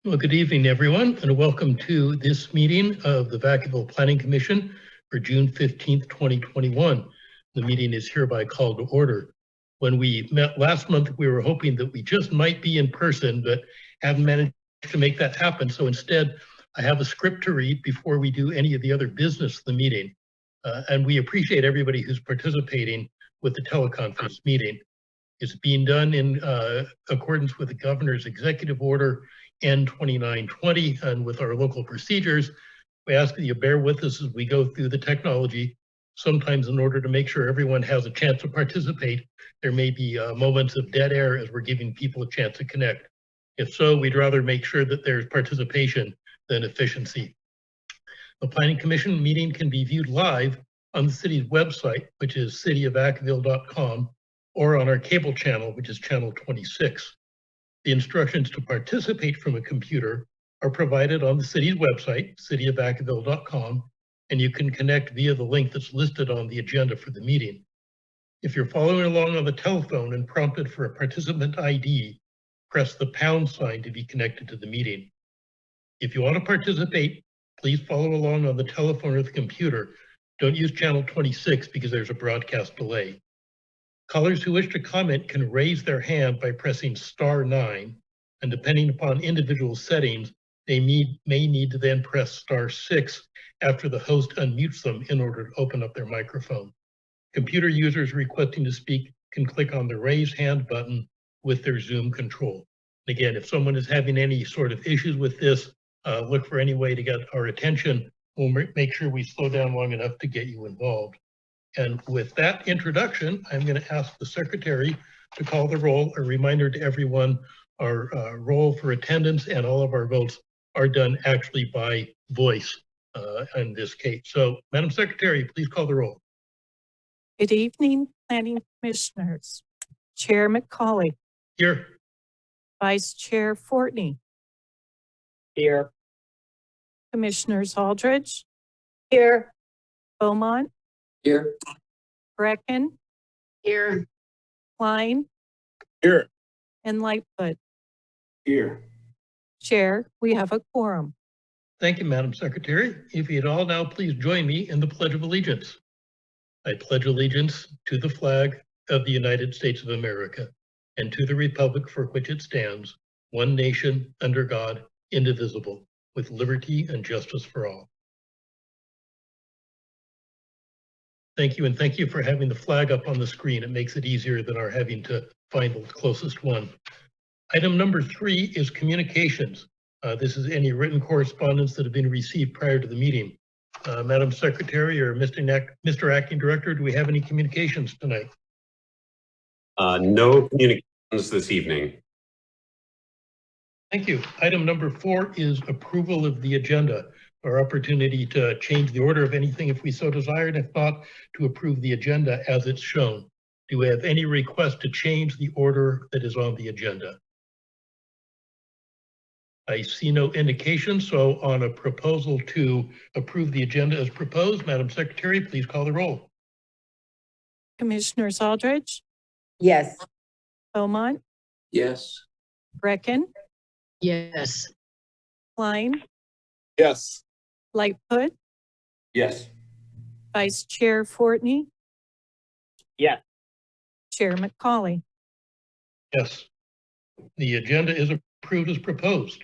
Well, good evening, everyone, and welcome to this meeting of the Vacaville Planning Commission for June 15th, 2021. The meeting is hereby called to order. When we met last month, we were hoping that we just might be in person, but haven't managed to make that happen. So instead, I have a script to read before we do any of the other business of the meeting. And we appreciate everybody who's participating with the teleconference meeting. It's being done in accordance with the governor's executive order N2920 and with our local procedures. We ask that you bear with us as we go through the technology. Sometimes in order to make sure everyone has a chance to participate, there may be moments of dead air as we're giving people a chance to connect. If so, we'd rather make sure that there's participation than efficiency. The Planning Commission meeting can be viewed live on the city's website, which is cityofvacaville.com, or on our cable channel, which is channel 26. The instructions to participate from a computer are provided on the city's website, cityofvacaville.com, and you can connect via the link that's listed on the agenda for the meeting. If you're following along on the telephone and prompted for a participant ID, press the pound sign to be connected to the meeting. If you want to participate, please follow along on the telephone or the computer. Don't use channel 26 because there's a broadcast delay. Callers who wish to comment can raise their hand by pressing *9, and depending upon individual settings, they may need to then press *6 after the host unmutes them in order to open up their microphone. Computer users requesting to speak can click on the raise hand button with their Zoom control. Again, if someone is having any sort of issues with this, look for any way to get our attention. We'll make sure we slow down long enough to get you involved. And with that introduction, I'm going to ask the secretary to call the roll. A reminder to everyone, our roll for attendance and all of our votes are done actually by voice in this case. So, Madam Secretary, please call the roll. Good evening, Planning Commissioners. Chair McCauley. Here. Vice Chair Fortney. Here. Commissioners Aldridge. Here. Beaumont. Here. Brecken. Here. Klein. Here. And Lightfoot. Here. Chair, we have a quorum. Thank you, Madam Secretary. If you'd all now please join me in the Pledge of Allegiance. I pledge allegiance to the flag of the United States of America and to the republic for which it stands, one nation, under God, indivisible, with liberty and justice for all. Thank you, and thank you for having the flag up on the screen. It makes it easier than our having to find the closest one. Item number 3 is communications. This is any written correspondence that have been received prior to the meeting. Madam Secretary or Mr. Acting Director, do we have any communications tonight? No communications this evening. Thank you. Item number 4 is approval of the agenda. Our opportunity to change the order of anything if we so desired, if not, to approve the agenda as it's shown. Do we have any request to change the order that is on the agenda? I see no indication, so on a proposal to approve the agenda as proposed, Madam Secretary, please call the roll. Commissioners Aldridge. Yes. Beaumont. Yes. Brecken. Yes. Klein. Yes. Lightfoot. Yes. Vice Chair Fortney. Yes. Chair McCauley. Yes. The agenda is approved as proposed.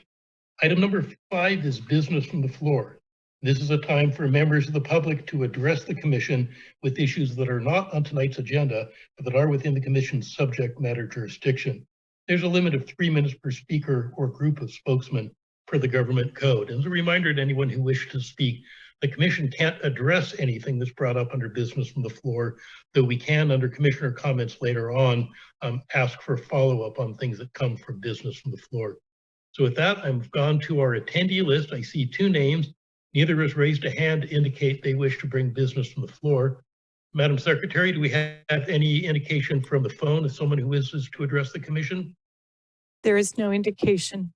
Item number 5 is business from the floor. This is a time for members of the public to address the commission with issues that are not on tonight's agenda, but that are within the commission's subject matter jurisdiction. There's a limit of 3 minutes per speaker or group of spokesmen per the government code. And as a reminder to anyone who wishes to speak, the commission can't address anything that's brought up under business from the floor, though we can, under commissioner comments later on, ask for follow-up on things that come from business from the floor. So with that, I've gone to our attendee list. I see 2 names. Neither has raised a hand to indicate they wish to bring business from the floor. Madam Secretary, do we have any indication from the phone of someone who wishes to address the commission? There is no indication.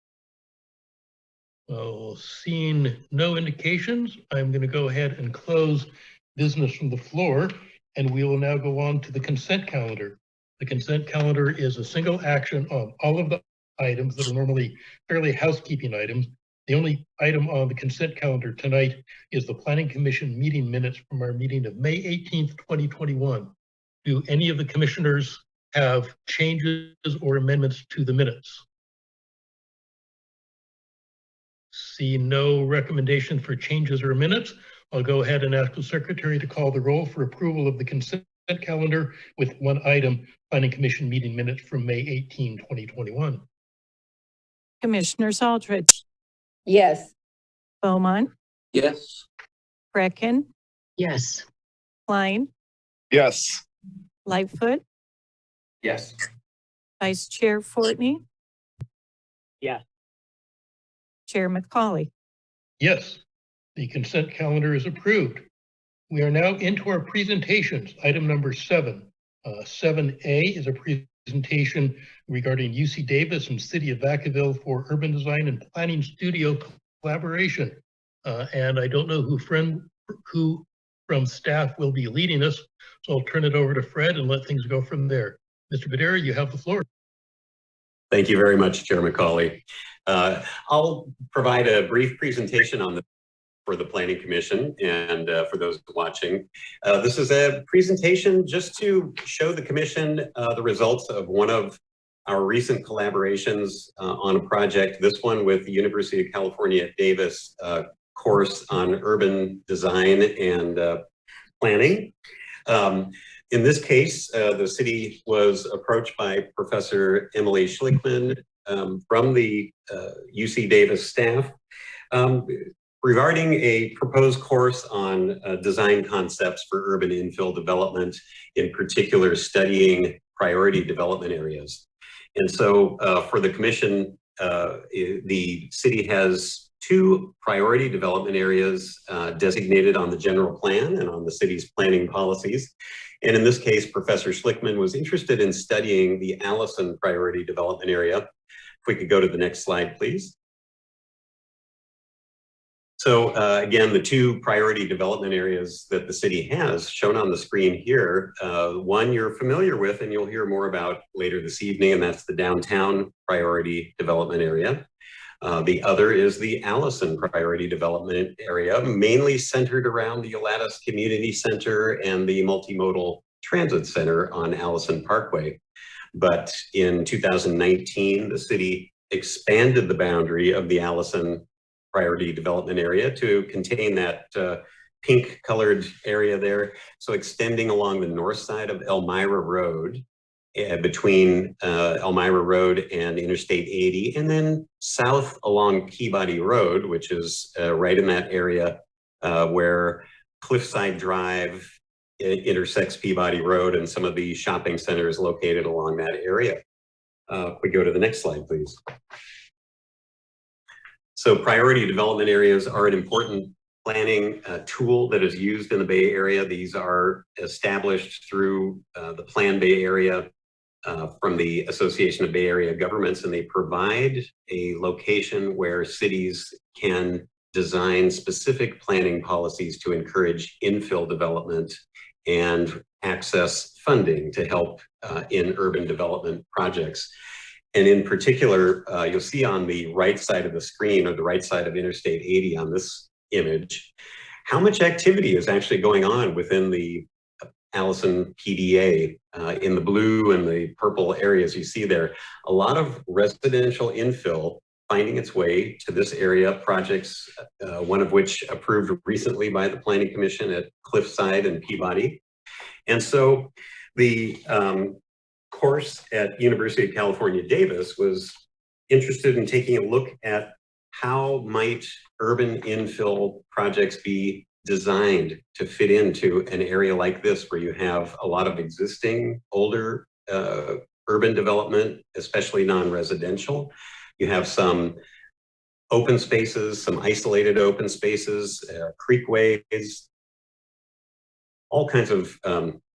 Well, seeing no indications, I'm going to go ahead and close business from the floor, and we will now go on to the consent calendar. The consent calendar is a single action on all of the items that are normally fairly housekeeping items. The only item on the consent calendar tonight is the Planning Commission meeting minutes from our meeting of May 18th, 2021. Do any of the commissioners have changes or amendments to the minutes? See no recommendation for changes or minutes. I'll go ahead and ask the secretary to call the roll for approval of the consent calendar with one item, Planning Commission meeting minutes from May 18, 2021. Commissioners Aldridge, Yes. Beaumont, Yes. Brecken, Yes. Klein, Yes. Lightfoot, Yes. Vice Chair Fortney, Yes. Chair McCauley. Yes, the consent calendar is approved. We are now into our presentations. Item number 7. 7A is a presentation regarding UC Davis and City of Vacaville for urban design and planning studio collaboration. And I don't know who from staff will be leading us, so I'll turn it over to Fred and let things go from there. Mr. Badera, you have the floor. Thank you very much, Chair McCauley. I'll provide a brief presentation for the Planning Commission and for those watching. This is a presentation just to show the Commission the results of one of our recent collaborations on a project, this one with the University of California at Davis course on urban design and planning. In this case, the city was approached by Professor Emily Schlickman from the UC Davis staff regarding a proposed course on design concepts for urban infill development, in particular studying priority development areas. And so for the Commission, the city has 2 priority development areas designated on the general plan and on the city's planning policies. And in this case, Professor Schlickman was interested in studying the Allison priority development area. If we could go to the next slide, please. So again, the 2 priority development areas that the city has shown on the screen here, one you're familiar with and you'll hear more about later this evening, and that's the downtown priority development area. The other is the Allison priority development area, mainly centered around the Ulatis Community Center and the Multimodal Transit Center on Allison Parkway. But in 2019, the city expanded the boundary of the Allison priority development area to contain that pink colored area there. So extending along the north side of Elmira Road, between Elmira Road and Interstate 80, and then south along Peabody Road, which is right in that area where Cliffside Drive intersects Peabody Road and some of the shopping centers located along that area. If we go to the next slide, please. So priority development areas are an important planning tool that is used in the Bay Area. These are established through the Plan Bay Area from the Association of Bay Area Governments, and they provide a location where cities can design specific planning policies to encourage infill development and access funding to help in urban development projects. And in particular, you'll see on the right side of the screen, or the right side of Interstate 80 on this image, how much activity is actually going on within the Allison PDA. In the blue and the purple areas you see there, a lot of residential infill finding its way to this area, projects, one of which approved recently by the Planning Commission at Cliffside and Peabody. And so the course at University of California, Davis was interested in taking a look at how might urban infill projects be designed to fit into an area like this, where you have a lot of existing older urban development, especially non-residential. You have some open spaces, some isolated open spaces, creekways, all kinds of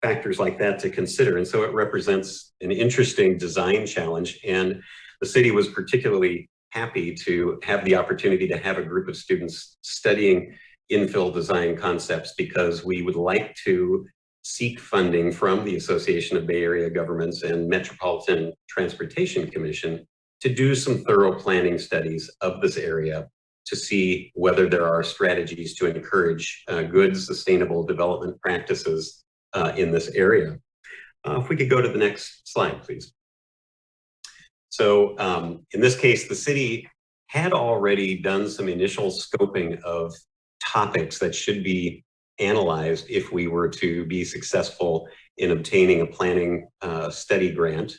factors like that to consider. And so it represents an interesting design challenge. And the city was particularly happy to have the opportunity to have a group of students studying infill design concepts, because we would like to seek funding from the Association of Bay Area Governments and Metropolitan Transportation Commission to do some thorough planning studies of this area to see whether there are strategies to encourage good, sustainable development practices in this area. If we could go to the next slide, please. So in this case, the city had already done some initial scoping of topics that should be analyzed if we were to be successful in obtaining a planning study grant.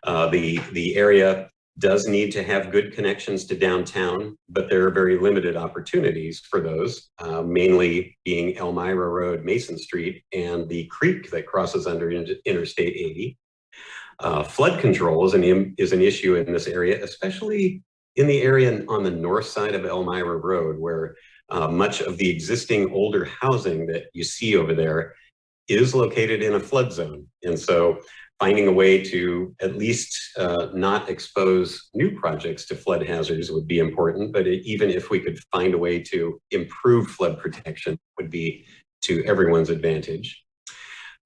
The area does need to have good connections to downtown, but there are very limited opportunities for those, mainly being Elmira Road, Mason Street, and the creek that crosses under Interstate 80. Flood control is an issue in this area, especially in the area on the north side of Elmira Road, where much of the existing older housing that you see over there is located in a flood zone. And so finding a way to at least not expose new projects to flood hazards would be important, but even if we could find a way to improve flood protection would be to everyone's advantage.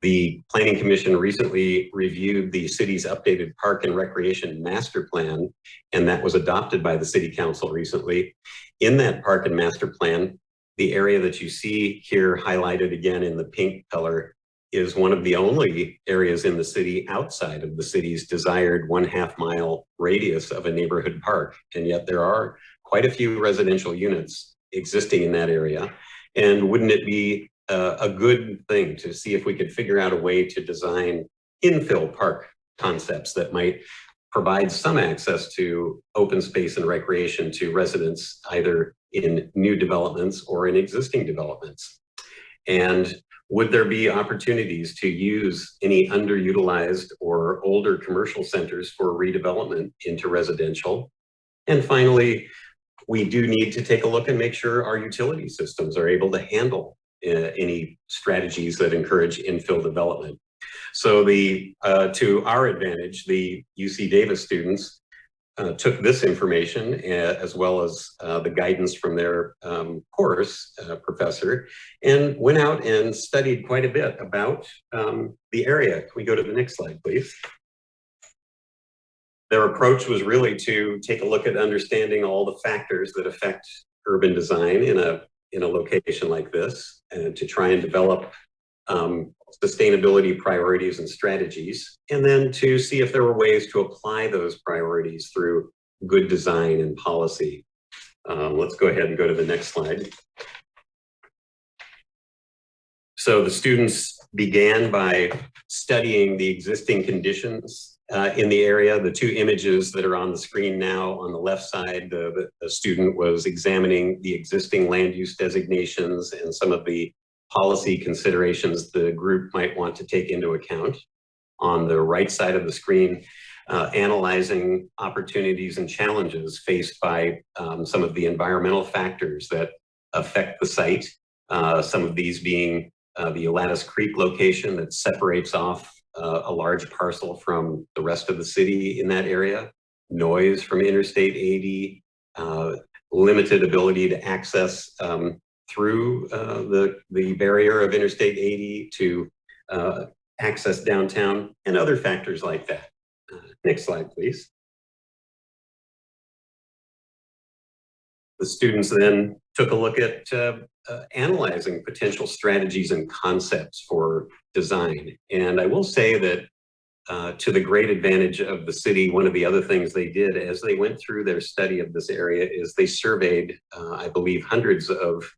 The Planning Commission recently reviewed the city's updated Park and Recreation Master Plan, and that was adopted by the City Council recently. In that Park and Master Plan, the area that you see here highlighted again in the pink color is one of the only areas in the city outside of the city's desired 1/2 mile radius of a neighborhood park. And yet there are quite a few residential units existing in that area. And wouldn't it be a good thing to see if we could figure out a way to design infill park concepts that might provide some access to open space and recreation to residents, either in new developments or in existing developments? And would there be opportunities to use any underutilized or older commercial centers for redevelopment into residential? And finally, we do need to take a look and make sure our utility systems are able to handle any strategies that encourage infill development. So to our advantage, the UC Davis students took this information as well as the guidance from their course professor and went out and studied quite a bit about the area. Can we go to the next slide, please? Their approach was really to take a look at understanding all the factors that affect urban design in a location like this, and to try and develop sustainability priorities and strategies, and then to see if there were ways to apply those priorities through good design and policy. Let's go ahead and go to the next slide. So the students began by studying the existing conditions in the area. The two images that are on the screen now, on the left side, the student was examining the existing land use designations and some of the policy considerations the group might want to take into account. On the right side of the screen, analyzing opportunities and challenges faced by some of the environmental factors that affect the site. Some of these being the Lattice Creek location that separates off a large parcel from the rest of the city in that area, noise from Interstate 80, limited ability to access through the barrier of Interstate 80 to access downtown, and other factors like that. Next slide, please. The students then took a look at analyzing potential strategies and concepts for design. And I will say that to the great advantage of the city, one of the other things they did as they went through their study of this area is they surveyed, I believe, hundreds of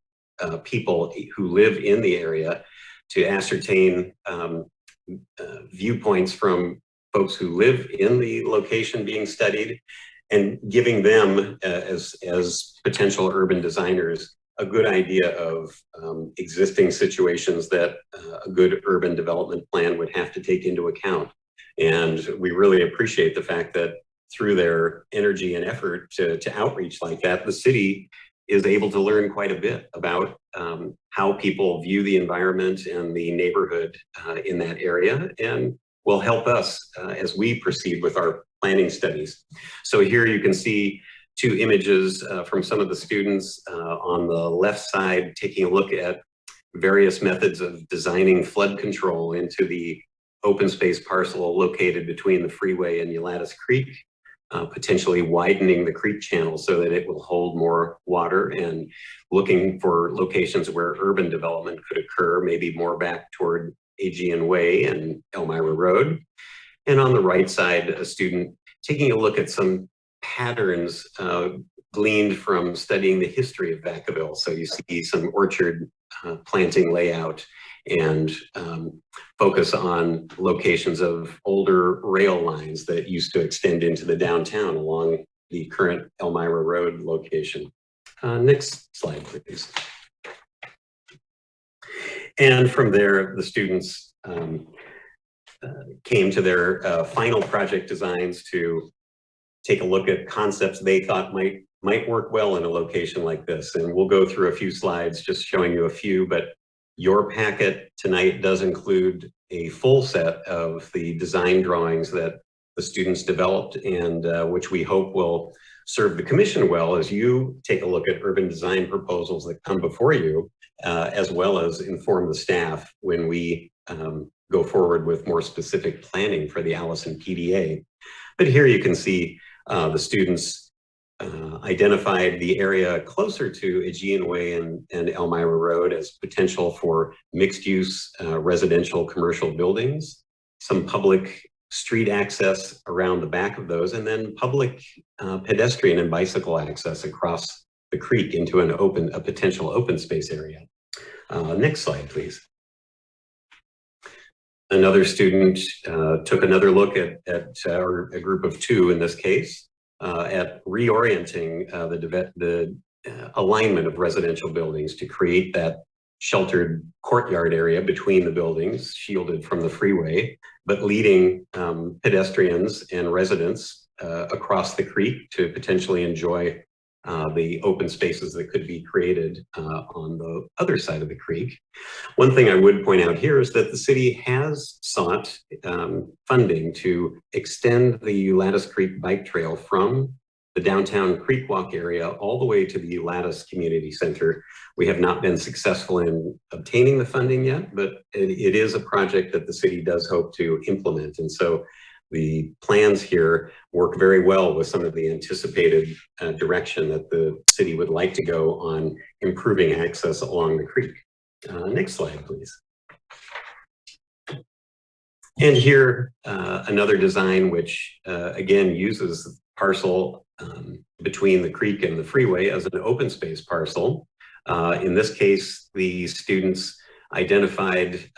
people who live in the area to ascertain viewpoints from folks who live in the location being studied, and giving them as potential urban designers a good idea of existing situations that a good urban development plan would have to take into account. And we really appreciate the fact that through their energy and effort to outreach like that, the city is able to learn quite a bit about how people view the environment and the neighborhood in that area, and will help us as we proceed with our planning studies. So here you can see two images from some of the students on the left side, taking a look at various methods of designing flood control into the open space parcel located between the freeway and Lattice Creek. potentially widening the creek channel so that it will hold more water, and looking for locations where urban development could occur, maybe more back toward Aegean Way and Elmira Road. And on the right side, a student taking a look at some patterns gleaned from studying the history of Vacaville. So you see some orchard planting layout and focus on locations of older rail lines that used to extend into the downtown along the current Elmira Road location. Next slide, please. And from there, the students came to their final project designs to take a look at concepts they thought might work well in a location like this. And we'll go through a few slides just showing you a few, but your packet tonight does include a full set of the design drawings that the students developed, and which we hope will serve the commission well as you take a look at urban design proposals that come before you, as well as inform the staff when we go forward with more specific planning for the Allison PDA. But here you can see the students identified the area closer to Aegean Way and Elmira Road as potential for mixed-use residential commercial buildings, some public street access around the back of those, and then public pedestrian and bicycle access across the creek into a potential open space area. Next slide, please. Another student took another look at or a group of two in this case, at reorienting the alignment of residential buildings to create that sheltered courtyard area between the buildings, shielded from the freeway, but leading pedestrians and residents across the creek to potentially enjoy the open spaces that could be created on the other side of the creek. One thing I would point out here is that the city has sought funding to extend the Lattice Creek Bike Trail from the downtown Creek Walk area all the way to the Lattice Community Center. We have not been successful in obtaining the funding yet, but it is a project that the city does hope to implement. And so the plans here work very well with some of the anticipated direction that the city would like to go on improving access along the creek. Next slide, please. And here, another design which, again, uses parcel between the creek and the freeway as an open space parcel. In this case, the students identified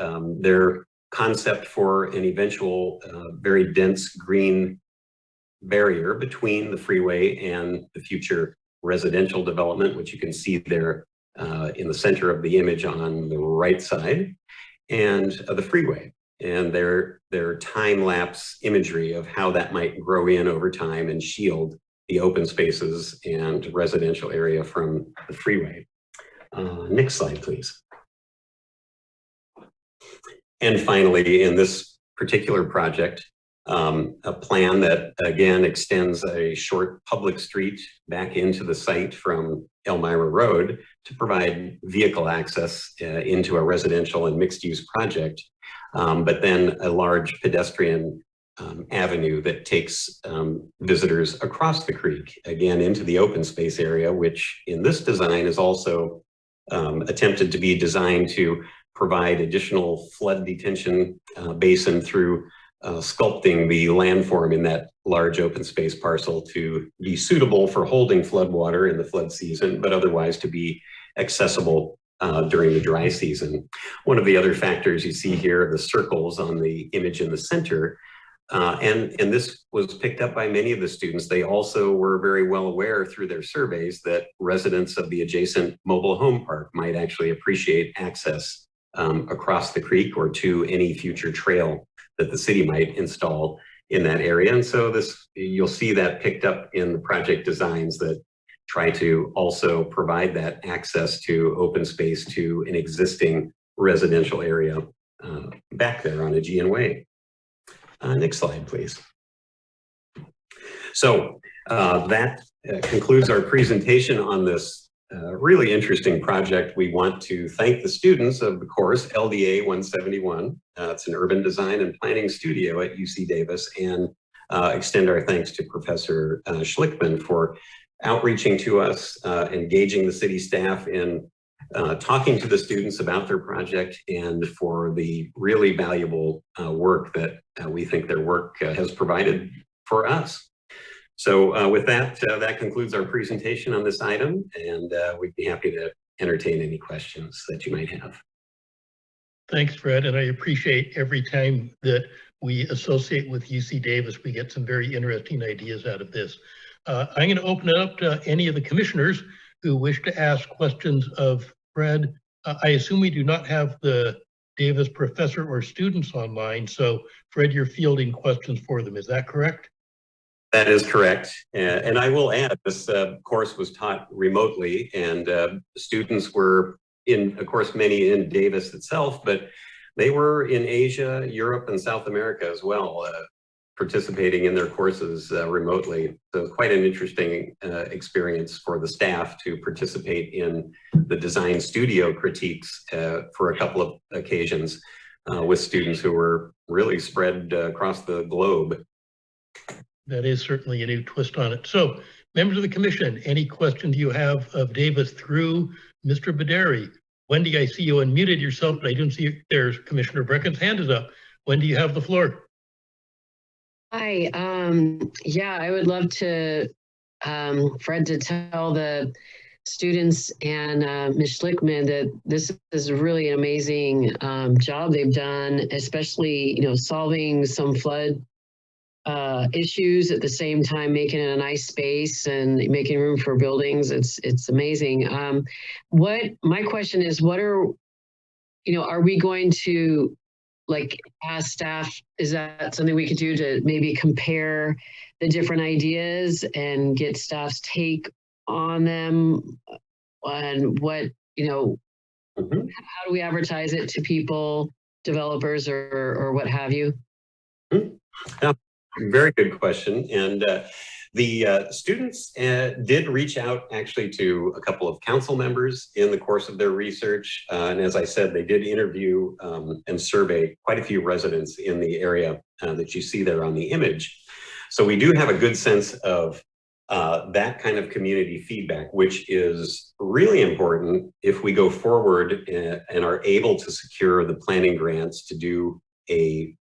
their concept for an eventual very dense green barrier between the freeway and the future residential development, which you can see there in the center of the image on the right side, and the freeway, and their time-lapse imagery of how that might grow in over time and shield the open spaces and residential area from the freeway. Next slide, please. And finally, in this particular project, a plan that again extends a short public street back into the site from Elmira Road to provide vehicle access into a residential and mixed-use project, but then a large pedestrian avenue that takes visitors across the creek, again into the open space area, which in this design is also attempted to be designed to provide additional flood detention basin through sculpting the landform in that large open space parcel to be suitable for holding floodwater in the flood season, but otherwise to be accessible during the dry season. One of the other factors you see here are the circles on the image in the center. And this was picked up by many of the students. They also were very well aware through their surveys that residents of the adjacent mobile home park might actually appreciate access across the creek or to any future trail that the city might install in that area. And so you'll see that picked up in the project designs that try to also provide that access to open space to an existing residential area back there on Aegean Way. Next slide, please. So that concludes our presentation on this really interesting project. We want to thank the students of the course LDA 171. It's an urban design and planning studio at UC Davis, and extend our thanks to Professor Schlickman for outreaching to us, engaging the city staff in talking to the students about their project, and for the really valuable work that we think their work has provided for us. So with that, that concludes our presentation on this item, and we'd be happy to entertain any questions that you might have. Thanks, Fred, and I appreciate every time that we associate with UC Davis, we get some very interesting ideas out of this. I'm going to open it up to any of the commissioners who wish to ask questions of Fred. I assume we do not have the Davis professor or students online, so Fred, you're fielding questions for them. Is that correct? That is correct. And I will add, this course was taught remotely, and students were in, of course, many in Davis itself, but they were in Asia, Europe, and South America as well, participating in their courses remotely. So quite an interesting experience for the staff to participate in the design studio critiques for a couple of occasions with students who were really spread across the globe. That is certainly a new twist on it. So, members of the commission, any questions you have of Davis through Mr. Baderi? Wendy, I see you unmuted yourself, but I didn't see there's Commissioner Brecken's hand is up. Wendy, you have the floor. Hi, yeah, I would love to, Fred, to tell the students and Ms. Schlickman that this is really an amazing job they've done, especially, solving some flood issues at the same time, making it a nice space and making room for buildings. It's amazing. My question is, what are we going to ask staff, is that something we could do to maybe compare the different ideas and get staff's take on them? And what, how do we advertise it to people, developers, or what have you? Very good question. And the students did reach out actually to a couple of council members in the course of their research. And as I said, they did interview and survey quite a few residents in the area that you see there on the image. So we do have a good sense of that kind of community feedback, which is really important if we go forward and are able to secure the planning grants to do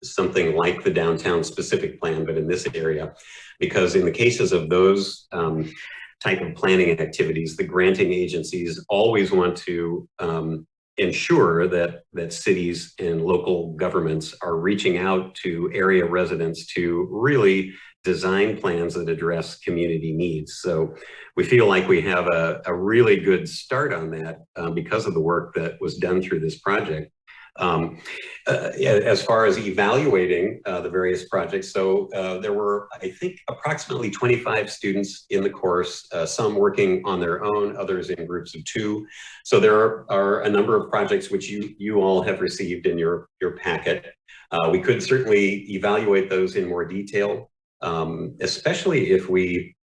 something like the downtown specific plan, but in this area, because in the cases of those type of planning activities, the granting agencies always want to ensure that cities and local governments are reaching out to area residents to really design plans that address community needs. So we feel like we have a really good start on that because of the work that was done through this project. As far as evaluating the various projects, so there were, I think, approximately 25 students in the course, some working on their own, others in groups of 2. So there are a number of projects which you all have received in your packet. We could certainly evaluate those in more detail, especially if we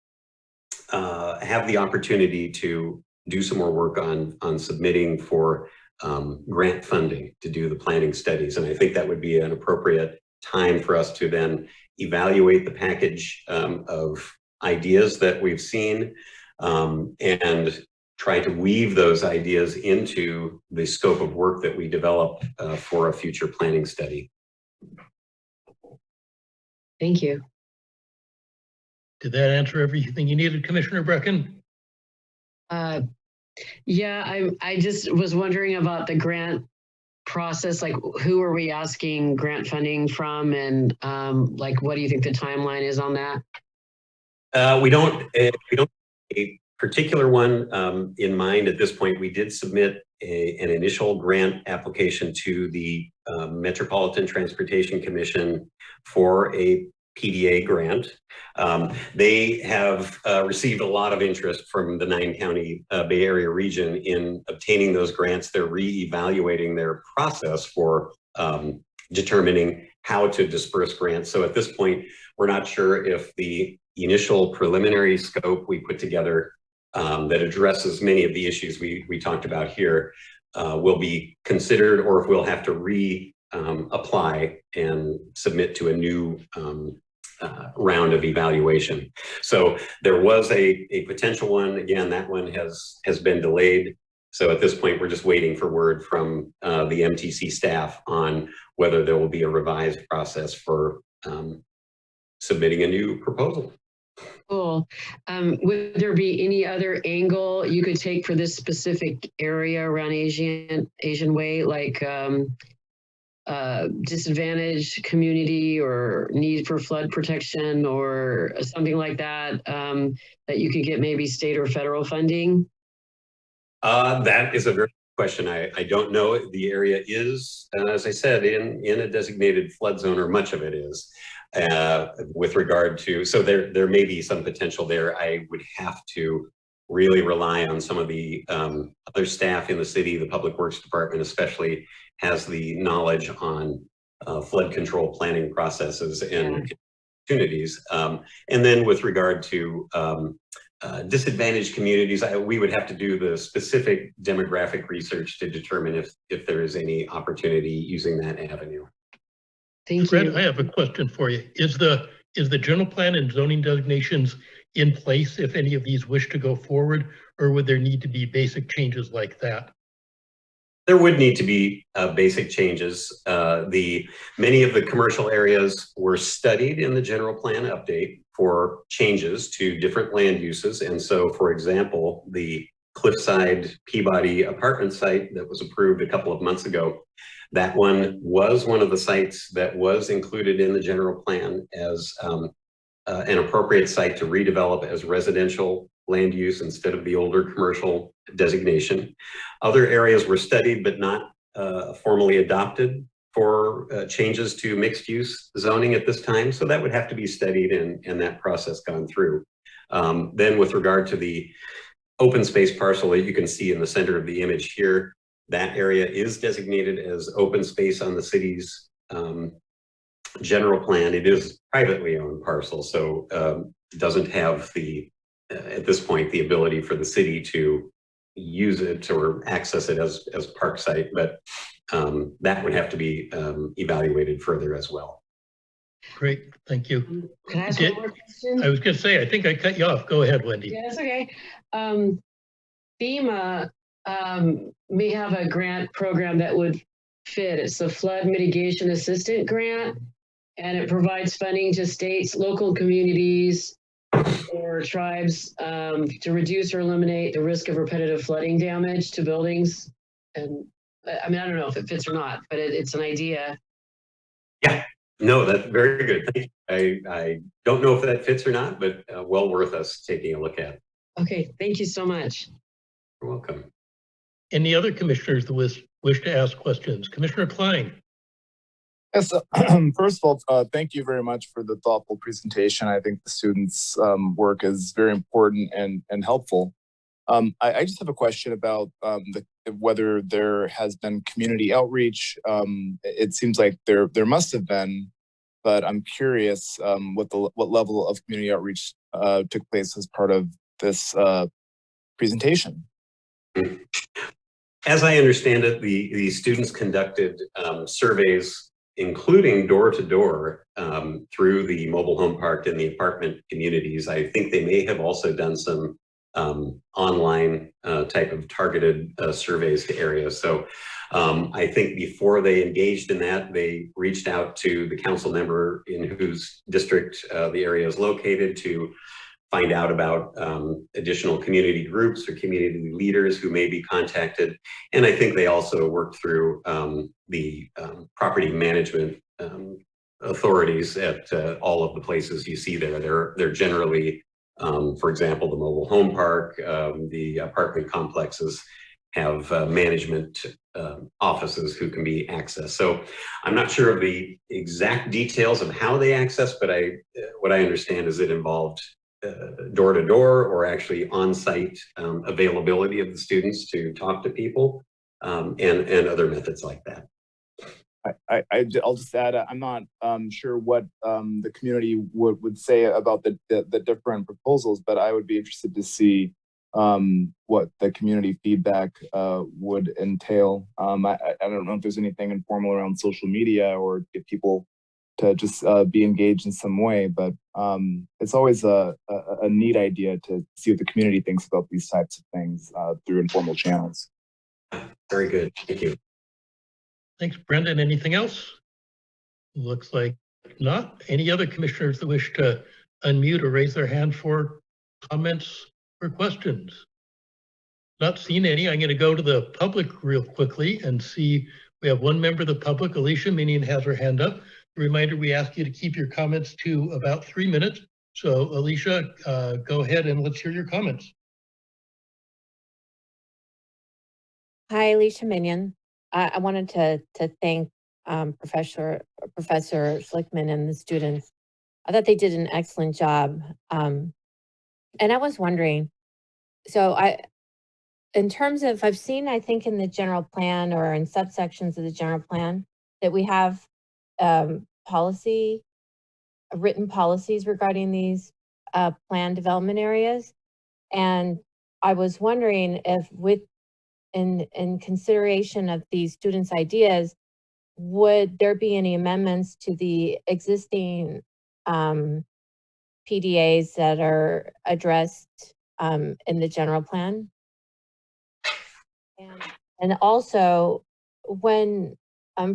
have the opportunity to do some more work on submitting for grant funding to do the planning studies. And I think that would be an appropriate time for us to then evaluate the package of ideas that we've seen and try to weave those ideas into the scope of work that we develop for a future planning study. Thank you. Did that answer everything you needed, Commissioner Brecken? Yeah, I just was wondering about the grant process, like who are we asking grant funding from, and what do you think the timeline is on that? We don't have a particular one in mind at this point. We did submit an initial grant application to the Metropolitan Transportation Commission for a PDA grant. They have received a lot of interest from the 9-county Bay Area region in obtaining those grants. They're re-evaluating their process for determining how to disperse grants. So at this point, we're not sure if the initial preliminary scope we put together that addresses many of the issues we talked about here will be considered, or if we'll have to apply and submit to a new round of evaluation. So there was a potential one. Again, that one has been delayed. So at this point, we're just waiting for word from the MTC staff on whether there will be a revised process for submitting a new proposal. Cool. Would there be any other angle you could take for this specific area around Asian Way, like disadvantaged community or need for flood protection or something like that, that you could get maybe state or federal funding? That is a very good question. I don't know. The area is, as I said, in a designated flood zone, or much of it is. With regard to, so there may be some potential there. I would have to really rely on some of the other staff in the city. The Public Works Department especially has the knowledge on flood control planning processes and opportunities. And then with regard to disadvantaged communities, we would have to do the specific demographic research to determine if there is any opportunity using that avenue. Thank Fred, you. I have a question for you. Is the general plan and zoning designations in place if any of these wish to go forward, or would there need to be basic changes like that? There would need to be basic changes. Many of the commercial areas were studied in the general plan update for changes to different land uses. And so, for example, the Cliffside Peabody apartment site that was approved a couple of months ago, that one was one of the sites that was included in the general plan as an appropriate site to redevelop as residential land use instead of the older commercial designation. Other areas were studied but not formally adopted for changes to mixed use zoning at this time. So that would have to be studied and that process gone through. Then with regard to the open space parcel that you can see in the center of the image here, that area is designated as open space on the city's general plan. It is privately owned parcel, so it doesn't have at this point, the ability for the city to use it or access it as park site, but that would have to be evaluated further as well. Great, thank you. Can I ask one more question? I was going to say, I think I cut you off. Go ahead, Wendy. Yeah, that's okay. FEMA may have a grant program that would fit. It's a flood mitigation assistant grant, and it provides funding to states, local communities, or tribes to reduce or eliminate the risk of repetitive flooding damage to buildings. And I mean, I don't know if it fits or not, but it's an idea. Yeah, no, that's very good. Thank you. I don't know if that fits or not, but well worth us taking a look at. Okay, thank you so much. You're welcome. Any other commissioners that wish to ask questions? Commissioner Klein. Yes, first of all, thank you very much for the thoughtful presentation. I think the students' work is very important and helpful. I just have a question about whether there has been community outreach. It seems like there must have been, but I'm curious what level of community outreach took place as part of this presentation. As I understand it, the students conducted surveys, including door-to-door through the mobile home park and the apartment communities. I think they may have also done some online type of targeted surveys to areas. So I think before they engaged in that, they reached out to the council member in whose district the area is located to find out about additional community groups or community leaders who may be contacted. And I think they also worked through the property management authorities at all of the places you see there. They're generally, for example, the mobile home park, the apartment complexes have management offices who can be accessed. So I'm not sure of the exact details of how they access, but what I understand is it involved door-to-door or actually on-site availability of the students to talk to people and other methods like that. I'll just add, I'm not sure what the community would say about the different proposals, but I would be interested to see what the community feedback would entail. I don't know if there's anything informal around social media or get people just be engaged in some way. But it's always a neat idea to see what the community thinks about these types of things through informal channels. Very good. Thank you. Thanks, Brendan. Anything else? Looks like not. Any other commissioners that wish to unmute or raise their hand for comments or questions? Not seen any. I'm going to go to the public real quickly and see. We have one member of the public, Alicia Minion, has her hand up. A reminder, we ask you to keep your comments to about 3 minutes. So Alicia, go ahead and let's hear your comments. Hi, Alicia Minion. I wanted to thank Professor Schlickman and the students. I thought they did an excellent job. And I was wondering, so in terms of, I've seen, I think in the general plan or in subsections of the general plan that we have written policies regarding these planned development areas. And I was wondering if in consideration of these students' ideas, would there be any amendments to the existing PDAs that are addressed in the general plan? And also, when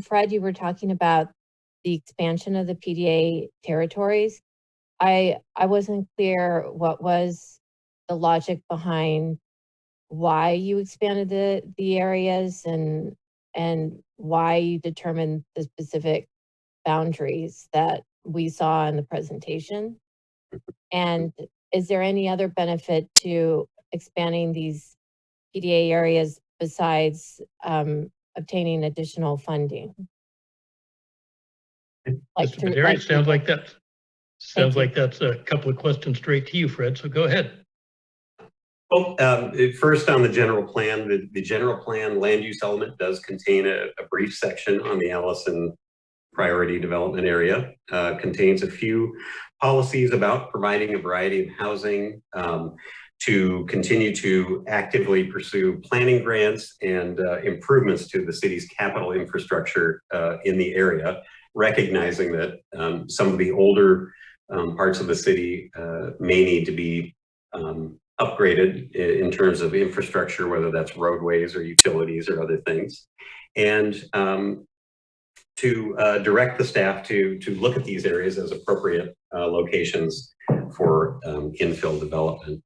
Fred, you were talking about the expansion of the PDA territories, I wasn't clear what was the logic behind why you expanded the areas and why you determined the specific boundaries that we saw in the presentation. And is there any other benefit to expanding these PDA areas besides obtaining additional funding? Mr. Baderi, sounds like that's a couple of questions straight to you, Fred. So go ahead. Well, first on the general plan, the general plan land use element does contain a brief section on the Allison priority development area. Contains a few policies about providing a variety of housing, to continue to actively pursue planning grants and improvements to the city's capital infrastructure in the area, recognizing that some of the older parts of the city may need to be upgraded in terms of infrastructure, whether that's roadways or utilities or other things. And to direct the staff to look at these areas as appropriate locations for infill development.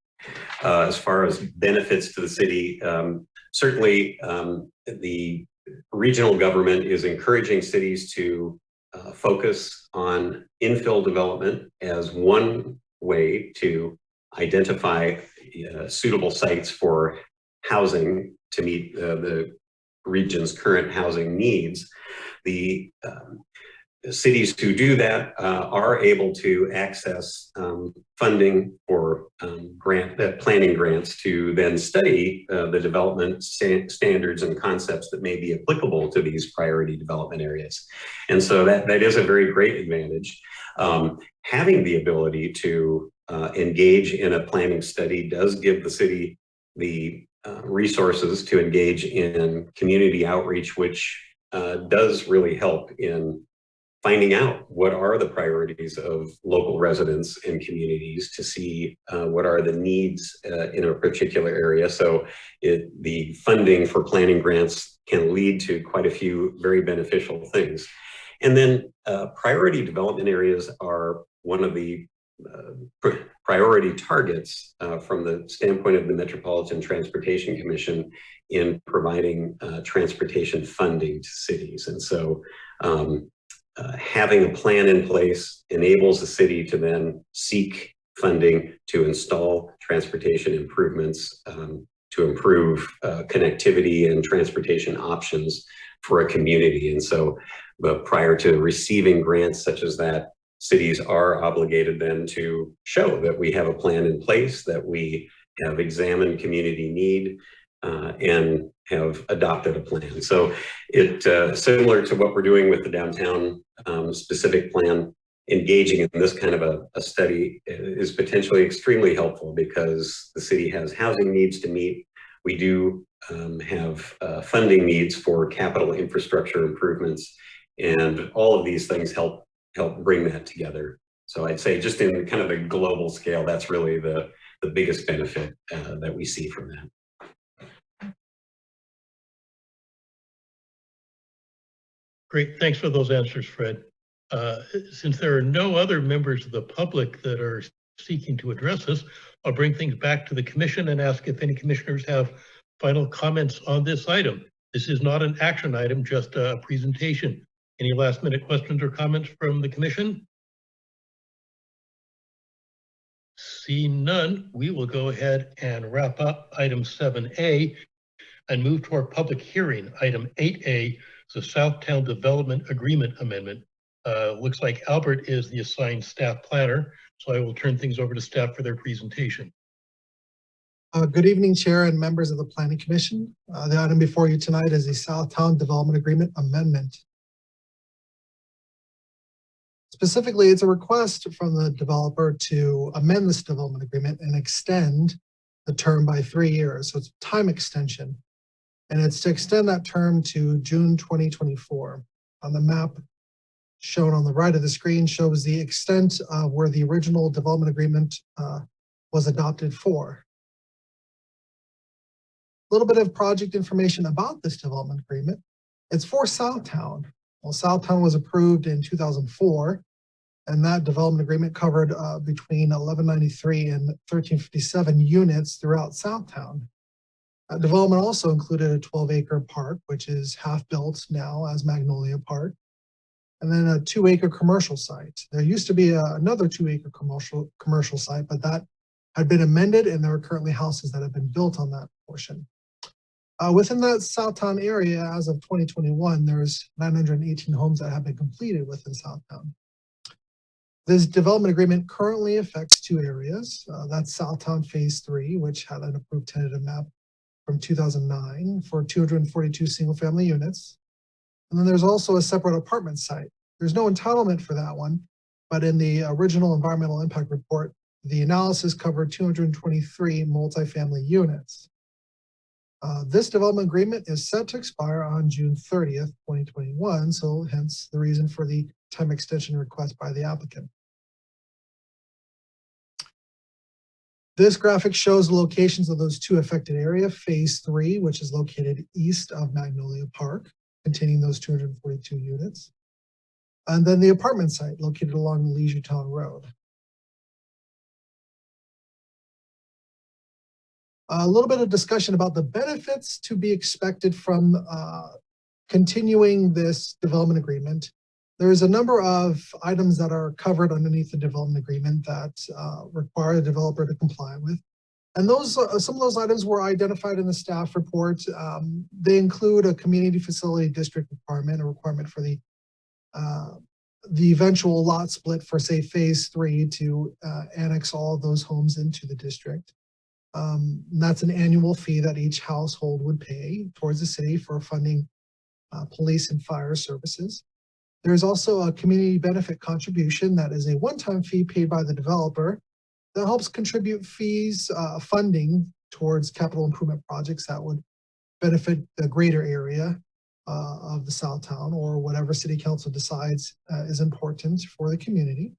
As far as benefits to the city, certainly the regional government is encouraging cities to focus on infill development as one way to identify suitable sites for housing to meet the region's current housing needs. The cities who do that are able to access funding for planning grants to then study the development standards and concepts that may be applicable to these priority development areas. And so that is a very great advantage. Having the ability to engage in a planning study does give the city the resources to engage in community outreach, which does really help in finding out what are the priorities of local residents and communities to see what are the needs in a particular area. So the funding for planning grants can lead to quite a few very beneficial things. And then priority development areas are one of the priority targets from the standpoint of the Metropolitan Transportation Commission in providing transportation funding to cities. And so having a plan in place enables the city to then seek funding to install transportation improvements to improve connectivity and transportation options for a community. And so, but prior to receiving grants such as that, cities are obligated then to show that we have a plan in place, that we have examined community need, and have adopted a plan. So it similar to what we're doing with the downtown specific plan, engaging in this kind of a study is potentially extremely helpful because the city has housing needs to meet. We do have funding needs for capital infrastructure improvements, and all of these things help help bring that together. So I'd say just in kind of the global scale, that's really the biggest benefit that we see from that. Great, thanks for those answers, Fred. Since there are no other members of the public that are seeking to address us, I'll bring things back to the commission and ask if any commissioners have final comments on this item. This is not an action item, just a presentation. Any last minute questions or comments from the commission? Seeing none, we will go ahead and wrap up item 7A and move to our public hearing. Item 8A, the Southtown Development Agreement Amendment. Looks like Albert is the assigned staff planner, so I will turn things over to staff for their presentation. Good evening, Chair and members of the Planning Commission. The item before you tonight is the Southtown Development Agreement Amendment. Specifically, it's a request from the developer to amend this development agreement and extend the term by 3 years. So it's a time extension. And it's to extend that term to June 2024. On the map shown on the right of the screen shows the extent of where the original development agreement was adopted for. A little bit of project information about this development agreement. It's for Southtown. Well, Southtown was approved in 2004, and that development agreement covered between 1193 and 1357 units throughout Southtown. That development also included a 12-acre park, which is half built now as Magnolia Park, and then a 2-acre commercial site. There used to be another 2-acre commercial site, but that had been amended, and there are currently houses that have been built on that portion. Within that Southtown area, as of 2021, there's 918 homes that have been completed within Southtown. This development agreement currently affects 2 areas. That's Southtown Phase 3, which had an approved tentative map from 2009 for 242 single-family units. And then there's also a separate apartment site. There's no entitlement for that one, but in the original environmental impact report, the analysis covered 223 multifamily units. This development agreement is set to expire on June 30th, 2021, so hence the reason for the time extension request by the applicant. This graphic shows the locations of those 2 affected areas, Phase 3, which is located east of Magnolia Park, containing those 242 units, and then the apartment site located along Leisure Town Road. A little bit of discussion about the benefits to be expected from continuing this development agreement. There's a number of items that are covered underneath the development agreement that require the developer to comply with. And those some of those items were identified in the staff report. They include a community facility district requirement, a requirement for the eventual lot split for, say, Phase 3 to annex all of those homes into the district. That's an annual fee that each household would pay towards the city for funding police and fire services. There's also a community benefit contribution that is a one-time fee paid by the developer that helps contribute fees, funding towards capital improvement projects that would benefit the greater area of the Southtown or whatever city council decides is important for the community.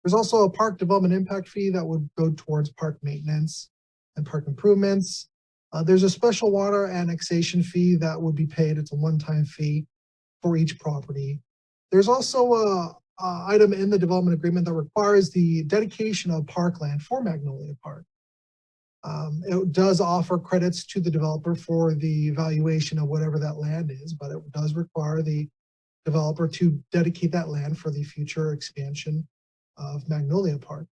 There's also a park development impact fee that would go towards park maintenance and park improvements. There's a special water annexation fee that would be paid. It's a one-time fee for each property. There's also a item in the development agreement that requires the dedication of parkland for Magnolia Park. It does offer credits to the developer for the evaluation of whatever that land is, but it does require the developer to dedicate that land for the future expansion of Magnolia Park.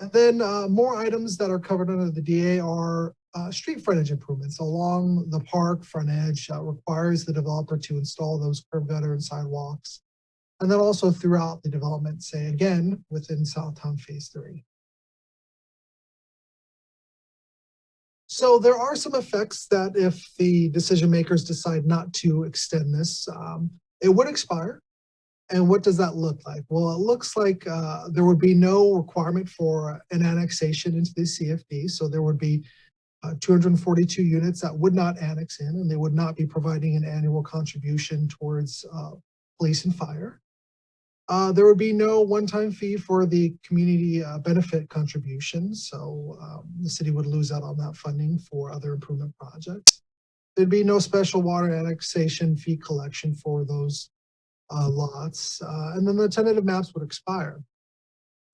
And then more items that are covered under the DA are street frontage improvements along the park frontage. Requires the developer to install those curb gutter and sidewalks. And then also throughout the development, say again, within Southtown Phase 3. So there are some effects that if the decision makers decide not to extend this, it would expire. And what does that look like? Well, it looks like there would be no requirement for an annexation into the CFD. So there would be 242 units that would not annex in, and they would not be providing an annual contribution towards police and fire. There would be no one-time fee for the community benefit contributions. So the city would lose out on that funding for other improvement projects. There'd be no special water annexation fee collection for those lots. And then the tentative maps would expire.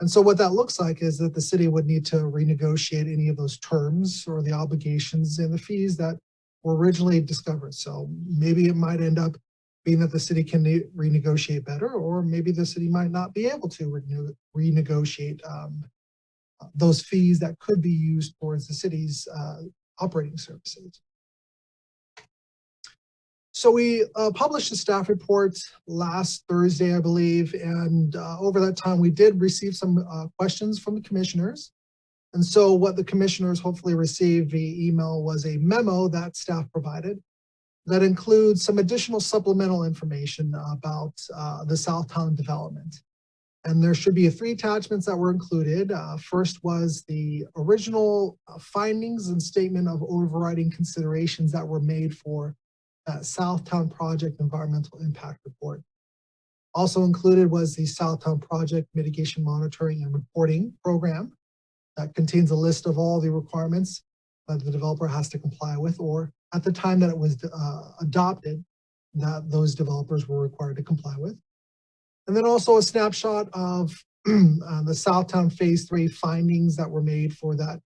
And so what that looks like is that the city would need to renegotiate any of those terms or the obligations and the fees that were originally discovered. So maybe it might end up being that the city can renegotiate better, or maybe the city might not be able to renegotiate those fees that could be used towards the city's operating services. So we published a staff report last Thursday, I believe, and over that time we did receive some questions from the commissioners. And so what the commissioners hopefully received via email was a memo that staff provided that includes some additional supplemental information about the Southtown development. And there should be 3 attachments that were included. First was the original findings and statement of overriding considerations that were made for Southtown Project Environmental Impact Report. Also included was the Southtown Project Mitigation Monitoring and Reporting Program that contains a list of all the requirements that the developer has to comply with, or at the time that it was adopted, that those developers were required to comply with. And then also a snapshot of the Southtown Phase 3 findings that were made for that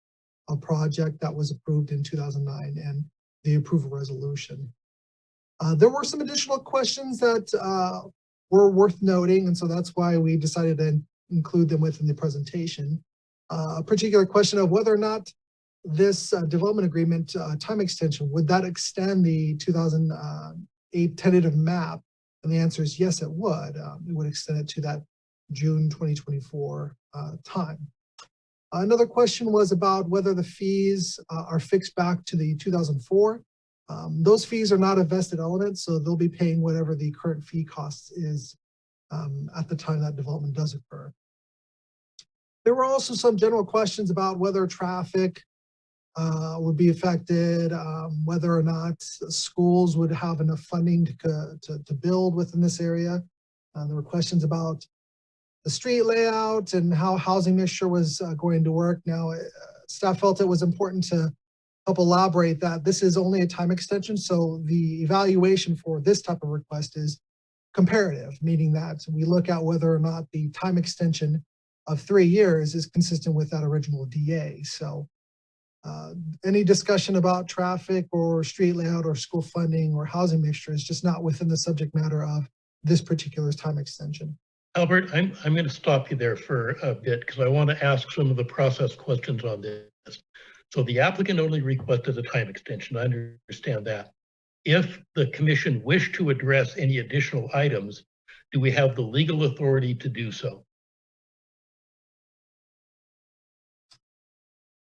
project that was approved in 2009 and the approval resolution. There were some additional questions that were worth noting, and so that's why we decided to include them within the presentation. A particular question of whether or not this development agreement time extension, would that extend the 2008 tentative map? And the answer is yes, it would. It would extend it to that June 2024 time. Another question was about whether the fees are fixed back to the 2004. Those fees are not a vested element, so they'll be paying whatever the current fee cost is at the time that development does occur. There were also some general questions about whether traffic would be affected, whether or not schools would have enough funding to build within this area. There were questions about the street layout and how housing mixture was going to work. Now, staff felt it was important to help elaborate that this is only a time extension, so the evaluation for this type of request is comparative, meaning that we look at whether or not the time extension of 3 years is consistent with that original DA. So any discussion about traffic or street layout or school funding or housing mixture is just not within the subject matter of this particular time extension. Albert, I'm going to stop you there for a bit because I want to ask some of the process questions on this. So the applicant only requested a time extension. I understand that. If the commission wished to address any additional items, do we have the legal authority to do so?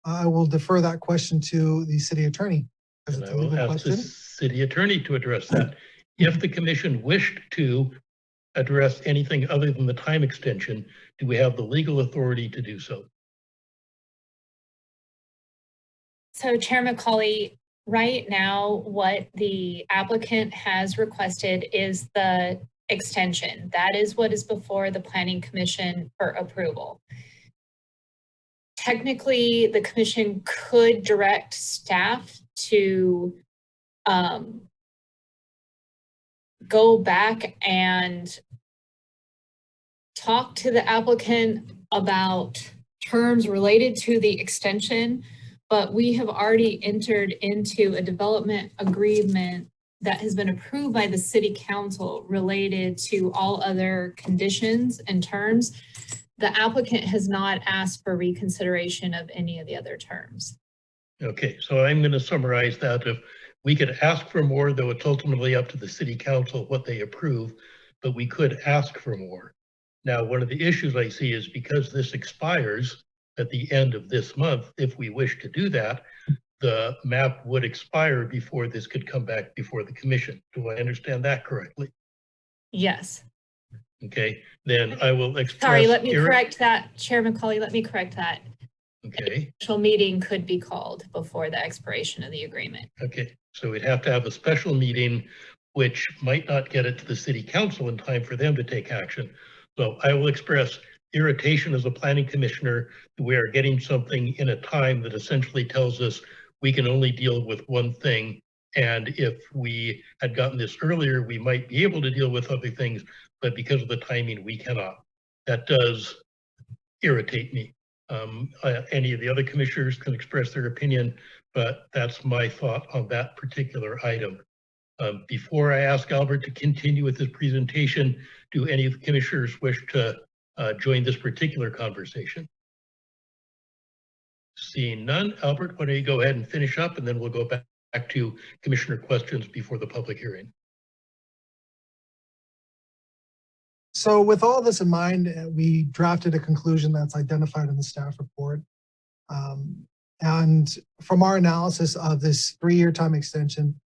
I will defer that question to the city attorney. And I will ask the city attorney to address that. If the commission wished to address anything other than the time extension, do we have the legal authority to do so? So Chair McCauley, right now, what the applicant has requested is the extension. That is what is before the Planning Commission for approval. Technically, the commission could direct staff to go back and talk to the applicant about terms related to the extension, but we have already entered into a development agreement that has been approved by the city council related to all other conditions and terms. The applicant has not asked for reconsideration of any of the other terms. Okay, so I'm going to summarize that. If we could ask for more, though it's ultimately up to the city council what they approve, but we could ask for more. Now, one of the issues I see is because this expires at the end of this month, if we wish to do that, the map would expire before this could come back before the commission. Do I understand that correctly? Yes. Okay, then I will express. Sorry, let me correct that. Chair McCauley, let me correct that. Okay. A special meeting could be called before the expiration of the agreement. Okay, so we'd have to have a special meeting, which might not get it to the city council in time for them to take action. So I will express irritation as a planning commissioner that we are getting something in a time that essentially tells us we can only deal with one thing. And if we had gotten this earlier, we might be able to deal with other things, but because of the timing, we cannot. That does irritate me. Any of the other commissioners can express their opinion, but that's my thought on that particular item. Before I ask Albert to continue with his presentation, do any of the commissioners wish to join this particular conversation? Seeing none, Albert, why don't you go ahead and finish up, and then we'll go back to commissioner questions before the public hearing. So with all this in mind, we drafted a conclusion that's identified in the staff report. And from our analysis of this 3-year time extension,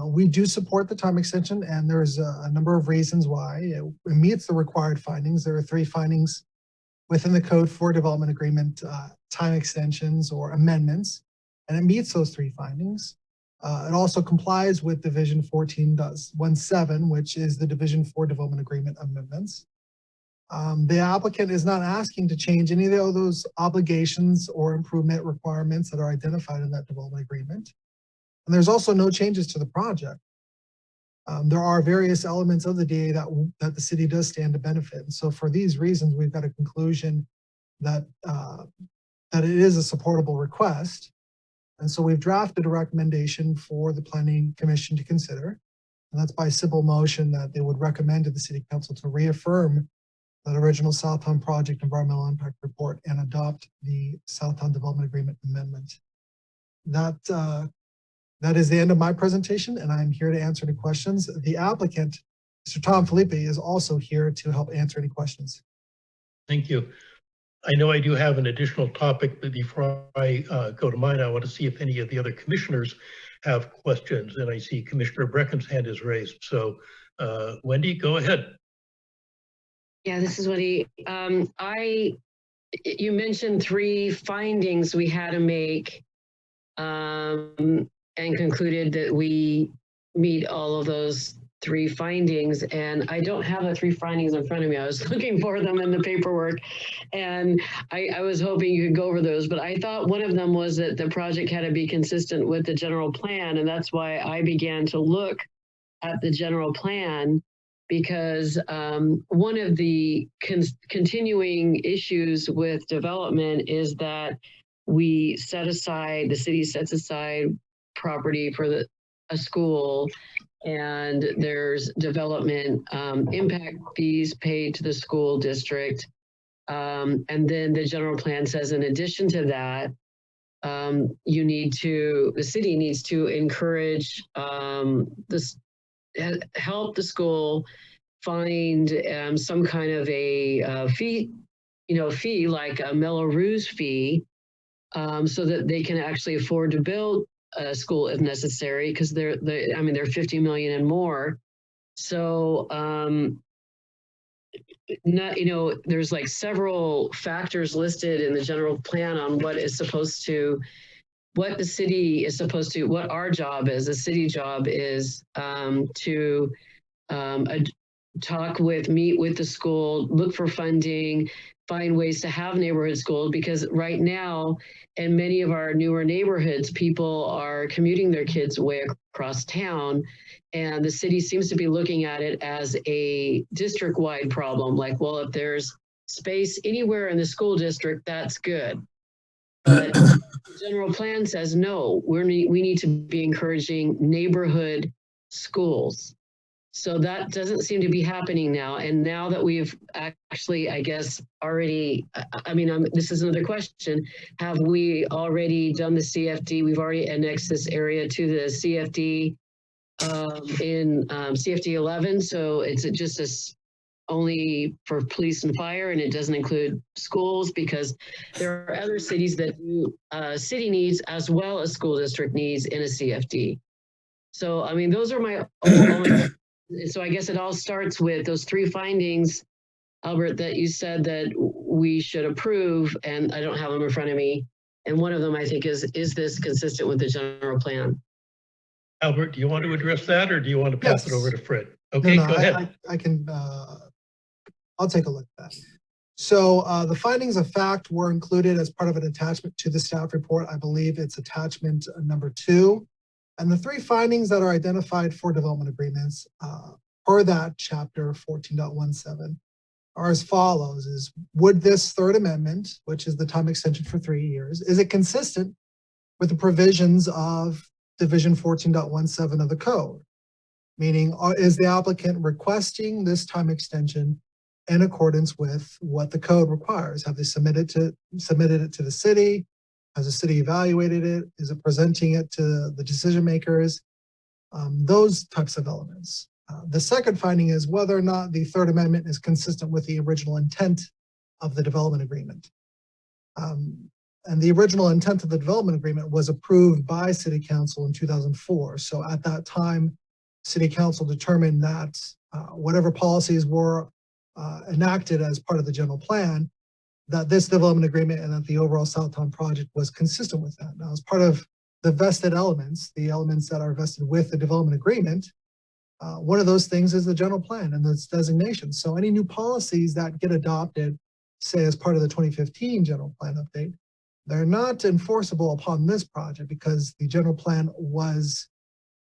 we do support the time extension, and there's a number of reasons why. It meets the required findings. There are 3 findings within the code for development agreement time extensions or amendments, and it meets those 3 findings. It also complies with Division 14.17, which is the Division 4 Development Agreement amendments. The applicant is not asking to change any of those obligations or improvement requirements that are identified in that development agreement. And there's also no changes to the project. There are various elements of the DA that the city does stand to benefit. And so for these reasons, we've got a conclusion that, that it is a supportable request. And so we've drafted a recommendation for the Planning Commission to consider. And that's by simple motion that they would recommend to the City Council to reaffirm that original Southtown Project Environmental Impact Report and adopt the Southtown Development Agreement Amendment. That is the end of my presentation, and I'm here to answer any questions. The applicant, Mr. Tom Felipe, is also here to help answer any questions. Thank you. I know I do have an additional topic, but before I go to mine, I want to see if any of the other commissioners have questions. And I see Commissioner Brecken's hand is raised. So Wendy, go ahead. Yeah, this is Wendy. You mentioned 3 findings we had to make and concluded that we meet all of those 3 findings, and I don't have the 3 findings in front of me. I was looking for them in the paperwork, and I was hoping you could go over those, but I thought one of them was that the project had to be consistent with the general plan, and that's why I began to look at the general plan, because one of the continuing issues with development is that the city sets aside property for a school, and there's development impact fees paid to the school district. And then the general plan says, in addition to that, the city needs to encourage help the school find some kind of a fee like a Melrose fee, so that they can actually afford to build a school if necessary, because they're $50 million and more. So there's like several factors listed in the general plan on what our job is. The city job is to meet with the school, look for funding, find ways to have neighborhood schools, because right now in many of our newer neighborhoods, people are commuting their kids way across town, and the city seems to be looking at it as a district-wide problem. Like, well, if there's space anywhere in the school district, that's good. But the general plan says, no, we need to be encouraging neighborhood schools. So that doesn't seem to be happening now. And now that we've actually, I guess, already, this is another question. Have we already done the CFD? We've already annexed this area to the CFD in CFD 11. So it's just only for police and fire, and it doesn't include schools, because there are other cities that do city needs as well as school district needs in a CFD. So, those are my only. So I guess it all starts with those 3 findings, Albert, that you said that we should approve, and I don't have them in front of me. And one of them, I think, is this consistent with the general plan? Albert, do you want to address that, or do you want to pass it over to Fred? Okay, No, go ahead. I can I'll take a look at that. So the findings of fact were included as part of an attachment to the staff report. I believe it's attachment number 2. And the 3 findings that are identified for development agreements per that chapter 14.17 are as follows: is would this third amendment, which is the time extension for 3 years, is it consistent with the provisions of division 14.17 of the code? Meaning, is the applicant requesting this time extension in accordance with what the code requires? Have they submitted it to the city? Has the city evaluated it? Is it presenting it to the decision makers? Those types of elements. The second finding is whether or not the third amendment is consistent with the original intent of the development agreement. And the original intent of the development agreement was approved by City Council in 2004. So at that time, City Council determined that whatever policies were enacted as part of the general plan, that this development agreement and that the overall Southtown project was consistent with that. Now, as part of the vested elements, the elements that are vested with the development agreement, one of those things is the general plan and its designation. So any new policies that get adopted, say as part of the 2015 general plan update, they're not enforceable upon this project because the general plan was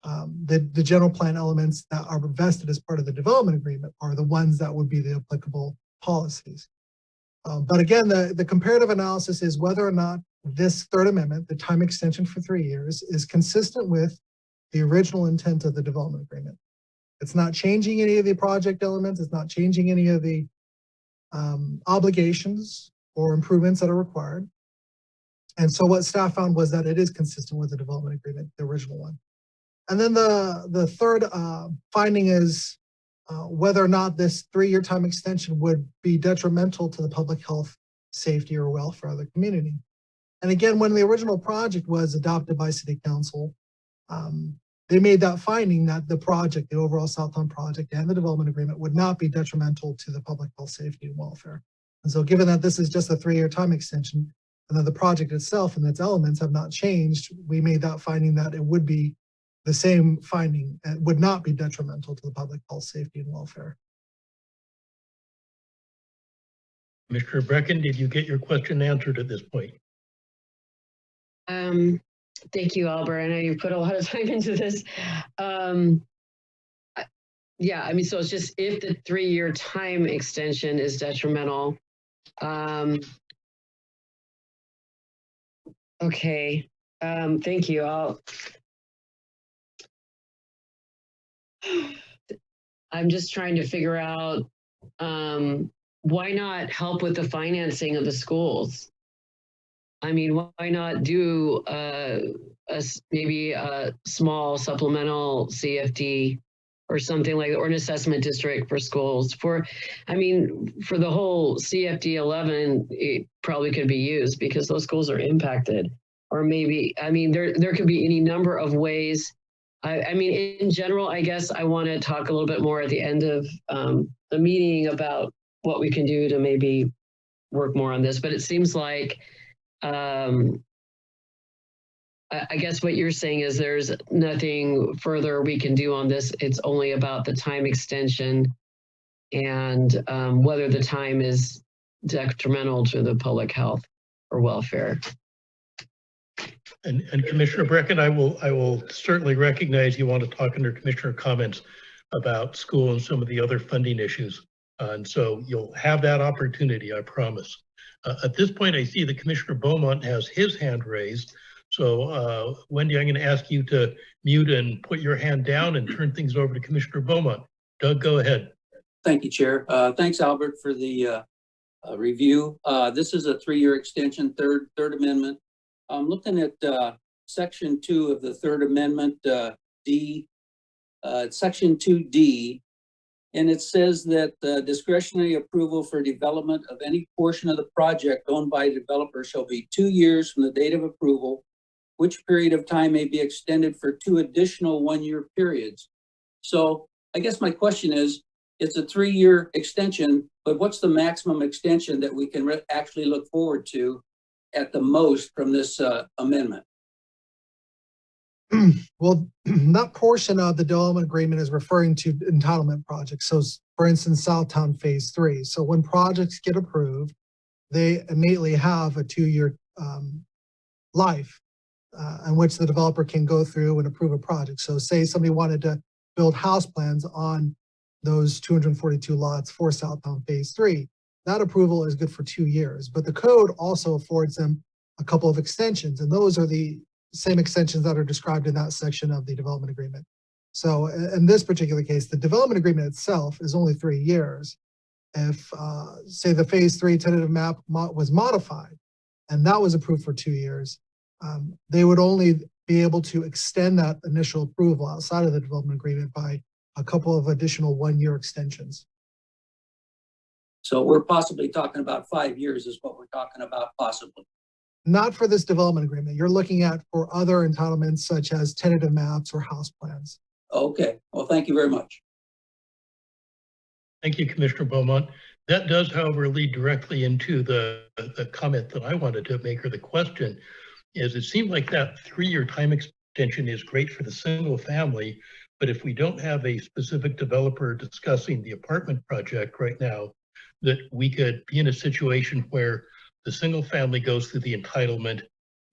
the general plan elements that are vested as part of the development agreement are the ones that would be the applicable policies. But again, the comparative analysis is whether or not this third amendment, the time extension for 3 years, is consistent with the original intent of the development agreement. It's not changing any of the project elements. It's not changing any of the obligations or improvements that are required. And so what staff found was that it is consistent with the development agreement, the original one. And then the third finding is whether or not this 3-year time extension would be detrimental to the public health, safety, or welfare of the community. And again, when the original project was adopted by City Council, they made that finding that the project, the overall Southtown project and the development agreement would not be detrimental to the public health, safety, and welfare. And so given that this is just a 3-year time extension and that the project itself and its elements have not changed, we made that finding that it would be the same finding and would not be detrimental to the public health, safety, and welfare. Mr. Brecken, did you get your question answered at this point? Thank you, Albert. I know you put a lot of time into this. Yeah, I mean, so it's just if the 3-year time extension is detrimental. Okay, thank you. I'm just trying to figure out why not help with the financing of the schools? I mean, why not do maybe a small supplemental CFD or something like that, or an assessment district for schools? I mean, for the whole CFD 11, it probably could be used because those schools are impacted. Or maybe, I mean, there could be any number of ways. I mean, in general, I guess I want to talk a little bit more at the end of the meeting about what we can do to maybe work more on this. But it seems like, I guess what you're saying is there's nothing further we can do on this. It's only about the time extension and whether the time is detrimental to the public health or welfare. And Commissioner Brecken, I will certainly recognize you want to talk under Commissioner comments about school and some of the other funding issues. And so you'll have that opportunity, I promise. At this point, I see that Commissioner Beaumont has his hand raised. So Wendy, I'm going to ask you to mute and put your hand down and turn things over to Commissioner Beaumont. Doug, go ahead. Thank you, Chair. Thanks, Albert, for the review. This is a 3-year extension, third amendment. I'm looking at section 2 of the third amendment, D, section 2D, and it says that discretionary approval for development of any portion of the project owned by a developer shall be 2 years from the date of approval, which period of time may be extended for 2 additional 1-year periods. So I guess my question is, it's a 3-year extension, but what's the maximum extension that we can actually look forward to at the most from this amendment? Well, that portion of the development agreement is referring to entitlement projects. So for instance, Southtown Phase 3. So when projects get approved, they immediately have a 2-year life in which the developer can go through and approve a project. So say somebody wanted to build house plans on those 242 lots for Southtown Phase 3. That approval is good for 2 years, but the code also affords them a couple of extensions, and those are the same extensions that are described in that section of the development agreement. So in this particular case, the development agreement itself is only 3 years. If, say, the Phase 3 tentative map was modified and that was approved for 2 years, they would only be able to extend that initial approval outside of the development agreement by a couple of additional 1-year extensions. So we're possibly talking about 5 years is what we're talking about possibly. Not for this development agreement. You're looking at for other entitlements such as tentative maps or house plans. Okay, well, thank you very much. Thank you, Commissioner Beaumont. That does, however, lead directly into the comment that I wanted to make, or the question, is it seemed like that 3-year time extension is great for the single family, but if we don't have a specific developer discussing the apartment project right now, that we could be in a situation where the single family goes through the entitlement,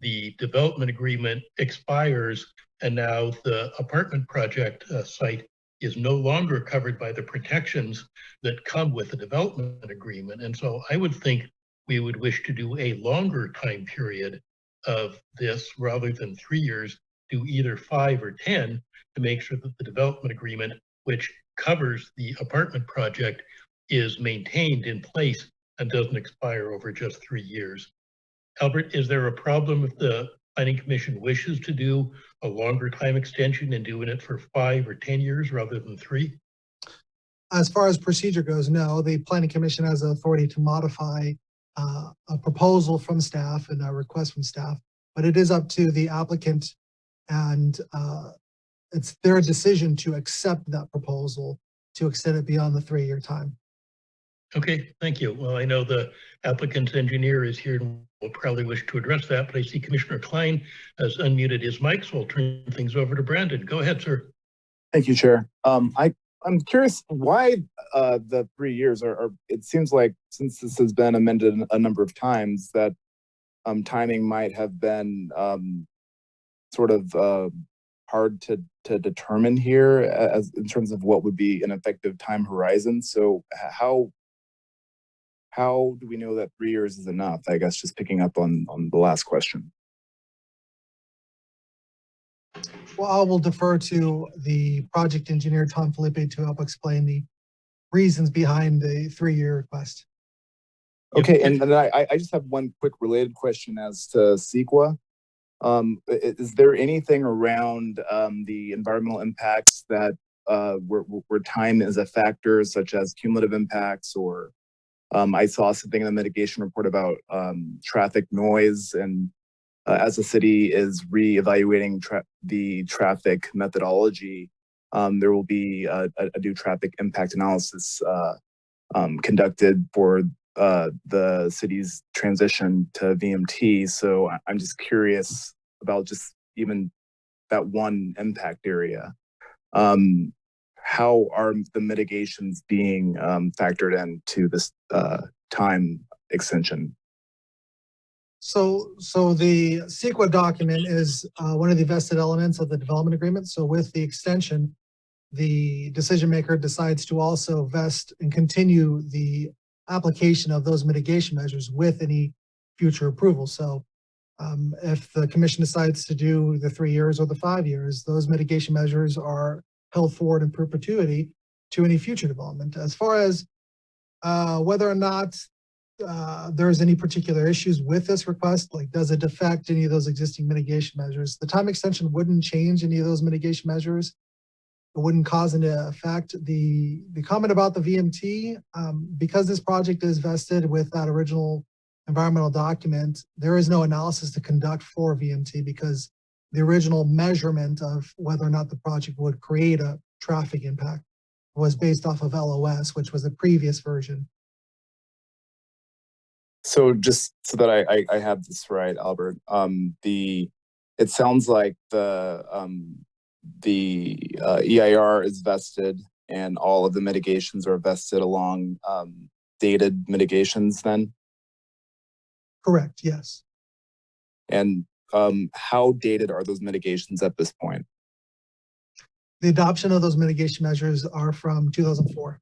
the development agreement expires, and now the apartment project site is no longer covered by the protections that come with the development agreement. And so I would think we would wish to do a longer time period of this rather than 3 years, do either 5 or 10 to make sure that the development agreement, which covers the apartment project, is maintained in place and doesn't expire over just 3 years. Albert, is there a problem if the Planning Commission wishes to do a longer time extension and doing it for 5 or 10 years rather than 3? As far as procedure goes, no. The Planning Commission has the authority to modify a proposal from staff and a request from staff, but it is up to the applicant, and it's their decision to accept that proposal to extend it beyond the 3-year time. Okay, thank you. Well, I know the applicant's engineer is here and will probably wish to address that, but I see Commissioner Klein has unmuted his mic, so I'll turn things over to Brandon. Go ahead, sir. Thank you, Chair. I'm curious why the 3 years are, it seems like since this has been amended a number of times that timing might have been sort of hard to determine here as in terms of what would be an effective time horizon. So how do we know that 3 years is enough? I guess just picking up on the last question. Well, I will defer to the project engineer, Tom Felipe, to help explain the reasons behind the 3-year request. Okay, and then I just have one quick related question as to CEQA. Is there anything around the environmental impacts that where time is a factor, such as cumulative impacts, or I saw something in the mitigation report about traffic noise, and as the city is reevaluating the traffic methodology, there will be a new traffic impact analysis conducted for the city's transition to VMT. So I'm just curious about just even that one impact area. How are the mitigations being factored into this time extension? So the CEQA document is one of the vested elements of the development agreement. So with the extension, the decision maker decides to also vest and continue the application of those mitigation measures with any future approval. So if the commission decides to do the 3 years or the 5 years, those mitigation measures are held forward in perpetuity to any future development. As far as whether or not there's any particular issues with this request, like does it affect any of those existing mitigation measures, the time extension wouldn't change any of those mitigation measures. It wouldn't cause any effect. The comment about the VMT, because this project is vested with that original environmental document, there is no analysis to conduct for VMT because the original measurement of whether or not the project would create a traffic impact was based off of LOS, which was the previous version. So just so that I have this right, Albert, it sounds like the EIR is vested and all of the mitigations are vested along dated mitigations then? Correct, yes. And how dated are those mitigations at this point? The adoption of those mitigation measures are from 2004.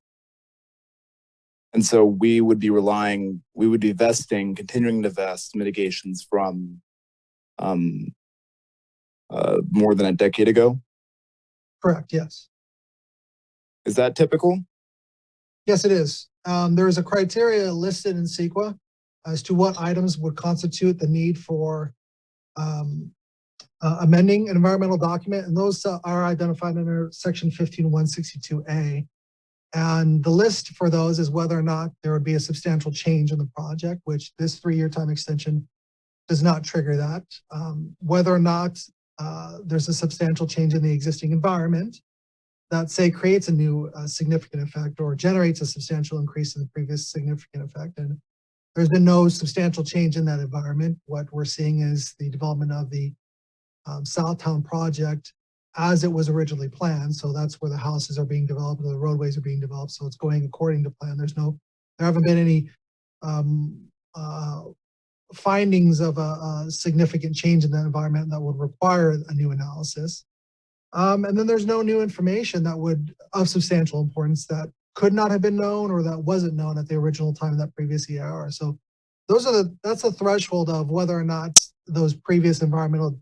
And so we would be vesting, continuing to vest mitigations from more than a decade ago? Correct, yes. Is that typical? Yes, it is. There is a criteria listed in CEQA as to what items would constitute the need for amending an environmental document, and those are identified under section 15162A. And the list for those is whether or not there would be a substantial change in the project, which this 3-year time extension does not trigger that. Whether or not there's a substantial change in the existing environment that, say, creates a new significant effect or generates a substantial increase in the previous significant effect. And there's been no substantial change in that environment. What we're seeing is the development of the Southtown project as it was originally planned. So that's where the houses are being developed, the roadways are being developed. So it's going according to plan. There haven't been any findings of a significant change in that environment that would require a new analysis. And then there's no new information that would, of substantial importance, that could not have been known or that wasn't known at the original time of that previous EIR. So that's a threshold of whether or not that previous environmental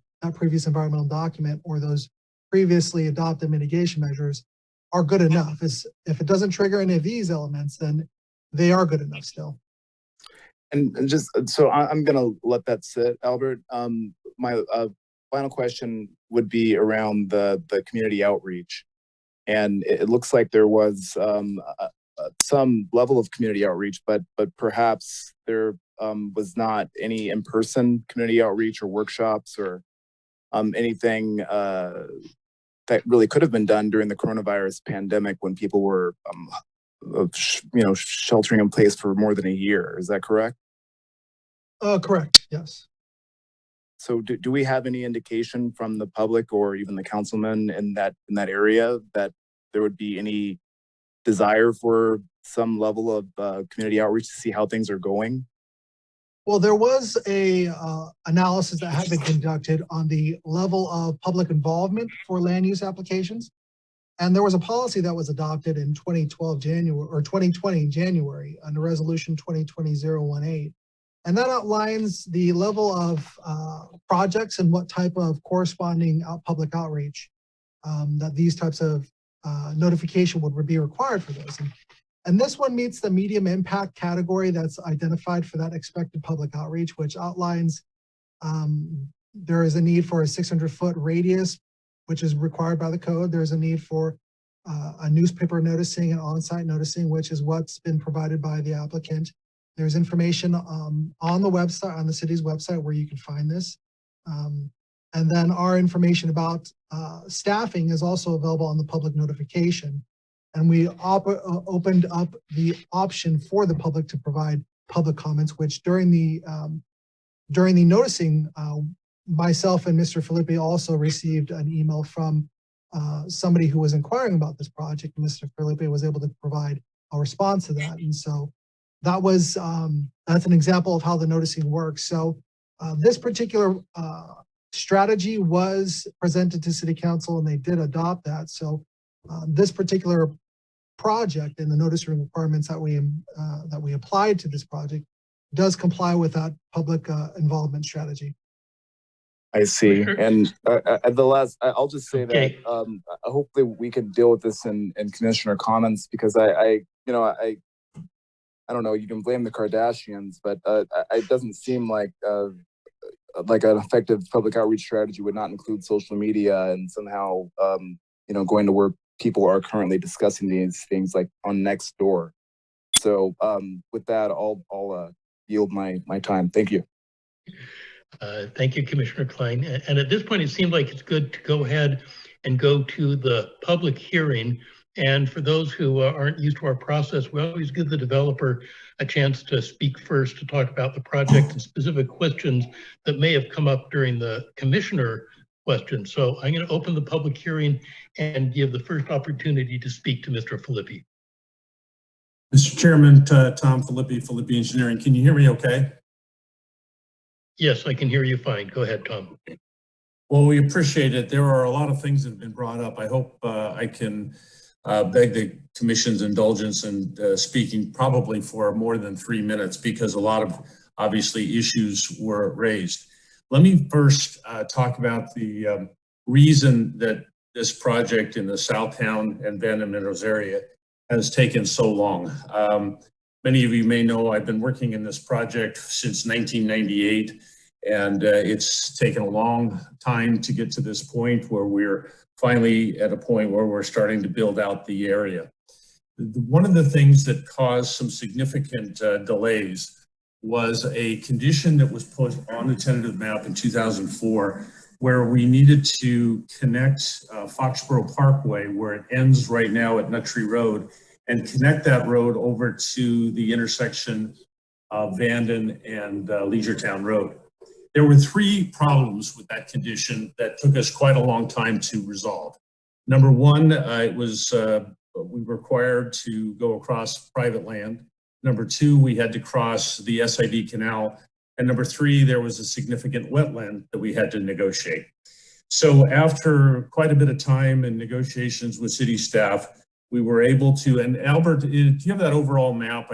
document or those previously adopted mitigation measures are good enough. If it doesn't trigger any of these elements, then they are good enough still. And just so I'm going to let that sit, Albert. My final question would be around the community outreach. And it looks like there was some level of community outreach, but perhaps there was not any in-person community outreach or workshops or anything that really could have been done during the coronavirus pandemic when people were, sheltering in place for more than a year. Is that correct? Correct. Yes. So do we have any indication from the public or even the councilmen in that area that there would be any desire for some level of community outreach to see how things are going? Well, there was a analysis that had been conducted on the level of public involvement for land use applications. And there was a policy that was adopted in 2020 January under resolution 2020-018. And that outlines the level of projects and what type of corresponding public outreach that these types of notification would be required for those. And this one meets the medium impact category that's identified for that expected public outreach, which outlines there is a need for a 600-foot radius, which is required by the code. There's a need for a newspaper noticing and on-site noticing, which is what's been provided by the applicant. There's information on the website, on the city's website, where you can find this. And then our information about staffing is also available on the public notification. And we opened up the option for the public to provide public comments, which during the noticing, myself and Mr. Felipe also received an email from somebody who was inquiring about this project. Mr. Felipe was able to provide a response to that. And so that was, that's an example of how the noticing works. So this particular strategy was presented to City Council and they did adopt that. So this particular project and the noticing requirements that we applied to this project does comply with that public involvement strategy. I see. And at the last, I'll just say that hopefully we can deal with this in commissioner comments, because I don't know, you can blame the Kardashians, but it doesn't seem like an effective public outreach strategy would not include social media and somehow, going to where people are currently discussing these things, like on Nextdoor. So with that, I'll yield my time. Thank you. Thank you, Commissioner Klein. And at this point, it seemed like it's good to go ahead and go to the public hearing. And for those who aren't used to our process, we always give the developer a chance to speak first, to talk about the project and specific questions that may have come up during the commissioner question. So I'm going to open the public hearing and give the first opportunity to speak to Mr. Filippi. Mr. Chairman, Tom Filippi, Filippi Engineering. Can you hear me okay? Yes, I can hear you fine. Go ahead, Tom. Well, we appreciate it. There are a lot of things that have been brought up. I hope I can beg the Commission's indulgence in speaking probably for more than 3 minutes because a lot of obviously issues were raised. Let me first talk about the reason that this project in the Southtown and Bandon Meadows area has taken so long. Many of you may know I've been working in this project since 1998, and it's taken a long time to get to this point where we're finally at a point where we're starting to build out the area. One of the things that caused some significant delays was a condition that was put on the tentative map in 2004 where we needed to connect Foxborough Parkway, where it ends right now at Nut Tree Road, and connect that road over to the intersection of Bandon and Leisuretown Road. There were 3 problems with that condition that took us quite a long time to resolve. Number one, we were required to go across private land. Number 2, we had to cross the SID canal. And number 3, there was a significant wetland that we had to negotiate. So after quite a bit of time and negotiations with city staff, we were able to, and Albert, do you have that overall map?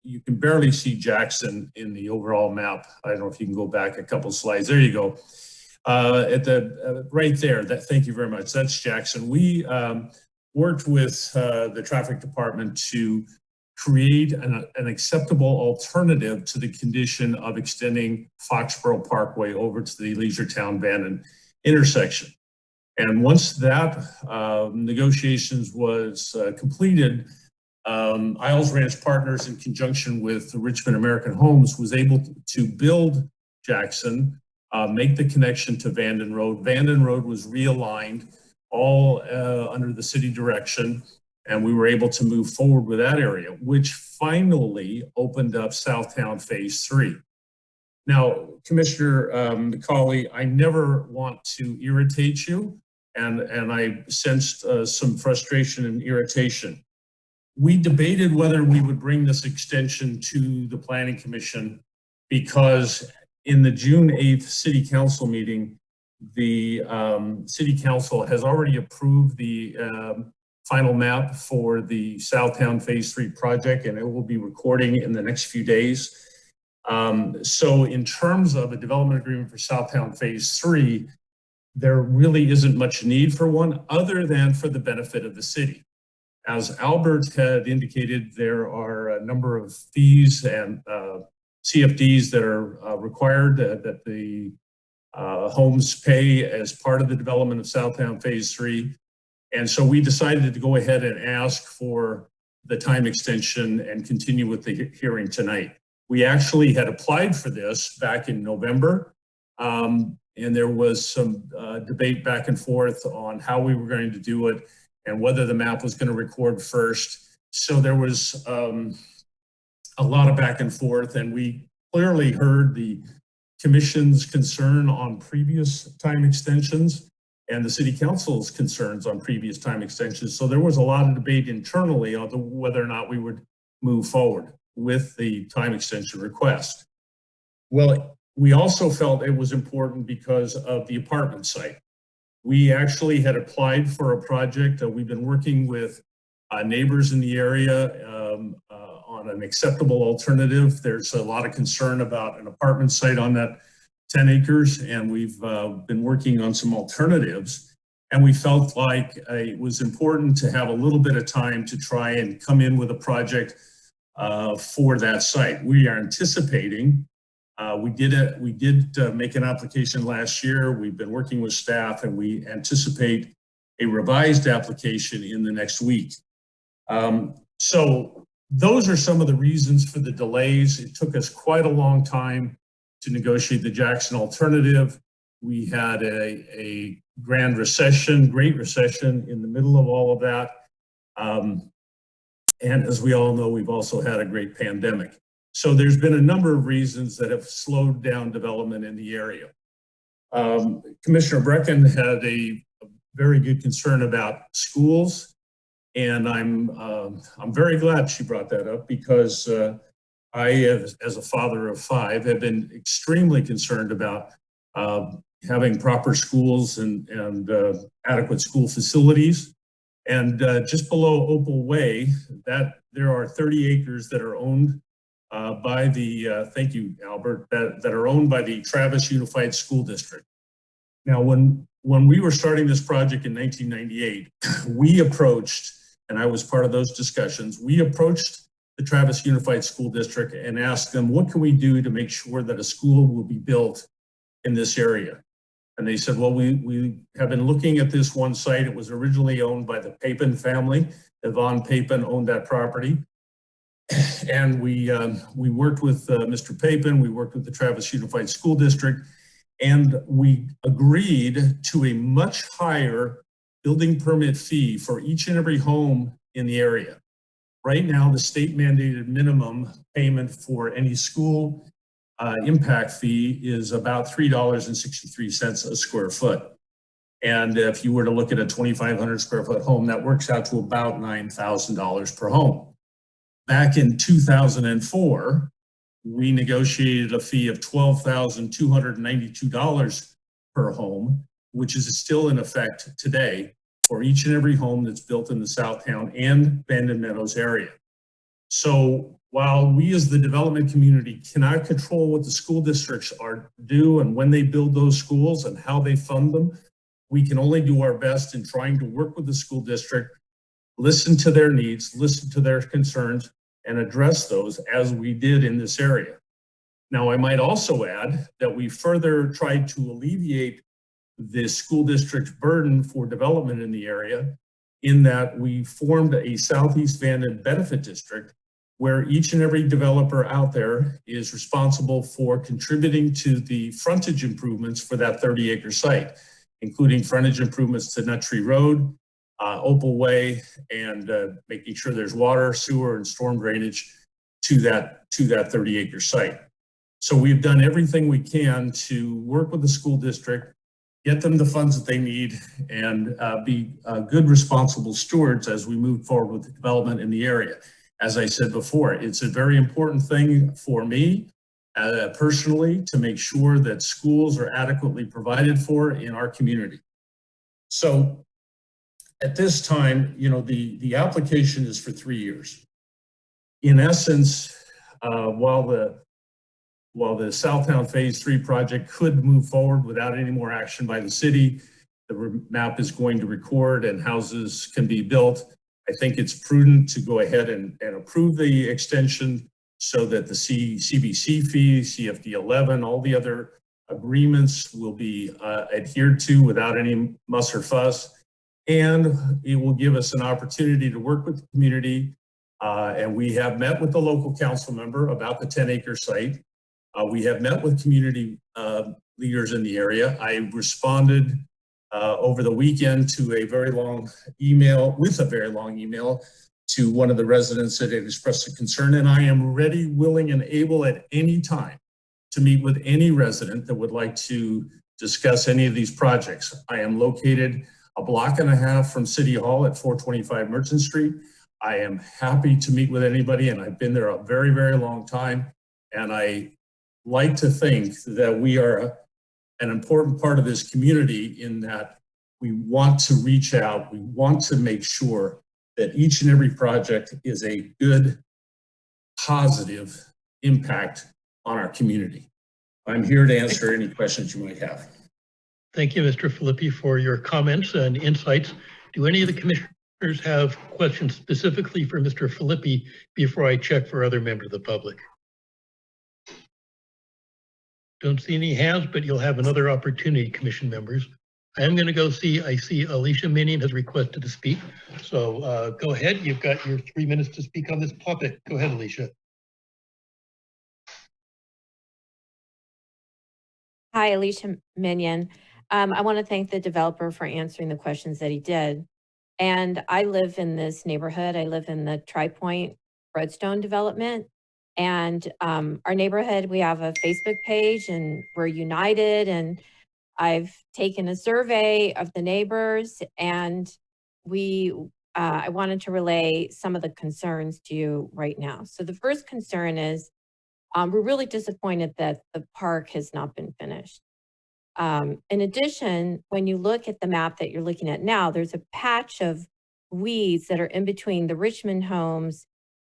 You can barely see Jackson in the overall map. I don't know if you can go back a couple slides. There you go. Right there, thank you very much. That's Jackson. We worked with the traffic department to create an acceptable alternative to the condition of extending Foxborough Parkway over to the Leisuretown Bandon intersection. And once that negotiations was completed, Isles Ranch Partners, in conjunction with Richmond American Homes, was able to build Jackson, make the connection to Bandon Road. Bandon Road was realigned all under the city direction, and we were able to move forward with that area, which finally opened up Southtown Phase 3. Now, Commissioner McCauley, I never want to irritate you, and I sensed some frustration and irritation. We debated whether we would bring this extension to the Planning Commission because in the June 8th City Council meeting, the City Council has already approved the final map for the Southtown Phase 3 project, and it will be recording in the next few days. So in terms of a development agreement for Southtown Phase 3, there really isn't much need for one other than for the benefit of the city. As Albert had indicated, there are a number of fees and CFDs that are required that the homes pay as part of the development of Southtown Phase 3. And so we decided to go ahead and ask for the time extension and continue with the hearing tonight. We actually had applied for this back in November, and there was some debate back and forth on how we were going to do it and whether the map was going to record first. So there was a lot of back and forth, and we clearly heard the Commission's concern on previous time extensions and the City Council's concerns on previous time extensions. So there was a lot of debate internally on whether or not we would move forward with the time extension request. Well, we also felt it was important because of the apartment site. We actually had applied for a project. We've been working with neighbors in the area on an acceptable alternative. There's a lot of concern about an apartment site on that 10 acres, and we've been working on some alternatives. And we felt like it was important to have a little bit of time to try and come in with a project for that site. We are anticipating, we did make an application last year. We've been working with staff, and we anticipate a revised application in the next week. So those are some of the reasons for the delays. It took us quite a long time to negotiate the Jackson alternative. We had a great recession in the middle of all of that. And as we all know, we've also had a great pandemic. So there's been a number of reasons that have slowed down development in the area. Commissioner Brecken had a very good concern about schools, and I'm very glad she brought that up because I, as a father of 5, have been extremely concerned about having proper schools and adequate school facilities. And just below Opal Way, that there are 30 acres that are owned by the, thank you, Albert, that are owned by the Travis Unified School District. Now, when we were starting this project in 1998, we approached, and I was part of those discussions, we approached the Travis Unified School District and asked them, what can we do to make sure that a school will be built in this area? And they said, well, we have been looking at this one site. It was originally owned by the Papin family. Yvonne Papin owned that property. And we worked with Mr. Papin, we worked with the Travis Unified School District, and we agreed to a much higher building permit fee for each and every home in the area. Right now, the state mandated minimum payment for any school impact fee is about $3.63 a square foot. And if you were to look at a 2,500 square foot home, that works out to about $9,000 per home. Back in 2004, we negotiated a fee of $12,292 per home, which is still in effect today for each and every home that's built in the Southtown and Bandon Meadows area. So while we as the development community cannot control what the school districts do and when they build those schools and how they fund them, we can only do our best in trying to work with the school district, listen to their needs, listen to their concerns, and address those as we did in this area. Now, I might also add that we further tried to alleviate the school district's burden for development in the area in that we formed a Southeast Bandon benefit district where each and every developer out there is responsible for contributing to the frontage improvements for that 30-acre site, including frontage improvements to Nut Tree Road, Opal Way, and making sure there's water, sewer, and storm drainage to that 30-acre site. So we've done everything we can to work with the school district, get them the funds that they need, and be good, responsible stewards as we move forward with the development in the area. As I said before, it's a very important thing for me personally to make sure that schools are adequately provided for in our community. So at this time, you know, the application is for 3 years. In essence, while the Southtown Phase 3 project could move forward without any more action by the city, the map is going to record and houses can be built. I think it's prudent to go ahead and approve the extension so that the CBC fee, CFD 11, all the other agreements will be adhered to without any muss or fuss. And it will give us an opportunity to work with the community. And we have met with the local council member about the 10-acre site. We have met with community leaders in the area. I responded over the weekend to a very long email to one of the residents that had expressed a concern, and I am ready, willing, and able at any time to meet with any resident that would like to discuss any of these projects. I am located a block and a half from City Hall at 425 Merchant Street. I am happy to meet with anybody, and I've been there a very, very long time, and I like to think that we are an important part of this community in that we want to reach out, we want to make sure that each and every project is a good, positive impact on our community. I'm here to answer any questions you might have. Thank you, Mr. Filippi, for your comments and insights. Do any of the commissioners have questions specifically for Mr. Filippi before I check for other members of the public? Don't see any hands, but you'll have another opportunity, commission members. I am going to go see, I see Alicia Minion has requested to speak. So go ahead. You've got your 3 minutes to speak on this topic. Go ahead, Alicia. Hi, Alicia Minion. I want to thank the developer for answering the questions that he did. And I live in this neighborhood. I live in the Tri-Point Redstone development. And our neighborhood, we have a Facebook page and we're united. And I've taken a survey of the neighbors, and I wanted to relay some of the concerns to you right now. So the first concern is we're really disappointed that the park has not been finished. In addition, when you look at the map that you're looking at now, there's a patch of weeds that are in between the Richmond homes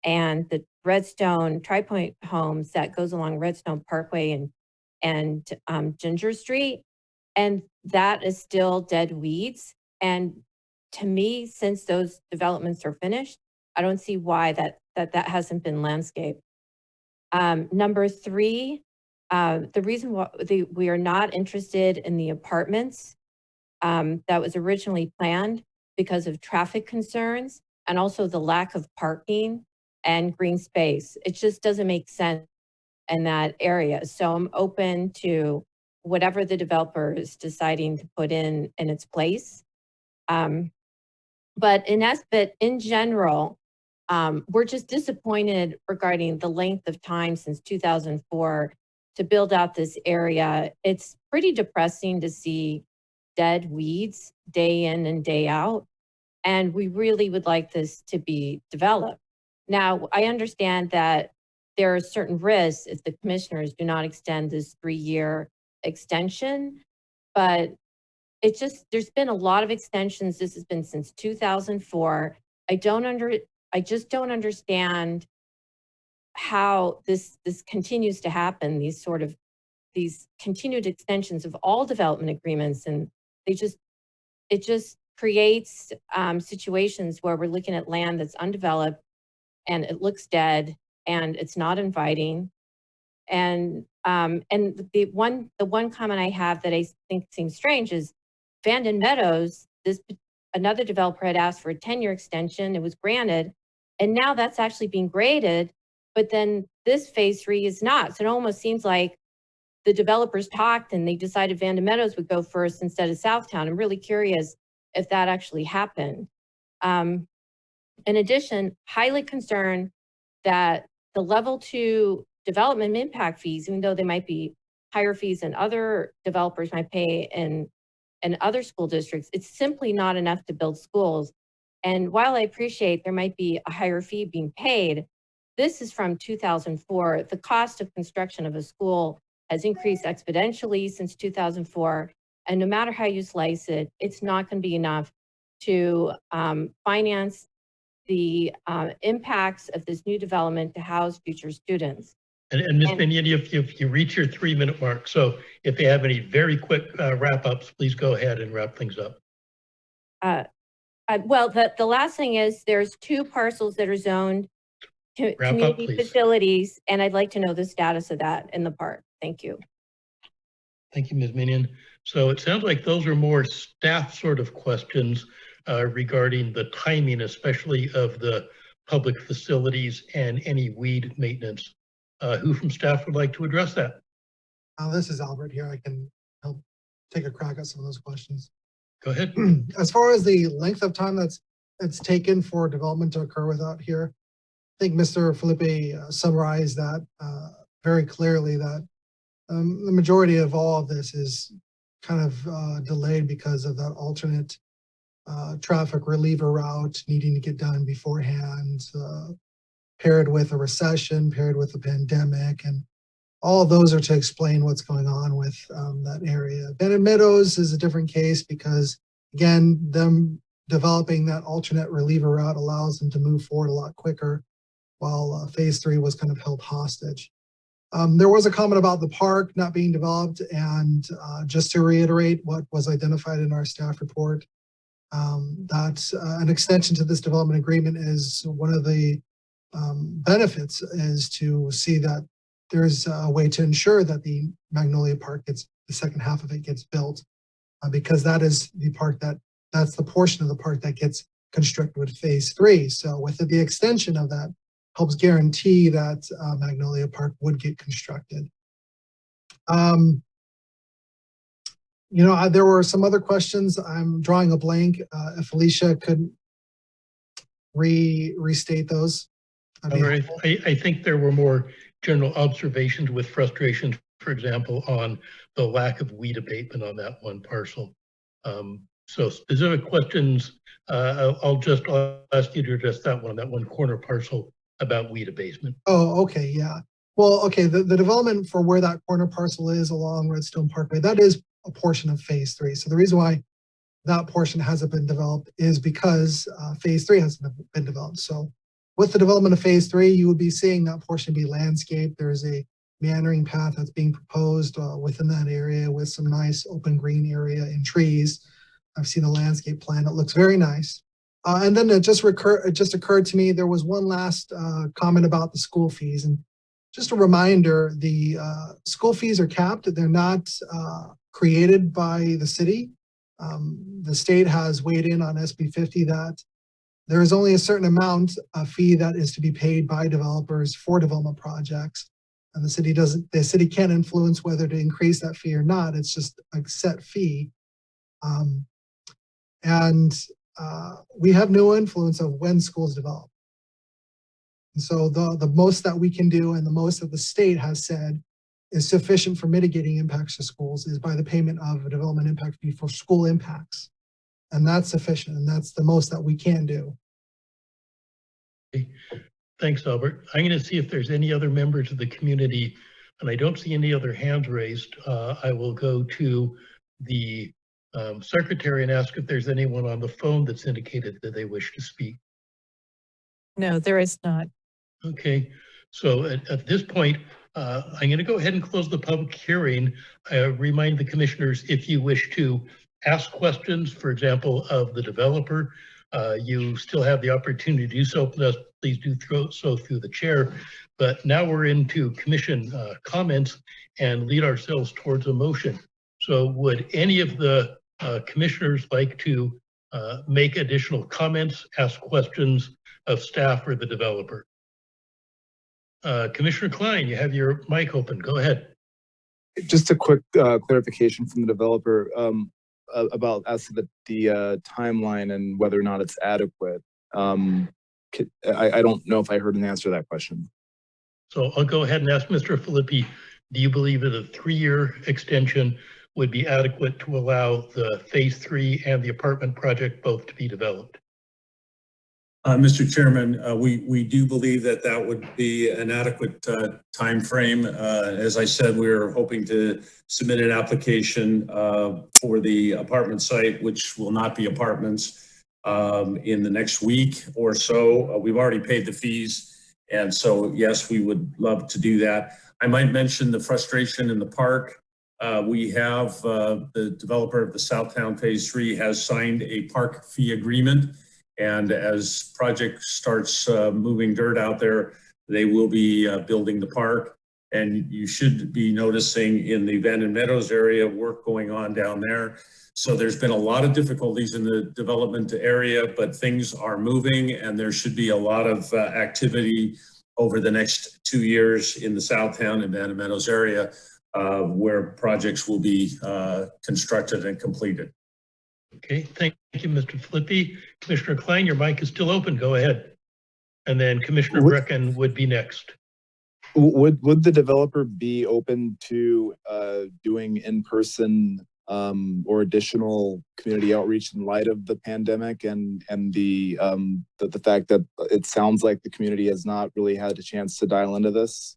and the Redstone Tri-Point homes that goes along Redstone Parkway and Ginger Street. And that is still dead weeds. And to me, since those developments are finished, I don't see why that hasn't been landscaped. Number three, the reason why we are not interested in the apartments that was originally planned because of traffic concerns and also the lack of parking and green space. It just doesn't make sense in that area. So I'm open to whatever the developer is deciding to put in its place. But in general, we're just disappointed regarding the length of time since 2004 to build out this area. It's pretty depressing to see dead weeds day in and day out. And we really would like this to be developed. Now, I understand that there are certain risks if the commissioners do not extend this 3-year extension, but there's been a lot of extensions. This has been since 2004. I just don't understand how this continues to happen, these continued extensions of all development agreements. And it just creates situations where we're looking at land that's undeveloped and it looks dead and it's not inviting. And the one comment I have that I think seems strange is Vanden Meadows, another developer had asked for a 10-year extension. It was granted. And now that's actually being graded, but then this phase 3 is not. So it almost seems like the developers talked and they decided Vanden Meadows would go first instead of Southtown. I'm really curious if that actually happened. In addition, highly concerned that the level 2 development impact fees, even though they might be higher fees than other developers might pay in other school districts, it's simply not enough to build schools. And while I appreciate there might be a higher fee being paid, this is from 2004. The cost of construction of a school has increased exponentially since 2004. And no matter how you slice it, it's not going to be enough to finance the impacts of this new development to house future students. And Ms. Minion, if you reach your 3-minute mark, so if you have any very quick wrap-ups, please go ahead and wrap things up. Well, the last thing is there's 2 parcels that are zoned to community facilities, and I'd like to know the status of that in the park. Thank you. Thank you, Ms. Minion. So it sounds like those are more staff sort of questions regarding the timing, especially of the public facilities and any weed maintenance. Who from staff would like to address that? This is Albert here. I can help take a crack at some of those questions. Go ahead. As far as the length of time that's taken for development to occur without here, I think Mr. Felipe summarized that very clearly, that the majority of all of this is kind of delayed because of that alternate traffic reliever route needing to get done beforehand, paired with a recession, paired with a pandemic, and all of those are to explain what's going on with that area. Vanden Meadows is a different case because, again, them developing that alternate reliever route allows them to move forward a lot quicker, while phase 3 was kind of held hostage. There was a comment about the park not being developed, and just to reiterate what was identified in our staff report, that an extension to this development agreement is one of the benefits is to see that there's a way to ensure that the Magnolia Park the second half of it gets built, because that is the park that's the portion of the park that gets constructed with phase 3. So with the extension of that helps guarantee that Magnolia Park would get constructed. There were some other questions. I'm drawing a blank. If Alicia could restate those. I think there were more general observations with frustrations for example, on the lack of weed abatement on that one parcel. So specific questions, I'll ask you to address that one corner parcel about weed abatement. Oh, okay, yeah. Well, okay, the development for where that corner parcel is along Redstone Parkway, that is a portion of phase 3. So the reason why that portion hasn't been developed is because phase 3 hasn't been developed. So with the development of phase 3, you would be seeing that portion be landscaped. There's a meandering path that's being proposed within that area with some nice open green area and trees. I've seen the landscape plan. It looks very nice. And then it just occurred to me, there was one last comment about the school fees. And just a reminder, the school fees are capped. They're not created by the city. The state has weighed in on SB 50 that there is only a certain amount of fee that is to be paid by developers for development projects. And the city can't influence whether to increase that fee or not. It's just a set fee. We have no influence of when schools develop. And so the most that we can do and the most that the state has said is sufficient for mitigating impacts to schools is by the payment of a development impact fee for school impacts. And that's sufficient, and that's the most that we can do. Okay. Thanks, Albert. I'm going to see if there's any other members of the community, and I don't see any other hands raised. I will go to the secretary and ask if there's anyone on the phone that's indicated that they wish to speak. No, there is not. Okay, so at this point, I'm going to go ahead and close the public hearing. Remind the commissioners, if you wish to ask questions, for example, of the developer, you still have the opportunity to do so. Please do so through the chair. But now we're into commission comments and lead ourselves towards a motion. So would any of the commissioners like to make additional comments, ask questions of staff or the developer? Commissioner Klein, you have your mic open. Go ahead. Just a quick clarification from the developer about as to the timeline and whether or not it's adequate. I don't know if I heard an answer to that question. So I'll go ahead and ask Mr. Filippi, do you believe that a 3-year extension would be adequate to allow the phase 3 and the apartment project both to be developed? Mr. Chairman, we do believe that that would be an adequate time frame. As I said, we're hoping to submit an application for the apartment site, which will not be apartments, in the next week or so. We've already paid the fees, and so yes, we would love to do that. I might mention the frustration in the park. We have the developer of the Southtown Phase 3 has signed a park fee agreement. And as project starts moving dirt out there, they will be building the park. And you should be noticing in the Vanden Meadows area work going on down there. So there's been a lot of difficulties in the development area, but things are moving and there should be a lot of activity over the next 2 years in the Southtown and Vanden Meadows area where projects will be constructed and completed. Okay, thank you, Mr. Filippi. Commissioner Klein, your mic is still open. Go ahead. And then Commissioner Brecken would be next. Would the developer be open to doing in-person or additional community outreach in light of the pandemic and the fact that it sounds like the community has not really had a chance to dial into this?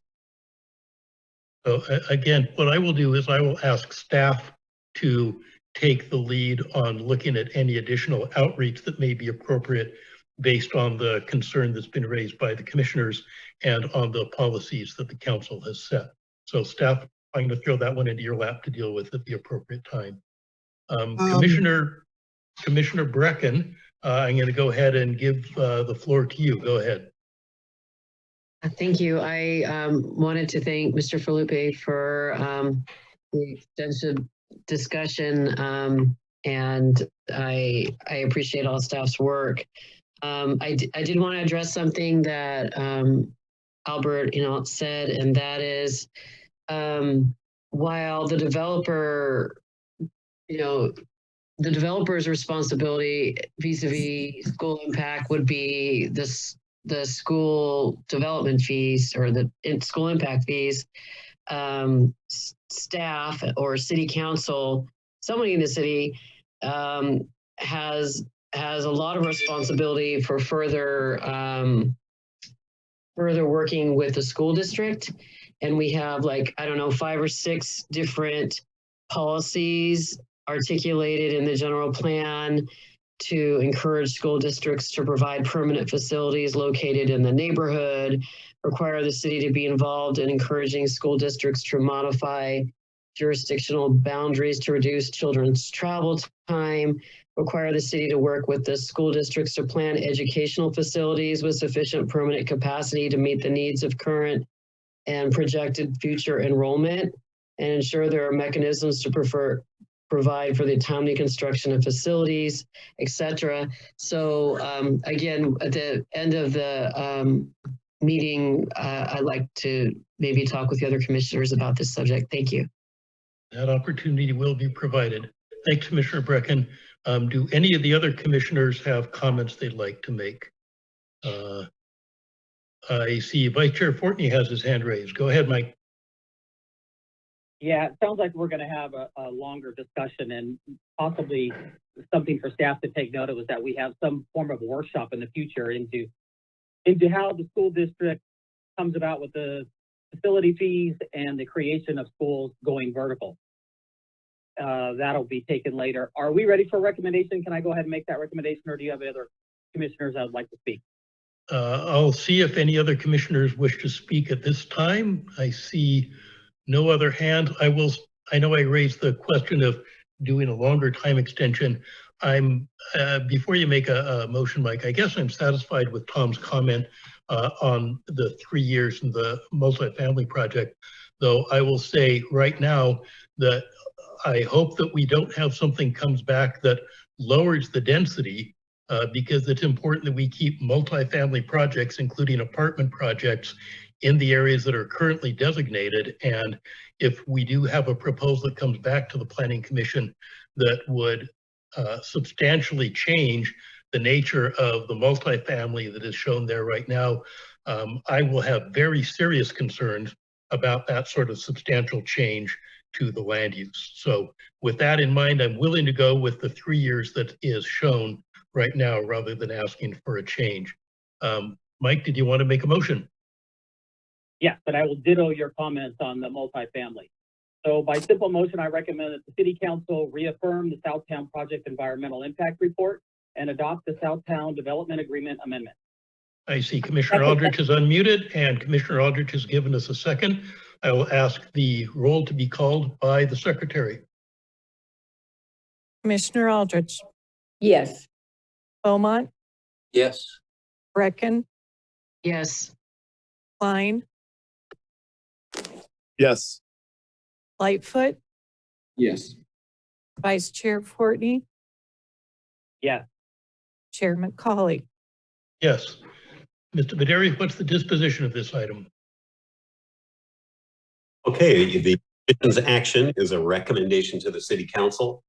So again, what I will do is I will ask staff to take the lead on looking at any additional outreach that may be appropriate based on the concern that's been raised by the commissioners and on the policies that the council has set. So staff, I'm going to throw that one into your lap to deal with at the appropriate time. Commissioner Brecken, I'm going to go ahead and give the floor to you. Go ahead. Thank you. I wanted to thank Mr. Filippi for the extensive discussion, and I appreciate all staff's work. I did want to address something that Albert said, and that is while the developer, the developer's responsibility vis-a-vis school impact would be the school development fees or the school impact fees. staff or city council, somebody in the city has a lot of responsibility for further working with the school district. And we have like, I don't know, 5 or 6 different policies articulated in the general plan to encourage school districts to provide permanent facilities located in the neighborhood, require the city to be involved in encouraging school districts to modify jurisdictional boundaries to reduce children's travel time, require the city to work with the school districts to plan educational facilities with sufficient permanent capacity to meet the needs of current and projected future enrollment, and ensure there are mechanisms to provide for the timely construction of facilities, etc. So again, at the end of the meeting, I'd like to maybe talk with the other commissioners about this subject. Thank you. That opportunity will be provided. Thanks, Commissioner Brecken. Do any of the other commissioners have comments they'd like to make? I see Vice Chair Fortney has his hand raised. Go ahead, Mike. Yeah, it sounds like we're going to have a longer discussion, and possibly something for staff to take note of is that we have some form of workshop in the future into how the school district comes about with the facility fees and the creation of schools going vertical. That'll be taken later. Are we ready for a recommendation? Can I go ahead and make that recommendation, or do you have other commissioners that would like to speak? I'll see if any other commissioners wish to speak at this time. I see no other hand. I know I raised the question of doing a longer time extension. Before you make a motion, Mike, I guess I'm satisfied with Tom's comment on the 3 years in the multifamily project, though I will say right now that I hope that we don't have something comes back that lowers the density, because it's important that we keep multifamily projects, including apartment projects, in the areas that are currently designated. And if we do have a proposal that comes back to the Planning Commission that would substantially change the nature of the multifamily that is shown there right now, I will have very serious concerns about that sort of substantial change to the land use. So with that in mind, I'm willing to go with the 3 years that is shown right now rather than asking for a change. Mike, did you want to make a motion? Yes, but I will ditto your comments on the multifamily. So by simple motion, I recommend that the City Council reaffirm the Southtown Project Environmental Impact Report and adopt the Southtown Development Agreement Amendment. I see Commissioner Aldrich is unmuted and Commissioner Aldrich has given us a second. I will ask the roll to be called by the Secretary. Commissioner Aldrich, Yes. Beaumont, Yes. Brecken, Yes. Klein, Yes. Lightfoot, Yes. Vice Chair Fortney, Yes. Chair McCauley. Yes. Mr. Baderi, what's the disposition of this item? Okay, the commission's action is a recommendation to the City Council.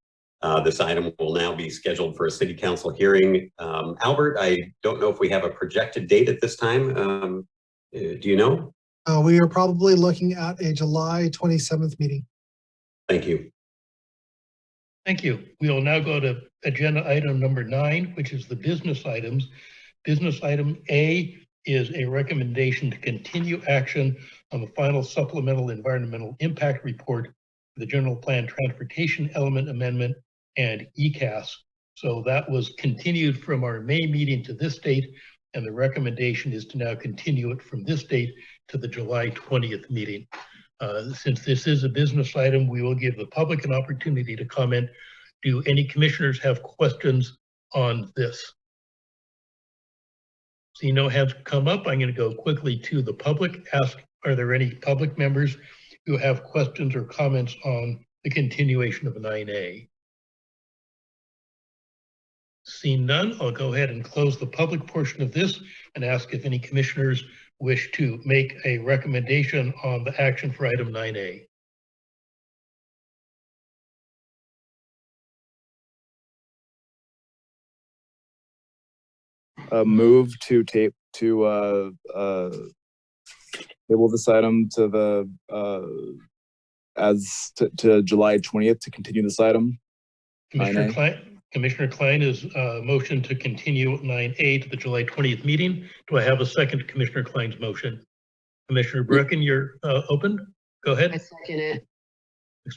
This item will now be scheduled for a City Council hearing. Albert, I don't know if we have a projected date at this time. Do you know? We are probably looking at a July 27th meeting. Thank you. Thank you. We will now go to agenda item number 9, which is the business items. Business item A is a recommendation to continue action on the final supplemental environmental impact report for the general plan transportation element amendment and ECAS. So that was continued from our May meeting to this date, and the recommendation is to now continue it from this date to the July 20th meeting. Since this is a business item, we will give the public an opportunity to comment. Do any commissioners have questions on this? See no hands come up. I'm going to go quickly to the public. Ask, are there any public members who have questions or comments on the continuation of 9A? Seeing none, I'll go ahead and close the public portion of this and ask if any commissioners wish to make a recommendation on the action for item 9A. Move to table this item to the to July 20th to continue this item. Commissioner Klein is motion to continue 9A to the July 20th meeting. Do I have a second to Commissioner Klein's motion? Commissioner Brecken, you're open. Go I ahead. second it.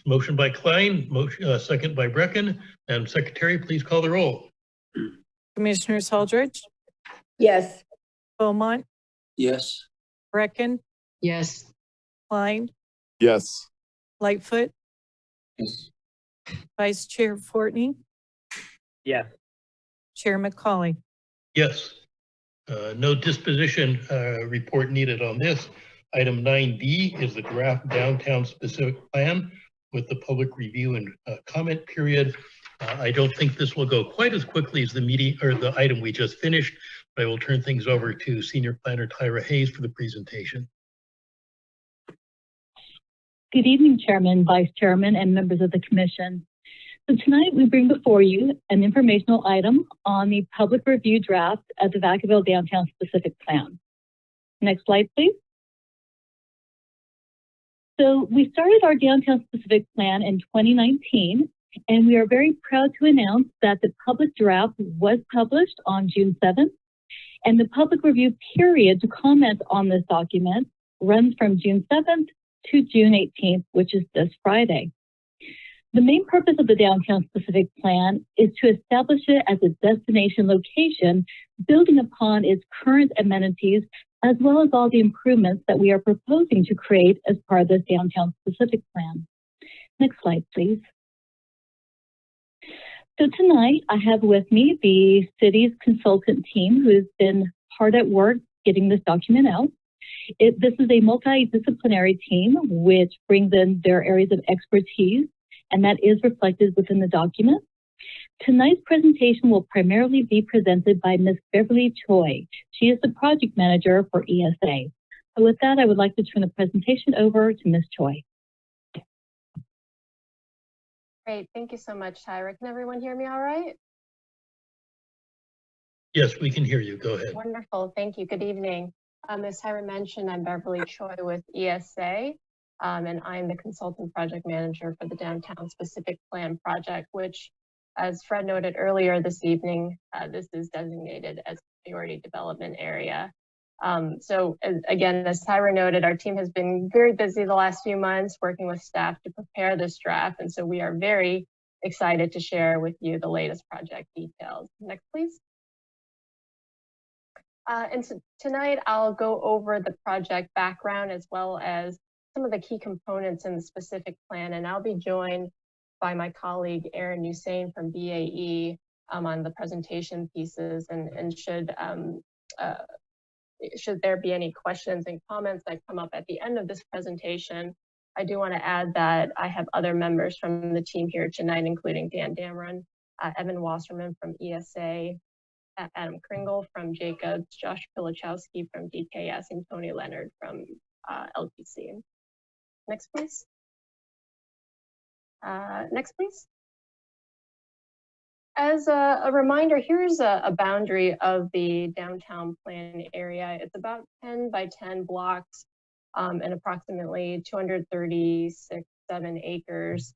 Motion by Klein, motion, second by Brecken. And Secretary, please call the roll. Commissioners Holdridge, Yes. Beaumont, Yes. Brecken, Yes. Klein, Yes. Lightfoot, Yes. Vice Chair Fortney, Yes. Chair McCauley. Yes. No disposition report needed on this. Item 9B is the draft downtown specific plan with the public review and comment period. I don't think this will go quite as quickly as the meeting or the item we just finished, but I will turn things over to Senior Planner Tyra Hayes for the presentation. Good evening, Chairman, Vice Chairman, and members of the Commission. So tonight we bring before you an informational item on the public review draft of the Vacaville Downtown Specific Plan. Next slide, please. So we started our Downtown Specific Plan in 2019, and we are very proud to announce that the public draft was published on June 7th, and the public review period to comment on this document runs from June 7th to June 18th, which is this Friday. The main purpose of the Downtown Specific Plan is to establish it as a destination location, building upon its current amenities, as well as all the improvements that we are proposing to create as part of this Downtown Specific Plan. Next slide, please. So tonight, I have with me the city's consultant team who has been hard at work getting this document out. This is a multidisciplinary team which brings in their areas of expertise, and that is reflected within the document. Tonight's presentation will primarily be presented by Ms. Beverly Choi. She is the project manager for ESA. So with that, I would like to turn the presentation over to Ms. Choi. Great, thank you so much, Tyra. Can everyone hear me all right? Yes, we can hear you. Go ahead. Wonderful, thank you. Good evening. As Tyra mentioned, I'm Beverly Choi with ESA, and I'm the consultant project manager for the Downtown Specific Plan project, which, as Fred noted earlier this evening, this is designated as a priority development area. Again, as Tyra noted, our team has been very busy the last few months working with staff to prepare this draft, and so we are very excited to share with you the latest project details. Next, please. Tonight, I'll go over the project background as well as some of the key components in the specific plan, and I'll be joined by my colleague Erin Hussein from BAE on the presentation pieces, and should there be any questions and comments that come up at the end of this presentation, I do want to add that I have other members from the team here tonight, including Dan Dameron, Evan Wasserman from ESA, Adam Kringle from Jacobs, Josh Pilichowski from DKS, and Tony Leonard from LPC. Next, please. Next, please. As a reminder, here's a boundary of the downtown plan area. It's about 10 by 10 blocks and approximately 236.7 acres,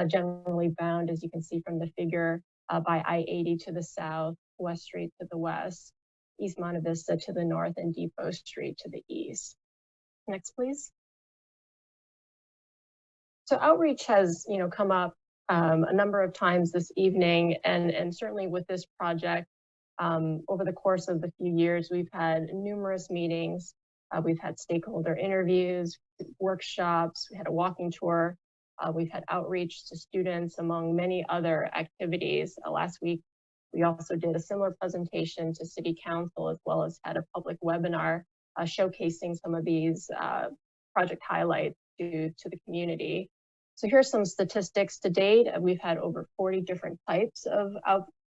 generally bound, as you can see from the figure, by I-80 to the south, West Street to the west, East Monte Vista to the north, and Depot Street to the east. Next, please. So outreach has, come up a number of times this evening, and certainly with this project, over the course of the few years, we've had numerous meetings. We've had stakeholder interviews, workshops, we had a walking tour. We've had outreach to students, among many other activities. Last week, we also did a similar presentation to City Council, as well as had a public webinar showcasing some of these project highlights to the community. So here's some statistics to date. We've had over 40 different types of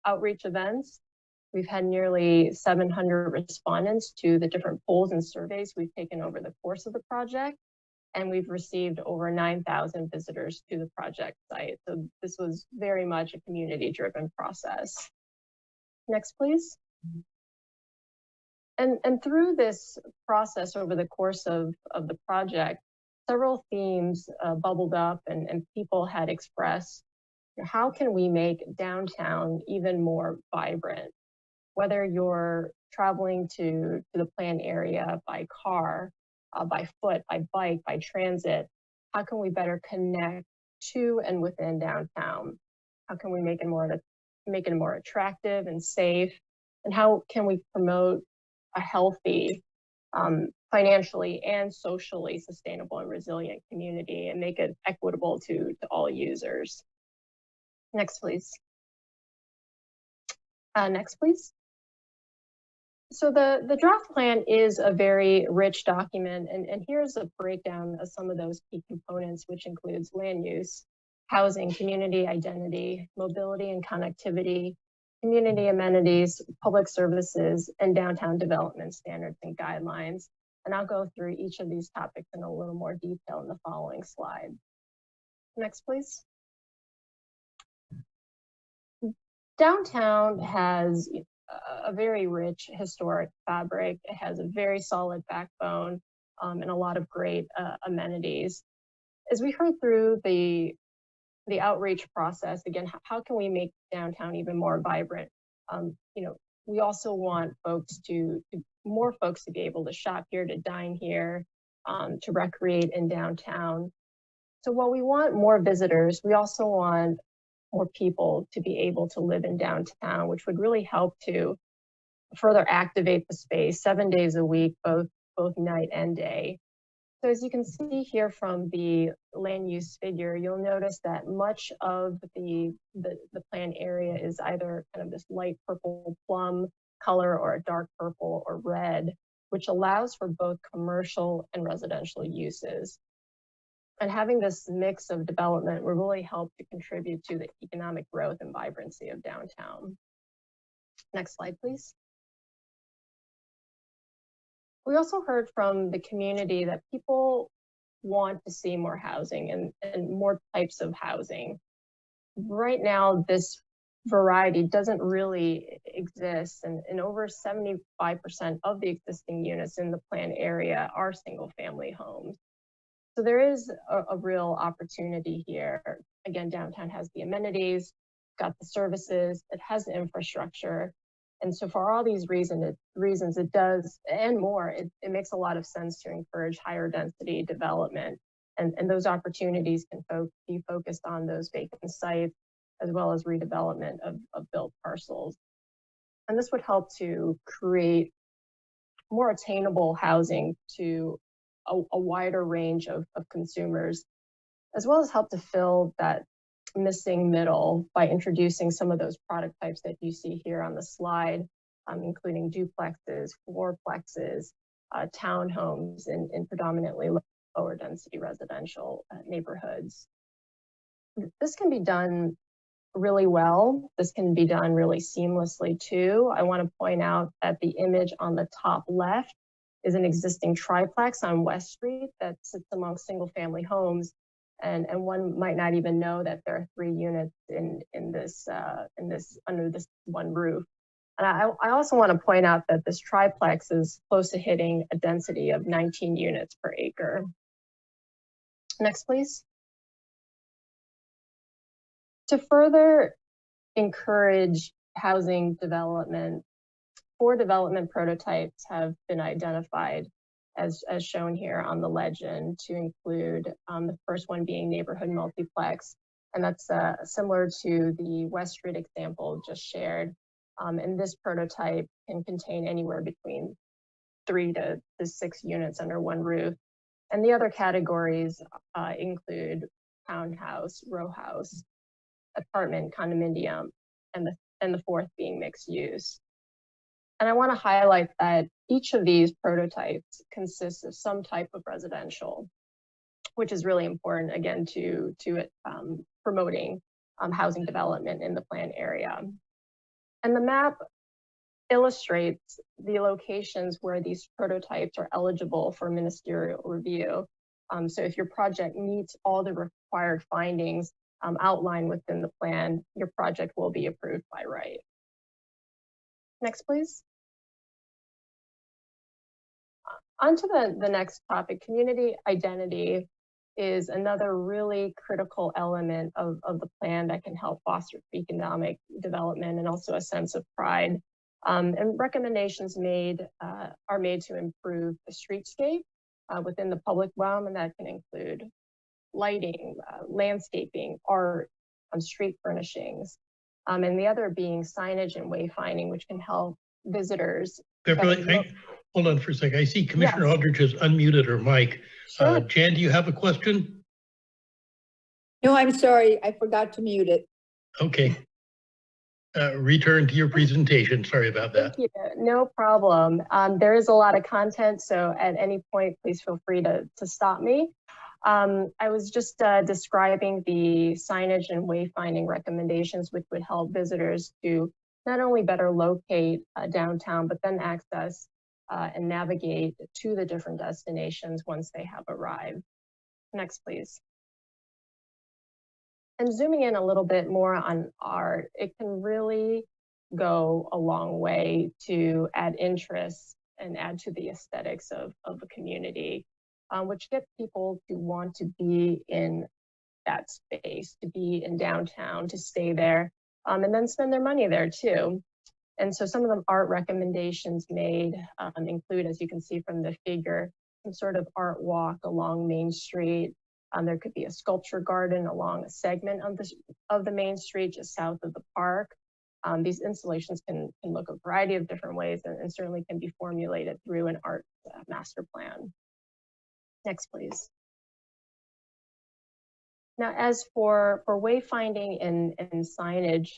outreach events. We've had nearly 700 respondents to the different polls and surveys we've taken over the course of the project. And we've received over 9,000 visitors to the project site. So this was very much a community-driven process. Next, please. And through this process over the course of the project, several themes bubbled up and people had expressed, how can we make downtown even more vibrant? Whether you're traveling to the planned area by car, by foot, by bike, by transit, how can we better connect to and within downtown? How can we make it more attractive and safe? And how can we promote a healthy, financially and socially sustainable and resilient community and make it equitable to all users? Next, please. Next, please. So the draft plan is a very rich document, and here's a breakdown of some of those key components, which includes land use, housing, community identity, mobility and connectivity, community amenities, public services, and downtown development standards and guidelines. And I'll go through each of these topics in a little more detail in the following slide. Next, please. Downtown has a very rich historic fabric. It has a very solid backbone and a lot of great amenities. As we heard through the outreach process, again, how can we make downtown even more vibrant? We also want more folks to be able to shop here, to dine here, to recreate in downtown. So while we want more visitors, we also want more people to be able to live in downtown, which would really help to further activate the space 7 days a week, both night and day. So as you can see here from the land use figure, you'll notice that much of the planned area is either kind of this light purple plum color or a dark purple or red, which allows for both commercial and residential uses. And having this mix of development will really help to contribute to the economic growth and vibrancy of downtown. Next slide, please. We also heard from the community that people want to see more housing and more types of housing. Right now, this variety doesn't really exist, and over 75% of the existing units in the planned area are single-family homes. So there is a real opportunity here. Again, downtown has the amenities, got the services, it has the infrastructure. And so for all these reasons it does, and more, it makes a lot of sense to encourage higher density development. And those opportunities can be focused on those vacant sites, as well as redevelopment of built parcels. And this would help to create more attainable housing to a wider range of consumers, as well as help to fill that missing middle by introducing some of those product types that you see here on the slide, including duplexes, fourplexes, townhomes in predominantly lower density residential neighborhoods. This can be done really well. This can be done really seamlessly too. I want to point out that the image on the top left is an existing triplex on West Street that sits among single family homes. And one might not even know that there are 3 units in this under this one roof. And I also want to point out that this triplex is close to hitting a density of 19 units per acre. Next, please. To further encourage housing development, 4 development prototypes have been identified as shown here on the legend, to include the first one being neighborhood multiplex. And that's similar to the West Street example just shared. And this prototype can contain anywhere between 3 to 6 units under one roof. And the other categories include townhouse, row house, apartment, condominium, and the fourth being mixed use. And I want to highlight that each of these prototypes consists of some type of residential, which is really important, again, to promoting housing development in the planned area. And the map illustrates the locations where these prototypes are eligible for ministerial review. So if your project meets all the required findings outlined within the plan, your project will be approved by right. Next, please. On to the next topic. Community identity is another really critical element of the plan that can help foster economic development and also a sense of pride. And recommendations are made to improve the streetscape within the public realm, and that can include lighting, landscaping, art, street furnishings, and the other being signage and wayfinding, which can help visitors. Beverly, hold on for a second. I see Commissioner Aldridge has unmuted her mic. Sure. Jan, do you have a question? No, I'm sorry. I forgot to mute it. Okay. Return to your presentation. Sorry about that. Thank you. No problem. There is a lot of content, so at any point, please feel free to stop me. I was just describing the signage and wayfinding recommendations, which would help visitors to not only better locate downtown, but then access and navigate to the different destinations once they have arrived. Next, please. And zooming in a little bit more on art, it can really go a long way to add interest and add to the aesthetics of a community, which gets people to want to be in that space, to be in downtown, to stay there, and then spend their money there too. And so some of the art recommendations made include, as you can see from the figure, some sort of art walk along Main Street. There could be a sculpture garden along a segment of the Main Street just south of the park. These installations can look a variety of different ways and certainly can be formulated through an art master plan. Next, please. Now, as for wayfinding and signage,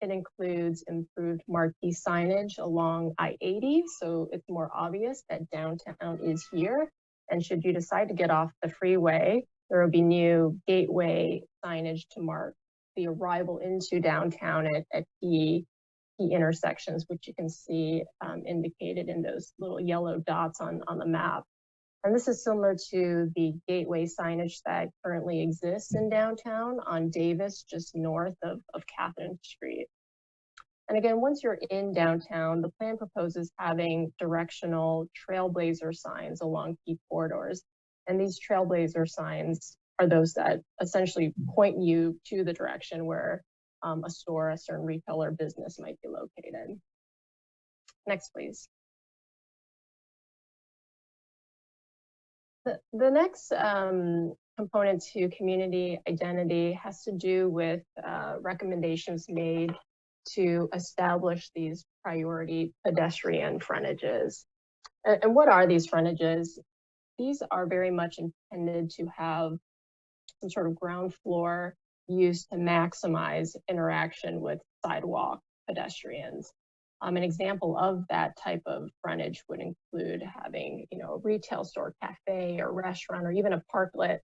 it includes improved marquee signage along I-80, so it's more obvious that downtown is here. And should you decide to get off the freeway, there will be new gateway signage to mark the arrival into downtown at key intersections, which you can see indicated in those little yellow dots on the map. And this is similar to the gateway signage that currently exists in downtown on Davis, just north of Catherine Street. And again, once you're in downtown, the plan proposes having directional trailblazer signs along key corridors. And these trailblazer signs are those that essentially point you to the direction where a store, a certain retail or business might be located. Next, please. The next component to community identity has to do with recommendations made to establish these priority pedestrian frontages. And what are these frontages? These are very much intended to have some sort of ground floor use to maximize interaction with sidewalk pedestrians. An example of that type of frontage would include having, a retail store, cafe, or restaurant, or even a parklet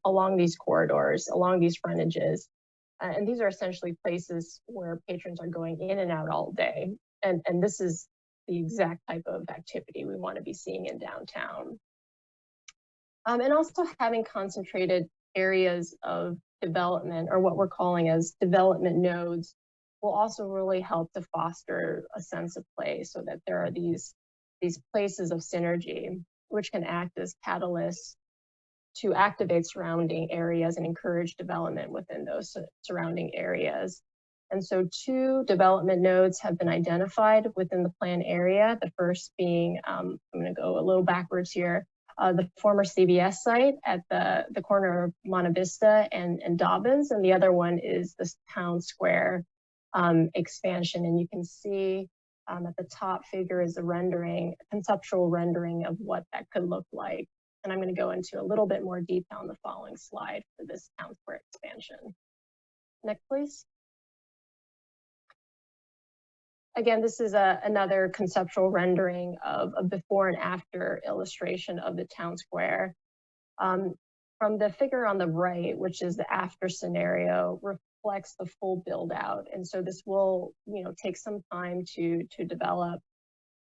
along these corridors, along these frontages. And these are essentially places where patrons are going in and out all day. And this is the exact type of activity we want to be seeing in downtown. And also having concentrated areas of development, or what we're calling as development nodes, will also really help to foster a sense of place, so that there are these places of synergy, which can act as catalysts to activate surrounding areas and encourage development within those surrounding areas. And so 2 development nodes have been identified within the plan area. The first being, I'm going to go a little backwards here, the former CVS site at the corner of Monte Vista and Dobbins, and the other one is this town square expansion. And you can see at the top figure is a conceptual rendering of what that could look like. And I'm going to go into a little bit more detail on the following slide for this town square expansion. Next, please. Again, this is another conceptual rendering of a before and after illustration of the town square. From the figure on the right, which is the after scenario, reflects the full build out. And so this will, take some time to develop.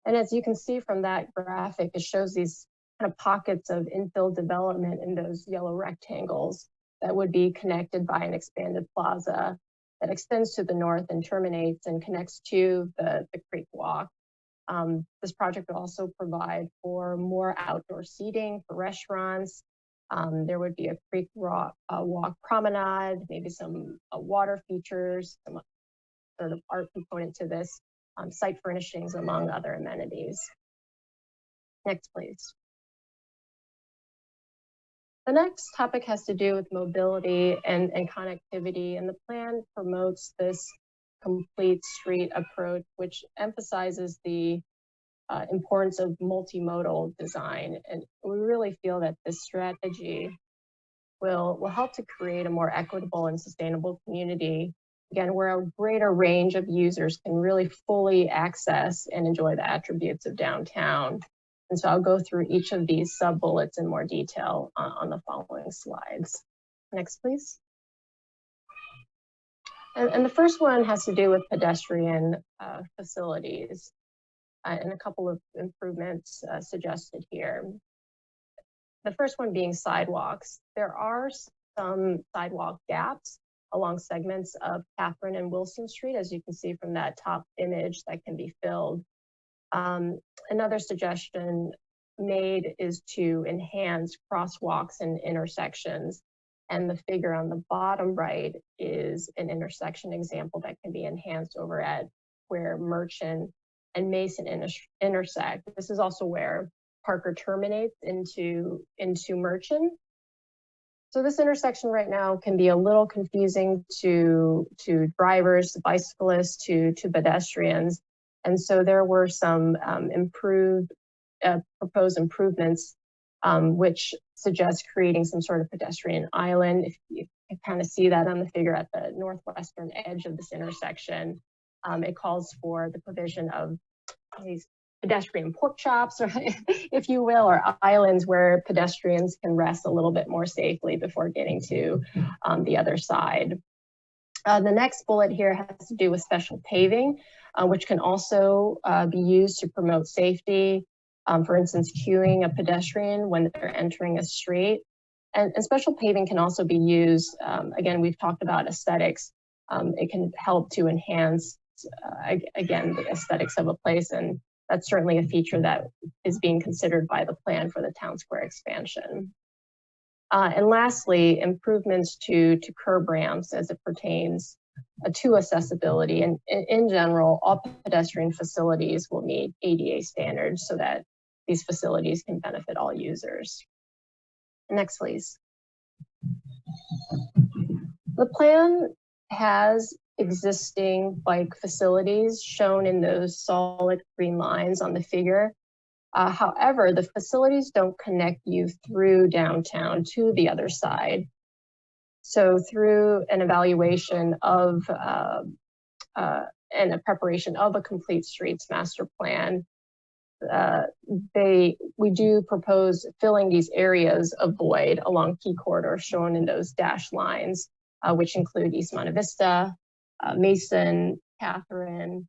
And as you can see from that graphic, it shows these kind of pockets of infill development in those yellow rectangles that would be connected by an expanded plaza that extends to the north and terminates and connects to the Creek Walk. This project will also provide for more outdoor seating for restaurants. There would be a creek walk promenade, maybe some water features, some sort of art component to this, site furnishings, among other amenities. Next, please. The next topic has to do with mobility and connectivity, and the plan promotes this complete street approach, which emphasizes the importance of multimodal design. And we really feel that this strategy will help to create a more equitable and sustainable community, again, where a greater range of users can really fully access and enjoy the attributes of downtown. And so I'll go through each of these sub-bullets in more detail on the following slides. Next, please. And the first one has to do with pedestrian facilities and a couple of improvements suggested here. The first one being sidewalks. There are some sidewalk gaps along segments of Catherine and Wilson Street, as you can see from that top image, that can be filled. Another suggestion made is to enhance crosswalks and intersections. And the figure on the bottom right is an intersection example that can be enhanced over at where Merchant and Mason intersect. This is also where Parker terminates into Merchant. So this intersection right now can be a little confusing to drivers, bicyclists, to pedestrians. And so there were some proposed improvements, which suggest creating some sort of pedestrian island. If you can kind of see that on the figure at the northwestern edge of this intersection, it calls for the provision of these pedestrian pork chops, or if you will, or islands where pedestrians can rest a little bit more safely before getting to the other side. The next bullet here has to do with special paving, which can also be used to promote safety. For instance, queuing a pedestrian when they're entering a street. And special paving can also be used, again, we've talked about aesthetics. It can help to enhance, again, the aesthetics of a place. And that's certainly a feature that is being considered by the plan for the town square expansion. And lastly, improvements to curb ramps as it pertains to accessibility. And in general, all pedestrian facilities will meet ADA standards so that these facilities can benefit all users. Next, please. The plan has existing bike facilities shown in those solid green lines on the figure. However, the facilities don't connect you through downtown to the other side. So through an evaluation of and a preparation of a complete streets master plan, we do propose filling these areas of void along key corridors shown in those dashed lines, which include East Monte Vista, Mason, Catherine,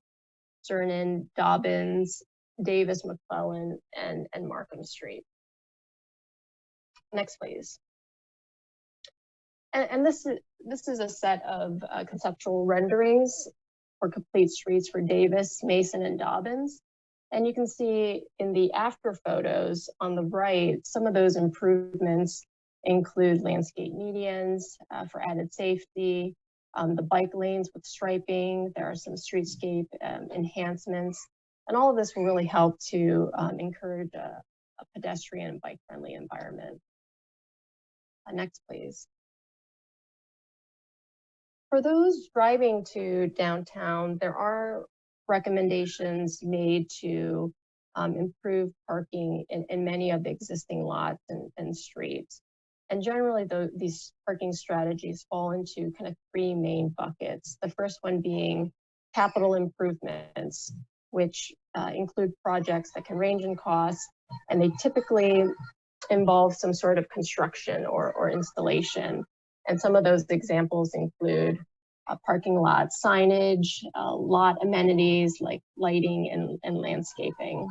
Cernan, Dobbins, Davis, McClellan, and Markham Street. Next, please. And this is a set of conceptual renderings for complete streets for Davis, Mason, and Dobbins. And you can see in the after photos on the right, some of those improvements include landscape medians for added safety, the bike lanes with striping. There are some streetscape enhancements, and all of this will really help to encourage a pedestrian and bike-friendly environment. Next, please. For those driving to downtown, there are recommendations made to improve parking in many of the existing lots and streets. And generally, these parking strategies fall into kind of three main buckets. The first one being capital improvements, which include projects that can range in cost, and they typically involve some sort of construction or installation. And some of those examples include parking lot signage, lot amenities like lighting and landscaping.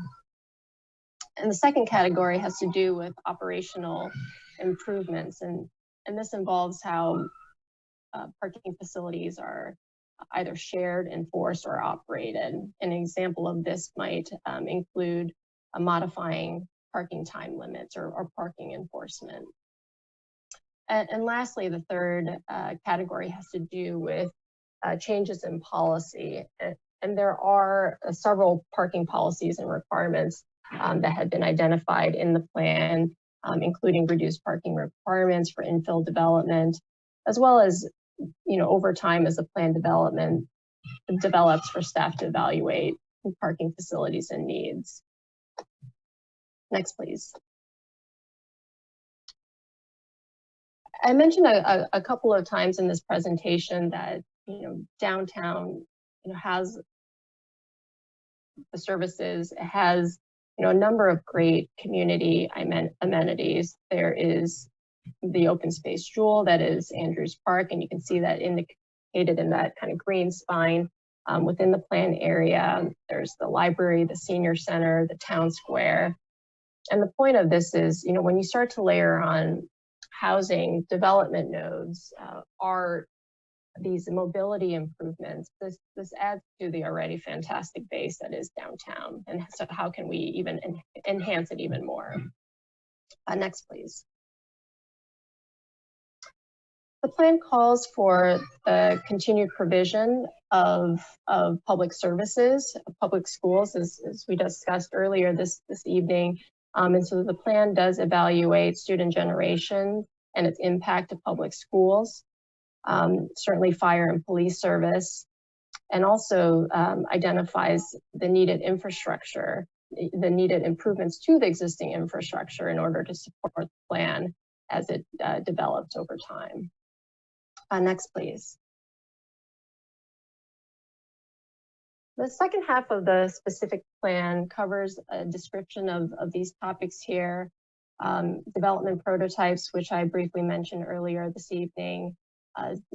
And the second category has to do with operational improvements. And this involves how parking facilities are either shared, enforced, or operated. An example of this might include modifying parking time limits or parking enforcement. And lastly, the third category has to do with changes in policy. And there are several parking policies and requirements that have been identified in the plan, including reduced parking requirements for infill development, as well as, over time as the plan development develops for staff to evaluate parking facilities and needs. Next, please. I mentioned a couple of times in this presentation that, downtown, has the services, it has, a number of great community amenities. There is the open space jewel that is Andrews Park, and you can see that indicated in that kind of green spine within the plan area. There's the library, the senior center, the town square. And the point of this is, when you start to layer on housing development nodes, art, these mobility improvements, this adds to the already fantastic base that is downtown. And so how can we even enhance it even more? Next, please. The plan calls for the continued provision of public services, public schools, as we discussed earlier this evening. And so the plan does evaluate student generation and its impact to public schools, certainly fire and police service, and also identifies the needed infrastructure, the needed improvements to the existing infrastructure in order to support the plan as it develops over time. Next, please. The second half of the specific plan covers a description of these topics here, development prototypes, which I briefly mentioned earlier this evening,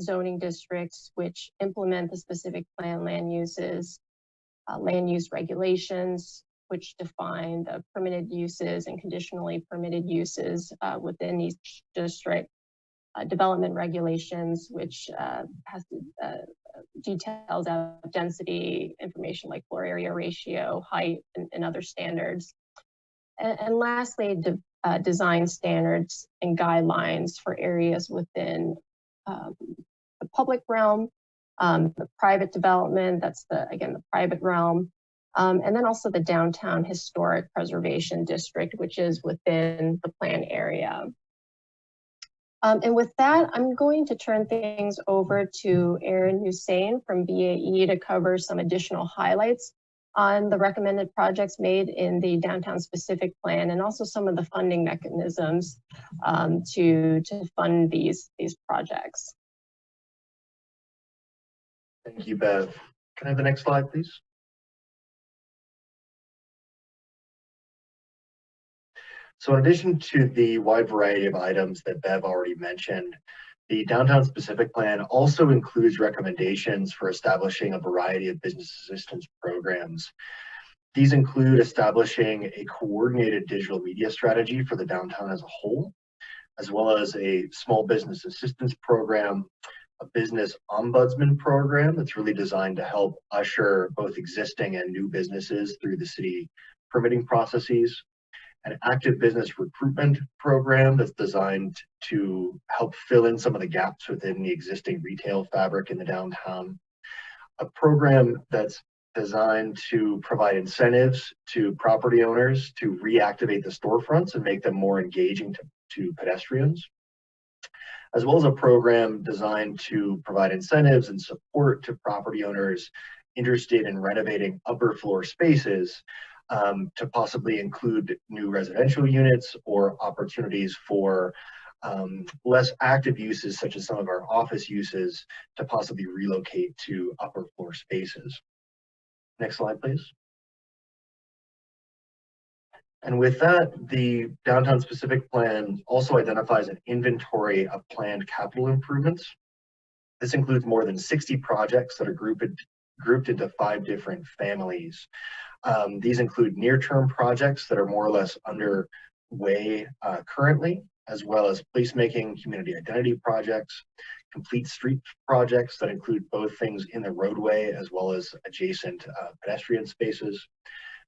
zoning districts, which implement the specific plan land uses, land use regulations, which define the permitted uses and conditionally permitted uses within each district, development regulations, which has details out density information like floor area ratio, height, and other standards. And lastly, design standards and guidelines for areas within the public realm, the private development, that's again the private realm, and then also the downtown historic preservation district, which is within the plan area. And with that, I'm going to turn things over to Aaron Hussein from BAE to cover some additional highlights on the recommended projects made in the downtown specific plan, and also some of the funding mechanisms to fund these projects. Thank you, Bev. Can I have the next slide, please? So in addition to the wide variety of items that Bev already mentioned, the downtown specific plan also includes recommendations for establishing a variety of business assistance programs. These include establishing a coordinated digital media strategy for the downtown as a whole, as well as a small business assistance program, a business ombudsman program that's really designed to help usher both existing and new businesses through the city permitting processes, an active business recruitment program that's designed to help fill in some of the gaps within the existing retail fabric in the downtown, a program that's designed to provide incentives to property owners to reactivate the storefronts and make them more engaging to pedestrians, as well as a program designed to provide incentives and support to property owners interested in renovating upper floor spaces to possibly include new residential units or opportunities for less active uses, such as some of our office uses, to possibly relocate to upper floor spaces. Next slide, please. And with that, the downtown specific plan also identifies an inventory of planned capital improvements. This includes more than 60 projects that are grouped into 5 different families. These include near-term projects that are more or less underway currently, as well as placemaking, community identity projects, complete street projects that include both things in the roadway as well as adjacent pedestrian spaces,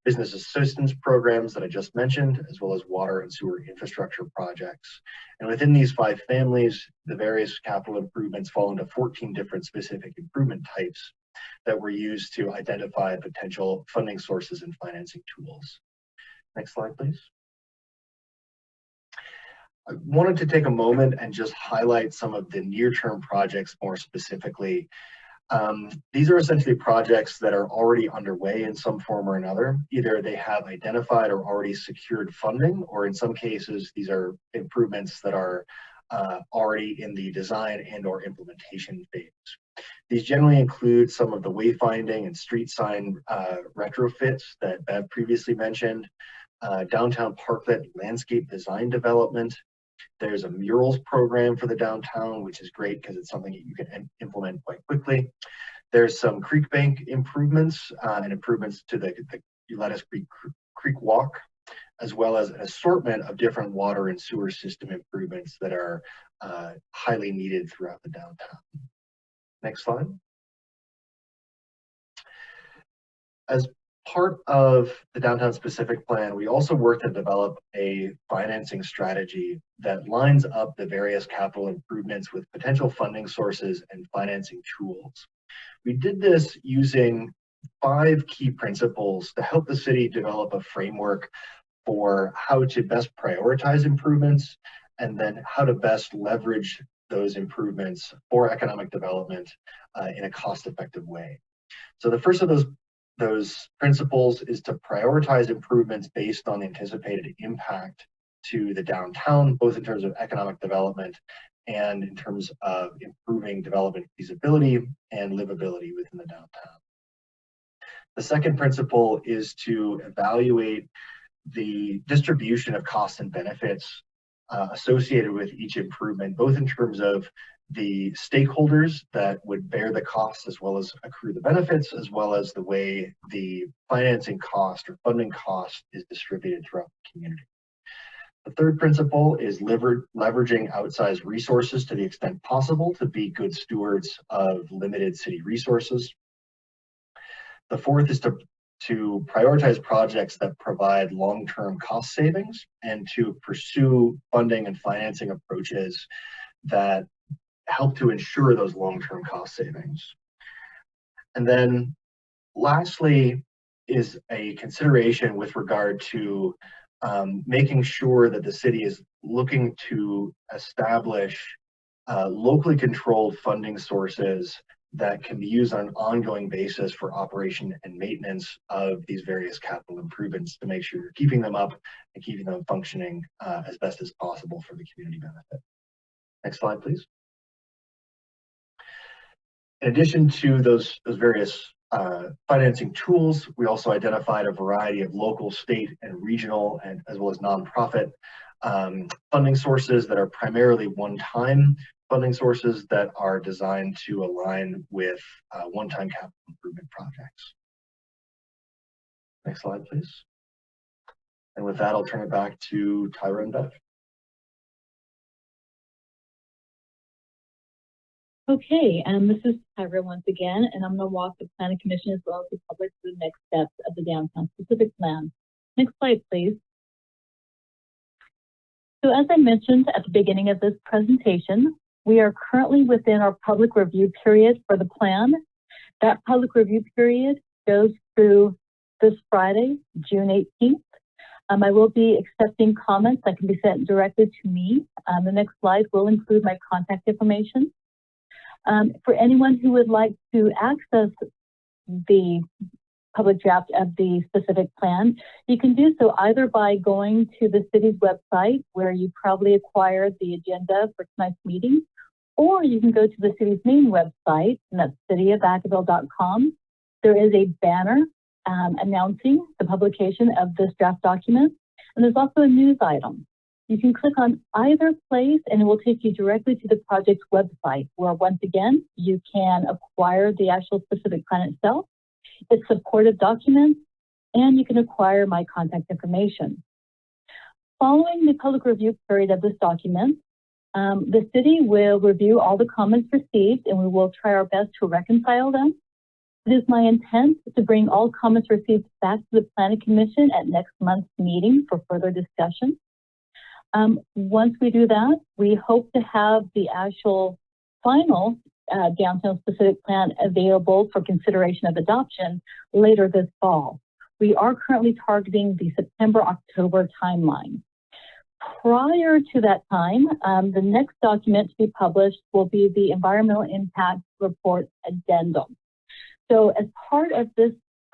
business assistance programs that I just mentioned, as well as water and sewer infrastructure projects. And within these 5 families, the various capital improvements fall into 14 different specific improvement types that were used to identify potential funding sources and financing tools. Next slide, please. I wanted to take a moment and just highlight some of the near-term projects more specifically. These are essentially projects that are already underway in some form or another. Either they have identified or already secured funding, or in some cases, these are improvements that are already in the design and or implementation phase. These generally include some of the wayfinding and street sign retrofits that Bev previously mentioned, downtown parklet landscape design development. There's a murals program for the downtown, which is great because it's something that you can implement quite quickly. There's some creek bank improvements and improvements to the Lettuce Creek Walk, as well as an assortment of different water and sewer system improvements that are highly needed throughout the downtown. Next slide. As part of the downtown specific plan, we also worked to develop a financing strategy that lines up the various capital improvements with potential funding sources and financing tools. We did this using 5 key principles to help the city develop a framework for how to best prioritize improvements and then how to best leverage those improvements for economic development in a cost-effective way. So the first of those principles is to prioritize improvements based on the anticipated impact to the downtown, both in terms of economic development and in terms of improving development feasibility and livability within the downtown. The second principle is to evaluate the distribution of costs and benefits associated with each improvement, both in terms of the stakeholders that would bear the costs as well as accrue the benefits, as well as the way the financing cost or funding cost is distributed throughout the community. The third principle is leveraging outsized resources to the extent possible to be good stewards of limited city resources. The fourth is to prioritize projects that provide long-term cost savings and to pursue funding and financing approaches that help to ensure those long-term cost savings. And then lastly is a consideration with regard to making sure that the city is looking to establish locally controlled funding sources that can be used on an ongoing basis for operation and maintenance of these various capital improvements to make sure you're keeping them up and keeping them functioning as best as possible for the community benefit. Next slide, please. In addition to those various financing tools, we also identified a variety of local, state, and regional, and as well as nonprofit funding sources that are primarily one-time funding sources that are designed to align with one-time capital improvement projects. Next slide, please. And with that, I'll turn it back to Tyra and Bev. Okay, and this is Tyra once again, and I'm going to walk the Planning Commission as well as the public through the next steps of the downtown specific plan. Next slide, please. So as I mentioned at the beginning of this presentation, we are currently within our public review period for the plan. That public review period goes through this Friday, June 18th. I will be accepting comments that can be sent directly to me. The next slide will include my contact information. For anyone who would like to access the public draft of the specific plan, you can do so either by going to the city's website, where you probably acquired the agenda for tonight's meeting, or you can go to the city's main website, and that's cityofvacaville.com. There is a banner announcing the publication of this draft document, and there's also a news item. You can click on either place and it will take you directly to the project's website, where once again, you can acquire the actual specific plan itself, its supportive documents, and you can acquire my contact information. Following the public review period of this document, The city will review all the comments received and we will try our best to reconcile them. It is my intent to bring all comments received back to the Planning Commission at next month's meeting for further discussion. Once we do that, we hope to have the actual final downtown specific plan available for consideration of adoption later this fall. We are currently targeting the September-October timeline. Prior to that time, the next document to be published will be the Environmental Impact Report Addendum. So as part of this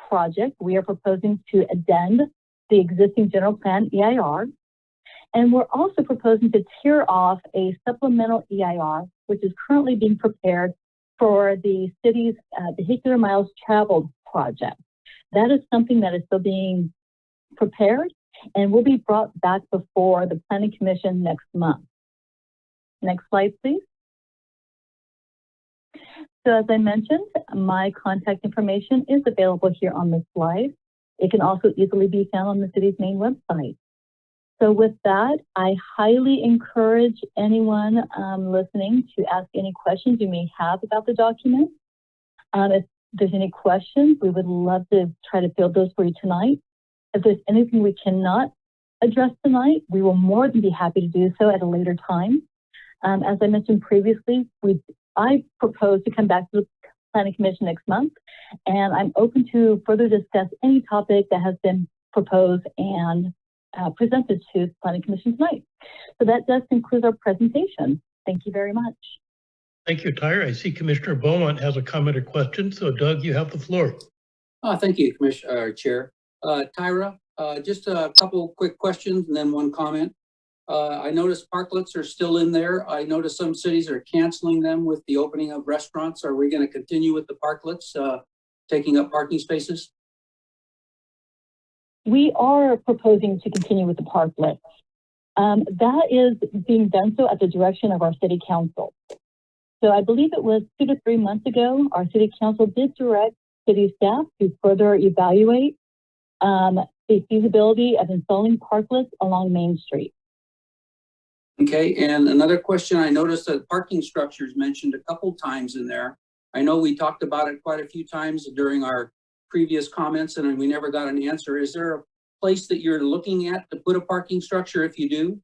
project, we are proposing to addend the existing general plan EIR, and we're also proposing to tier off a supplemental EIR, which is currently being prepared for the city's vehicular miles traveled project. That is something that is still being prepared and will be brought back before the Planning Commission next month. Next slide, please. So as I mentioned, my contact information is available here on this slide. It can also easily be found on the city's main website. So with that, I highly encourage anyone listening to ask any questions you may have about the document. If there's any questions, we would love to try to field those for you tonight. If there's anything we cannot address tonight, we will more than be happy to do so at a later time. As I mentioned previously, I propose to come back to the Planning Commission next month, and I'm open to further discuss any topic that has been proposed and presented to the Planning Commission tonight. So that does conclude our presentation. Thank you very much. Thank you, Tyra. I see Commissioner Beaumont has a comment or question. So Doug, you have the floor. Thank you, Commissioner Chair. Tyra, just a couple quick questions and then one comment. I noticed parklets are still in there. I noticed some cities are canceling them with the opening of restaurants. Are we going to continue with the parklets, taking up parking spaces? We are proposing to continue with the parklets. That is being done so at the direction of our city council. So I believe it was 2 to 3 months ago, our city council did direct city staff to further evaluate the feasibility of installing parklets along Main Street. Okay, and another question, I noticed that parking structures mentioned a couple times in there. I know we talked about it quite a few times during our previous comments and we never got an answer. Is there a place that you're looking at to put a parking structure if you do?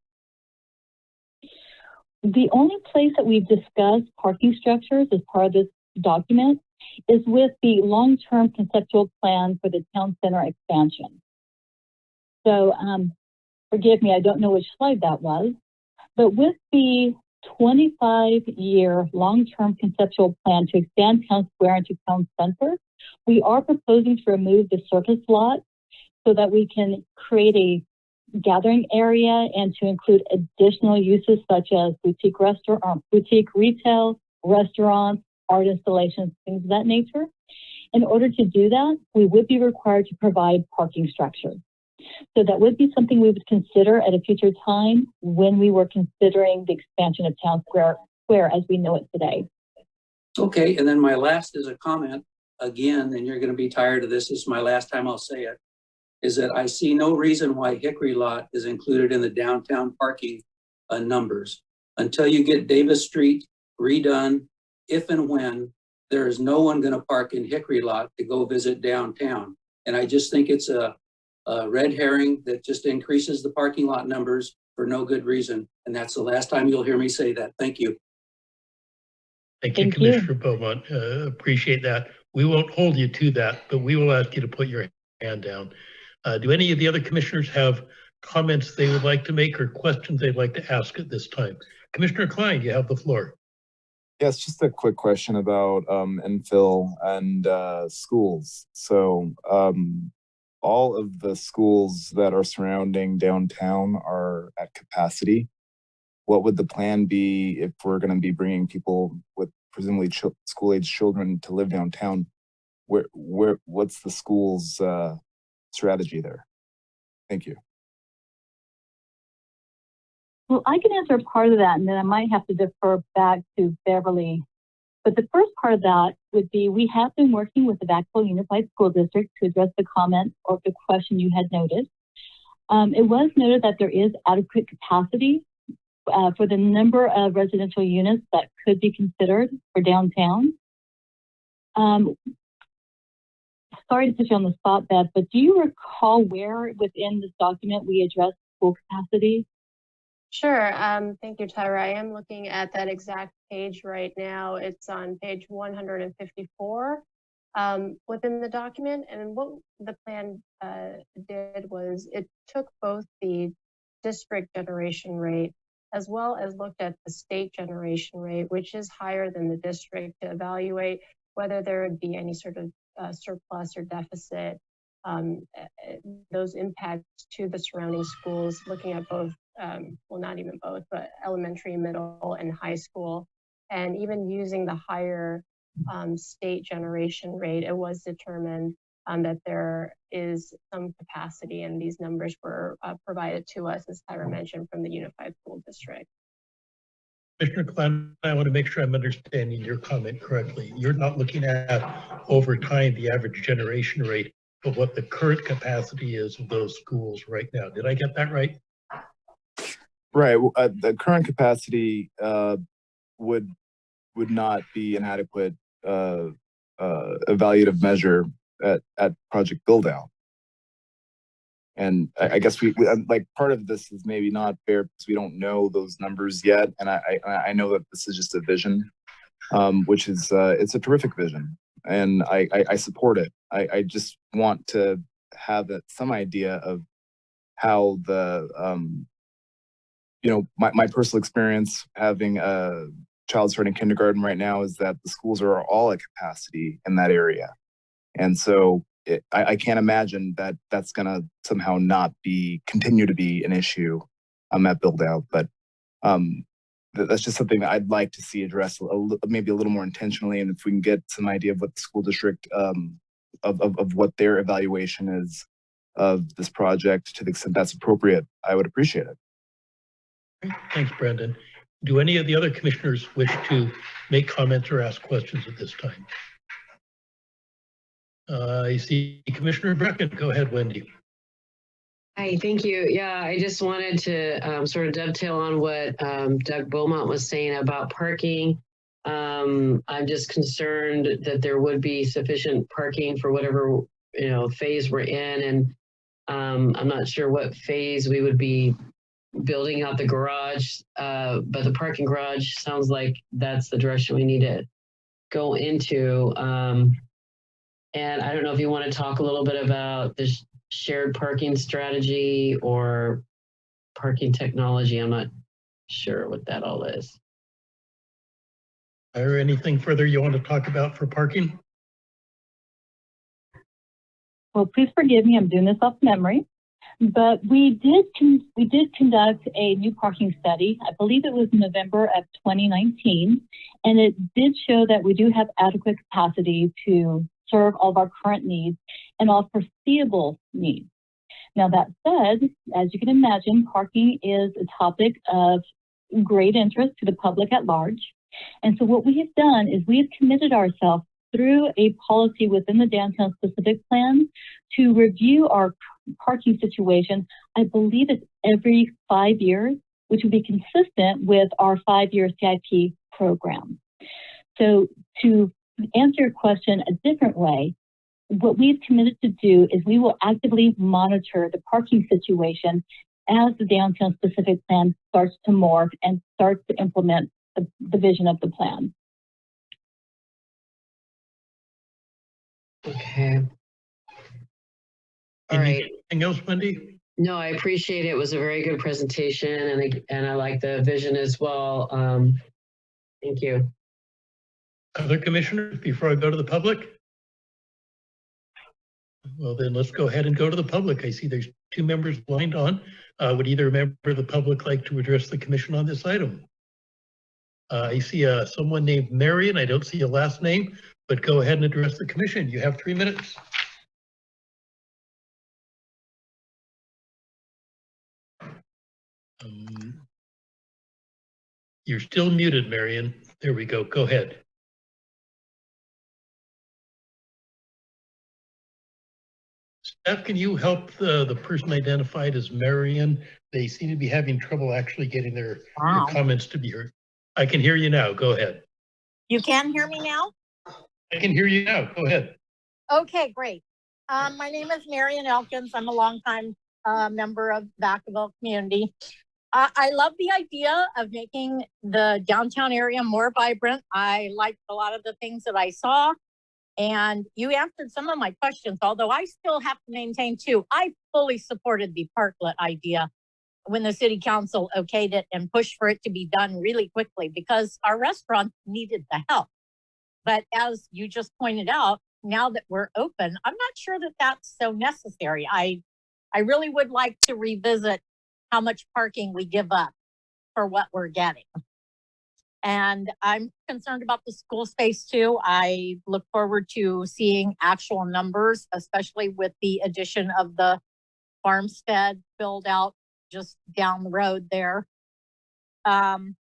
The only place that we've discussed parking structures as part of this document is with the long-term conceptual plan for the town center expansion. So forgive me, I don't know which slide that was, but with the 25-year long-term conceptual plan to expand town square into town center, we are proposing to remove the circus lot so that we can create a gathering area and to include additional uses such as boutique retail, restaurants, art installations, things of that nature. In order to do that, we would be required to provide parking structures. So that would be something we would consider at a future time when we were considering the expansion of town square as we know it today. Okay, and then my last is a comment again, and you're going to be tired of this. This is my last time I'll say it, is that I see no reason why Hickory Lot is included in the downtown parking numbers. Until you get Davis Street redone, if and when, there is no one going to park in Hickory Lot to go visit downtown. And I just think it's a red herring that just increases the parking lot numbers for no good reason. And that's the last time you'll hear me say that. Thank you. Thank you, Commissioner Beaumont. Appreciate that. We won't hold you to that, but we will ask you to put your hand down. Do any of the other commissioners have comments they would like to make or questions they'd like to ask at this time? Commissioner Klein, you have the floor. Yes, just a quick question about infill and schools. So all of the schools that are surrounding downtown are at capacity. What would the plan be if we're going to be bringing people with presumably school-age children to live downtown? What's the school's strategy there? Thank you. Well, I can answer part of that, and then I might have to defer back to Beverly. But the first part of that would be we have been working with the Vacaville Unified School District to address the comment or the question you had noted. It was noted that there is adequate capacity for the number of residential units that could be considered for downtown. Sorry to put you on the spot, Beth, but do you recall where within this document we addressed school capacity? Sure. Thank you, Tyra. I am looking at that exact page right now. It's on page 154 within the document. And what the plan did was it took both the district generation rate as well as looked at the state generation rate, which is higher than the district, to evaluate whether there would be any sort of surplus or deficit, those impacts to the surrounding schools, looking at both, well, not even both, but elementary, middle, and high school. And even using the higher state generation rate, it was determined that there is some capacity, and these numbers were provided to us, as Tyra mentioned, from the Unified School District. Commissioner Klein, I want to make sure I'm understanding your comment correctly. You're not looking at over time the average generation rate, but what the current capacity is of those schools right now. Did I get that right? Right. The current capacity would not be an adequate evaluative measure at project build out. And I guess we like, part of this is maybe not fair because we don't know those numbers yet. And I know that this is just a vision, which is it's a terrific vision, and I support it. I just want to have some idea of how the you know, my personal experience having a child starting kindergarten right now is that the schools are all at capacity in that area, and so I can't imagine that that's going to somehow not continue to be an issue at build out. But that's just something that I'd like to see addressed maybe a little more intentionally. And if we can get some idea of what the school district of what their evaluation is of this project, to the extent that's appropriate, I would appreciate it. Thanks, Brandon. Do any of the other commissioners wish to make comments or ask questions at this time? I see Commissioner Brecken. Go ahead, Wendy. Hi, thank you. Yeah, I just wanted to sort of dovetail on what Doug Beaumont was saying about parking. I'm just concerned that there would be sufficient parking for whatever, you know, phase we're in, and I'm not sure what phase we would be building out the garage, but the parking garage sounds like that's the direction we need to go into. And I don't know if you want to talk a little bit about the shared parking strategy or parking technology. I'm not sure what that all is. Is there anything further you want to talk about for parking? Well, please forgive me, I'm doing this off memory, but we did conduct a new parking study. I believe it was November of 2019, and it did show that we do have adequate capacity to serve all of our current needs and all foreseeable needs. Now, that said, as you can imagine, parking is a topic of great interest to the public at large. And so what we have done is we have committed ourselves through a policy within the downtown specific plan to review our parking situation. I believe it's every 5 years, which would be consistent with our 5-year CIP program. So to answer your question a different way, what we've committed to do is we will actively monitor the parking situation as the downtown specific plan starts to morph and starts to implement the vision of the plan. Okay. All right. Anything else, Wendy? No, I appreciate it. It was a very good presentation, and I like the vision as well. Thank you. Other commissioners, before I go to the public? Well, then let's go ahead and go to the public. I see there's 2 members lined on. Would either member of the public like to address the commission on this item? I see someone named Marion. I don't see a last name, but go ahead and address the commission. You have 3 minutes. You're still muted, Marion. There we go. Go ahead. Steph, can you help the person identified as Marion? They seem to be having trouble actually getting their comments to be heard. I can hear you now. Go ahead. You can hear me now? I can hear you now. Go ahead. Okay, great. My name is Marion Elkins. I'm a longtime member of Vacaville community. I love the idea of making the downtown area more vibrant. I liked a lot of the things that I saw, and you answered some of my questions, although I still have to maintain too. I fully supported the parklet idea when the city council okayed it and pushed for it to be done really quickly because our restaurant needed the help. But as you just pointed out, now that we're open, I'm not sure that that's so necessary. I really would like to revisit how much parking we give up for what we're getting. And I'm concerned about the school space too. I look forward to seeing actual numbers, especially with the addition of the farmstead build out just down the road there. I'm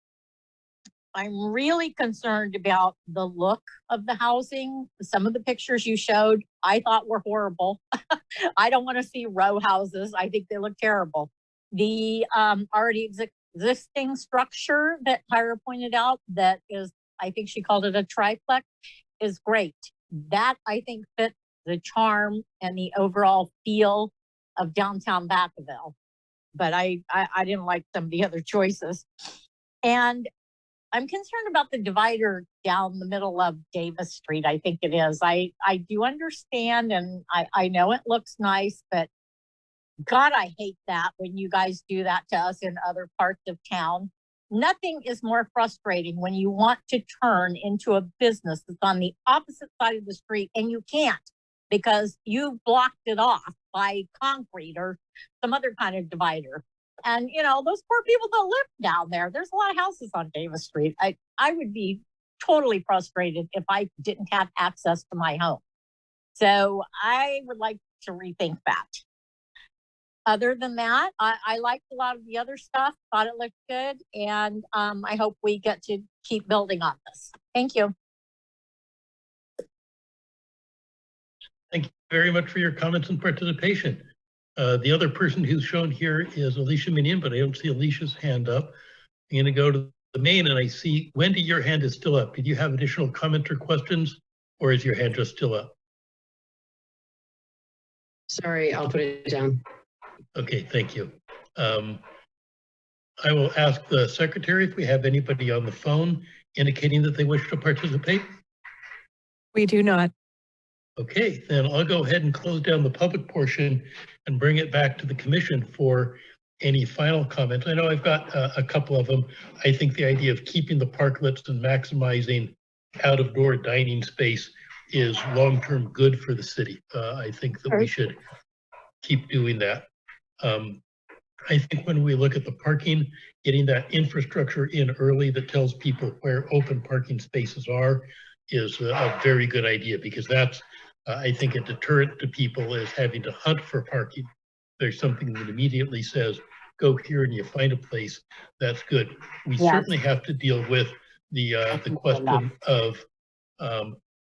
really concerned about the look of the housing. Some of the pictures you showed, I thought were horrible. I don't want to see row houses. I think they look terrible. The already existing structure that Tyra pointed out, that is, I think she called it a triplex, is great. That I think fits the charm and the overall feel of downtown Vacaville. But I didn't like some of the other choices. And I'm concerned about the divider down the middle of Davis Street, I think it is. I do understand, and I know it looks nice, but God, I hate that when you guys do that to us in other parts of town. Nothing is more frustrating when you want to turn into a business that's on the opposite side of the street and you can't because you blocked it off by concrete or some other kind of divider. And, you know, those poor people that live down there, there's a lot of houses on Davis Street. I would be totally frustrated if I didn't have access to my home. So I would like to rethink that. Other than that, I liked a lot of the other stuff, thought it looked good, and I hope we get to keep building on this. Thank you. Thank you very much for your comments and participation. The other person who's shown here is Alicia Minion, but I don't see Alicia's hand up. I'm going to go to the main, and I see, Wendy, your hand is still up. Did you have additional comments or questions, or is your hand just still up? Sorry, I'll put it down. Okay, thank you. I will ask the secretary if we have anybody on the phone indicating that they wish to participate. We do not. Okay, then I'll go ahead and close down the public portion and bring it back to the commission for any final comments. I know I've got a couple of them. I think the idea of keeping the parklets and maximizing out-of-door dining space is long-term good for the city. I think that we should keep doing that. I think when we look at the parking, getting that infrastructure in early that tells people where open parking spaces are is a very good idea, because that's, I think, a deterrent to people is having to hunt for parking. There's something that immediately says, go here and you find a place. That's good. We certainly have to deal with the question of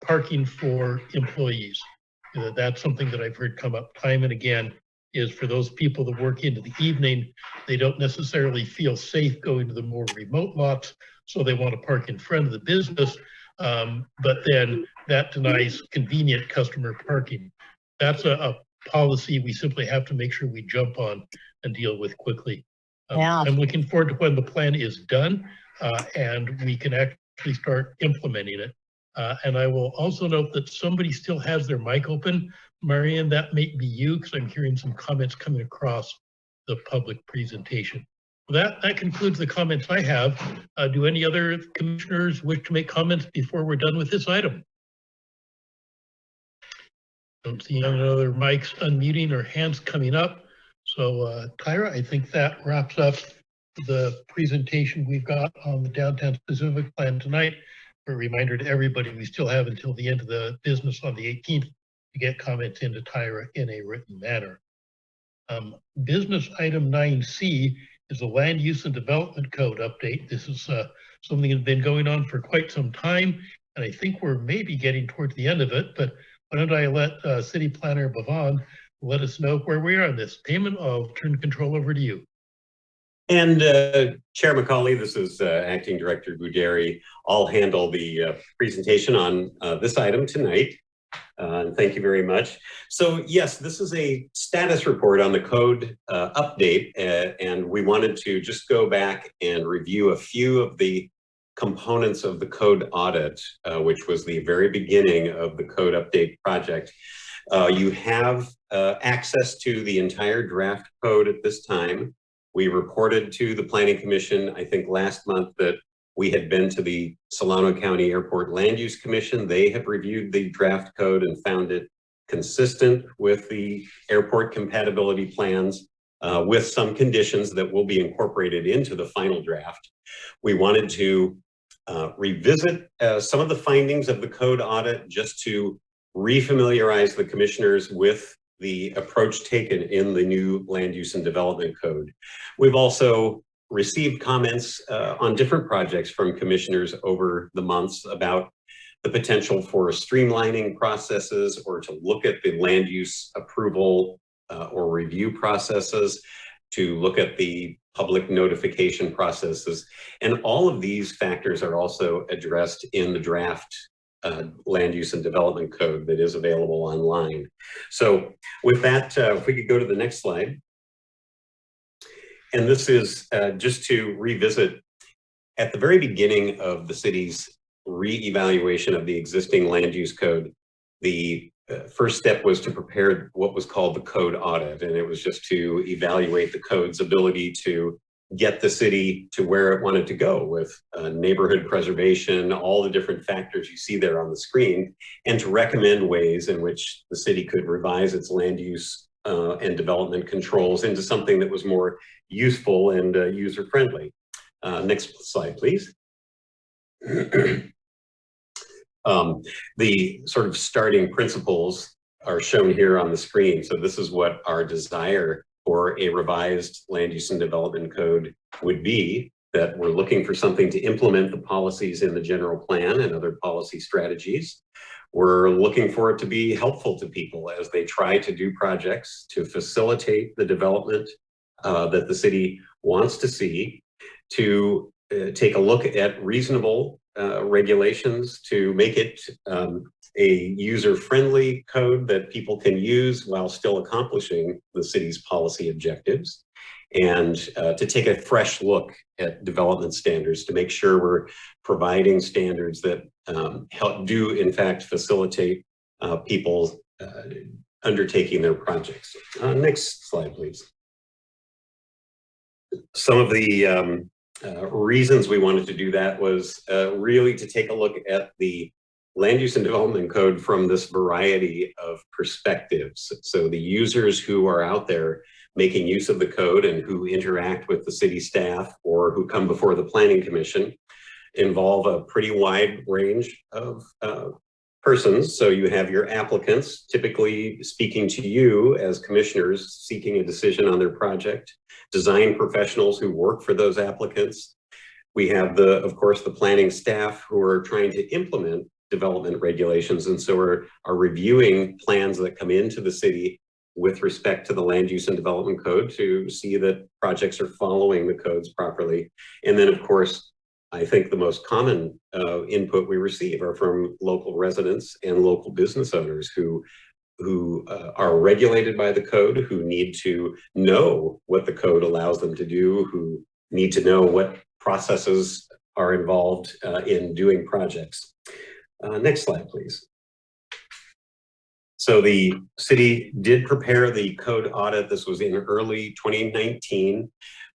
parking for employees. That's something that I've heard come up time and again, is for those people that work into the evening, they don't necessarily feel safe going to the more remote lots, so they want to park in front of the business, but then that denies convenient customer parking. That's a policy we simply have to make sure we jump on and deal with quickly. I'm looking forward to when the plan is done and we can actually start implementing it. And I will also note that somebody still has their mic open. Marianne, that may be you, because I'm hearing some comments coming across the public presentation. That concludes the comments I have. Do any other commissioners wish to make comments before we're done with this item? Don't see any other mics unmuting or hands coming up. So Tyra, I think that wraps up the presentation we've got on the downtown specific plan tonight. A reminder to everybody, we still have until the end of the business on the 18th to get comments into Tyra in a written manner. Business item 9C is a land use and development code update. This is something that's been going on for quite some time, and I think we're maybe getting towards the end of it, but why don't I let City Planner Bhavan let us know where we are on this. Payment, I'll turn control over to you. And Chair McCauley, this is Acting Director Guderi. I'll handle the presentation on this item tonight. And thank you very much. So yes, this is a status report on the code update, and we wanted to just go back and review a few of the components of the code audit, which was the very beginning of the code update project. You have access to the entire draft code at this time. We reported to the Planning Commission, I think last month, that we had been to the Solano County Airport Land Use Commission. They have reviewed the draft code and found it consistent with the airport compatibility plans, with some conditions that will be incorporated into the final draft. We wanted to revisit some of the findings of the code audit just to refamiliarize the commissioners with the approach taken in the new land use and development code. We've also received comments on different projects from commissioners over the months about the potential for streamlining processes or to look at the land use approval or review processes, to look at the public notification processes. And all of these factors are also addressed in the draft land use and development code that is available online. So with that, if we could go to the next slide. And this is just to revisit, at the very beginning of the city's re-evaluation of the existing land use code, the first step was to prepare what was called the code audit. And it was just to evaluate the code's ability to get the city to where it wanted to go with neighborhood preservation, all the different factors you see there on the screen, and to recommend ways in which the city could revise its land use and development controls into something that was more useful and user-friendly. Next slide, please. The sort of starting principles are shown here on the screen. So this is what our desire for a revised land use and development code would be, that we're looking for something to implement the policies in the general plan and other policy strategies. We're looking for it to be helpful to people as they try to do projects to facilitate the development that the city wants to see, to take a look at reasonable regulations to make it a user-friendly code that people can use while still accomplishing the city's policy objectives, and to take a fresh look at development standards to make sure we're providing standards that do in fact facilitate people undertaking their projects. Next slide, please. Some of the reasons we wanted to do that was really to take a look at the land use and development code from this variety of perspectives. So the users who are out there making use of the code and who interact with the city staff or who come before the Planning Commission involve a pretty wide range of persons. So you have your applicants typically speaking to you as commissioners seeking a decision on their project, design professionals who work for those applicants. We have of course, the planning staff who are trying to implement development regulations, and so are reviewing plans that come into the city with respect to the land use and development code to see that projects are following the codes properly. And then of course, I think the most common input we receive are from local residents and local business owners who are regulated by the code, who need to know what the code allows them to do, who need to know what processes are involved in doing projects. Next slide, please. So the city did prepare the code audit. This was in early 2019.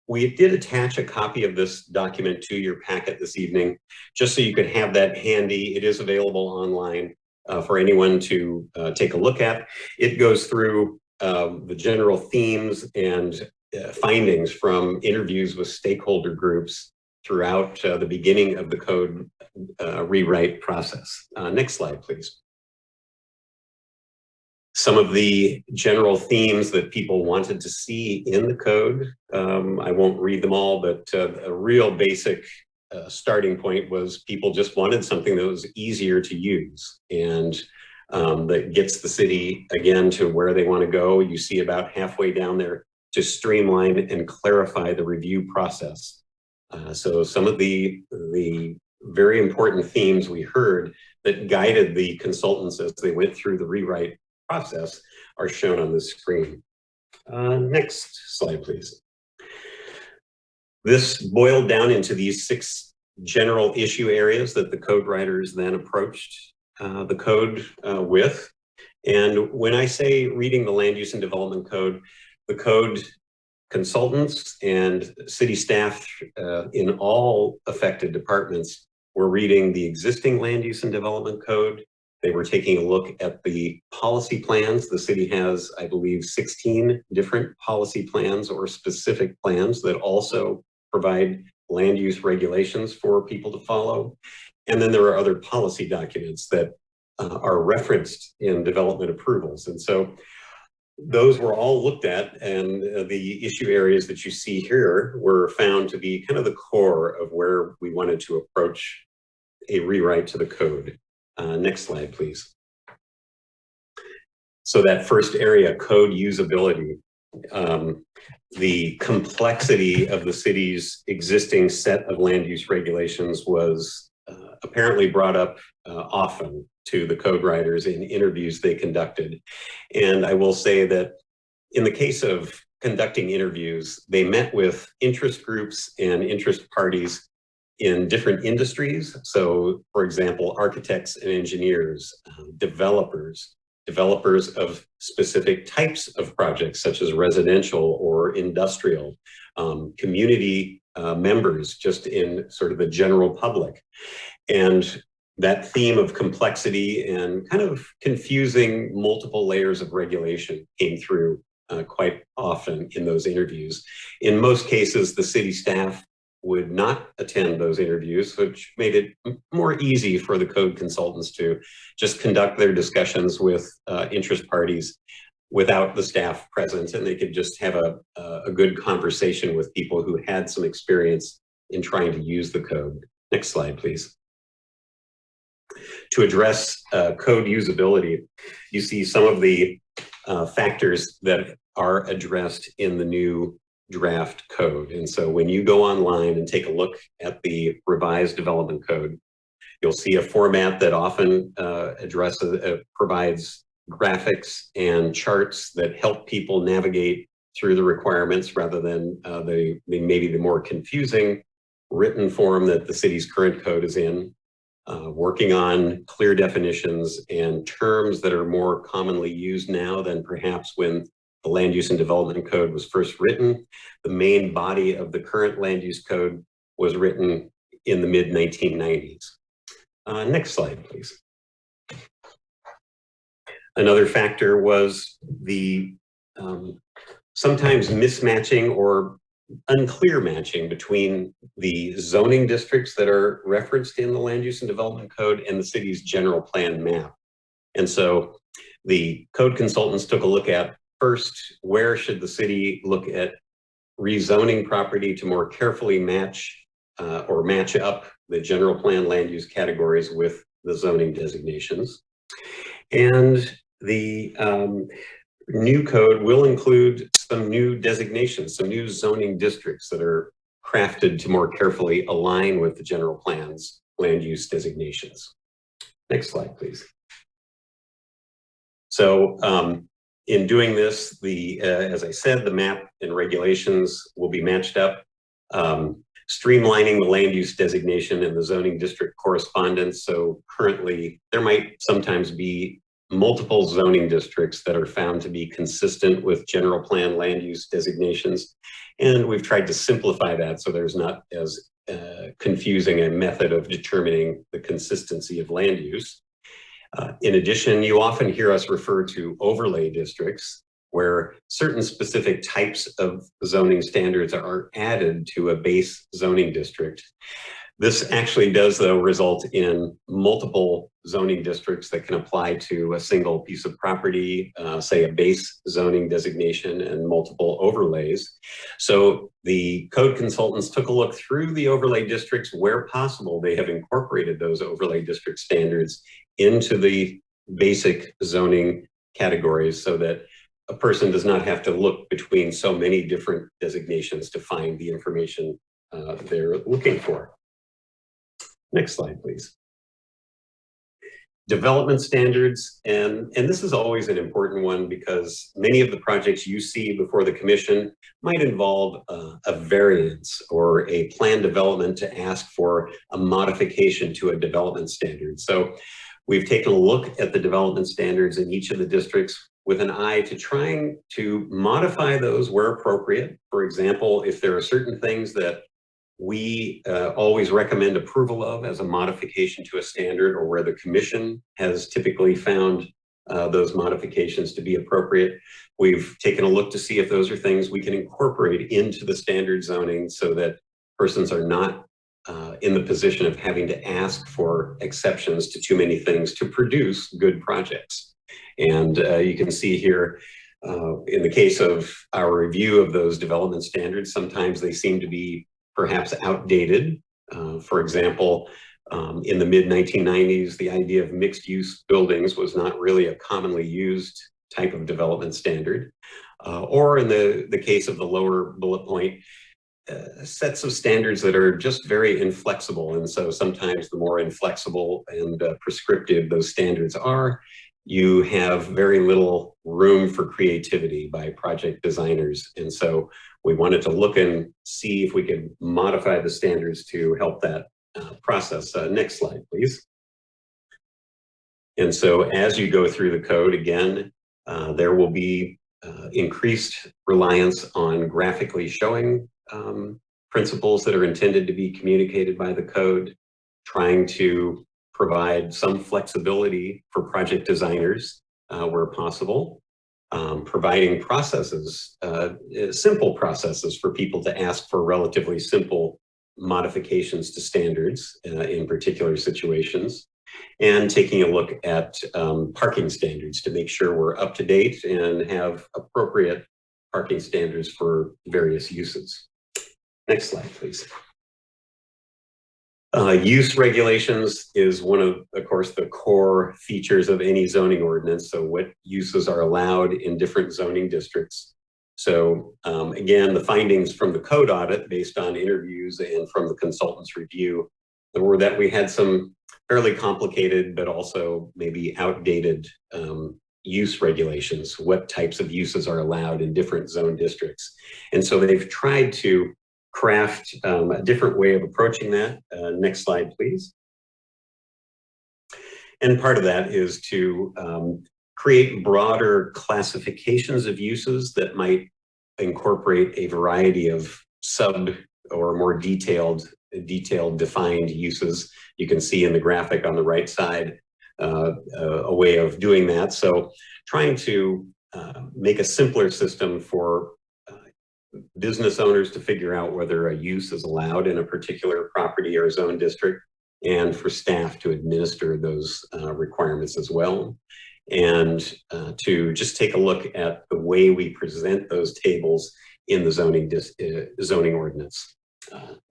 We did attach a copy of this document to your packet this evening, just so you could have that handy. It is available online for anyone to take a look at. It goes through the general themes and findings from interviews with stakeholder groups throughout the beginning of the code rewrite process. Next slide, please. Some of the general themes that people wanted to see in the code, I won't read them all, but a real basic starting point was people just wanted something that was easier to use. And that gets the city again to where they want to go. You see about halfway down there to streamline and clarify the review process. So some of the very important themes we heard that guided the consultants as they went through the rewrite process are shown on the screen. Next slide, please. This boiled down into these 6 general issue areas that the code writers then approached the code with. And when I say reading the Land Use and Development Code, the code consultants and city staff in all affected departments were reading the existing Land Use and Development Code. They were taking a look at the policy plans. The city has, I believe, 16 different policy plans or specific plans that also provide land use regulations for people to follow. And then there are other policy documents that are referenced in development approvals. And so those were all looked at, and the issue areas that you see here were found to be kind of the core of where we wanted to approach a rewrite to the code. Next slide, please. So that first area, code usability. The complexity of the city's existing set of land use regulations was apparently brought up often to the code writers in interviews they conducted. And I will say that in the case of conducting interviews, they met with interest groups and interest parties in different industries. So, for example, architects and engineers, developers of specific types of projects, such as residential or industrial, community members, just in sort of the general public. And that theme of complexity and kind of confusing multiple layers of regulation came through quite often in those interviews. In most cases, the city staff would not attend those interviews, which made it more easy for the code consultants to just conduct their discussions with interest parties without the staff present, and they could just have a good conversation with people who had some experience in trying to use the code. Next slide, please. To address code usability, you see some of the factors that are addressed in the new draft code. And so when you go online and take a look at the revised development code, you'll see a format that often provides graphics and charts that help people navigate through the requirements rather than maybe the more confusing written form that the city's current code is in. Working on clear definitions and terms that are more commonly used now than perhaps when the Land Use and Development Code was first written. The main body of the current Land Use Code was written in the mid-1990s. Next slide, please. Another factor was the sometimes mismatching or unclear matching between the zoning districts that are referenced in the Land Use and Development Code and the city's general plan map. And so the code consultants took a look at, first, where should the city look at rezoning property to more carefully match or match up the general plan land use categories with the zoning designations. And the new code will include some new designations, some new zoning districts that are crafted to more carefully align with the general plan's land use designations. Next slide, please. So in doing this, as I said, the map and regulations will be matched up, streamlining the land use designation and the zoning district correspondence. So currently, there might sometimes be multiple zoning districts that are found to be consistent with general plan land use designations. And we've tried to simplify that so there's not as confusing a method of determining the consistency of land use. In addition, you often hear us refer to overlay districts, where certain specific types of zoning standards are added to a base zoning district. This actually does, though, result in multiple zoning districts that can apply to a single piece of property, say a base zoning designation and multiple overlays. So the code consultants took a look through the overlay districts where possible. They have incorporated those overlay district standards into the basic zoning categories so that a person does not have to look between so many different designations to find the information they're looking for. Next slide, please. Development standards, and this is always an important one because many of the projects you see before the commission might involve a variance or a plan development to ask for a modification to a development standard. So we've taken a look at the development standards in each of the districts with an eye to trying to modify those where appropriate. For example, if there are certain things that we always recommend approval of as a modification to a standard, or where the commission has typically found those modifications to be appropriate, we've taken a look to see if those are things we can incorporate into the standard zoning so that persons are not in the position of having to ask for exceptions to too many things to produce good projects. And you can see here, in the case of our review of those development standards, sometimes they seem to be perhaps outdated. For example, in the mid-1990s, the idea of mixed-use buildings was not really a commonly used type of development standard. Or in the case of the lower bullet point, sets of standards that are just very inflexible. And so sometimes the more inflexible and prescriptive those standards are, you have very little room for creativity by project designers. And so we wanted to look and see if we could modify the standards to help that process. Next slide, please. And so as you go through the code, again, there will be increased reliance on graphically showing principles that are intended to be communicated by the code, trying to provide some flexibility for project designers where possible, providing processes, simple processes for people to ask for relatively simple modifications to standards in particular situations, and taking a look at parking standards to make sure we're up to date and have appropriate parking standards for various uses. Next slide, please. Use regulations is one of course, the core features of any zoning ordinance. So what uses are allowed in different zoning districts. So again, the findings from the code audit based on interviews and from the consultant's review were that we had some fairly complicated, but also maybe outdated use regulations, what types of uses are allowed in different zone districts. And so they've tried to craft a different way of approaching that. Next slide, please. And part of that is to create broader classifications of uses that might incorporate a variety of sub or more detailed defined uses. You can see in the graphic on the right side a way of doing that. So trying to make a simpler system for business owners to figure out whether a use is allowed in a particular property or zone district, and for staff to administer those requirements as well. And to just take a look at the way we present those tables in the zoning ordinance.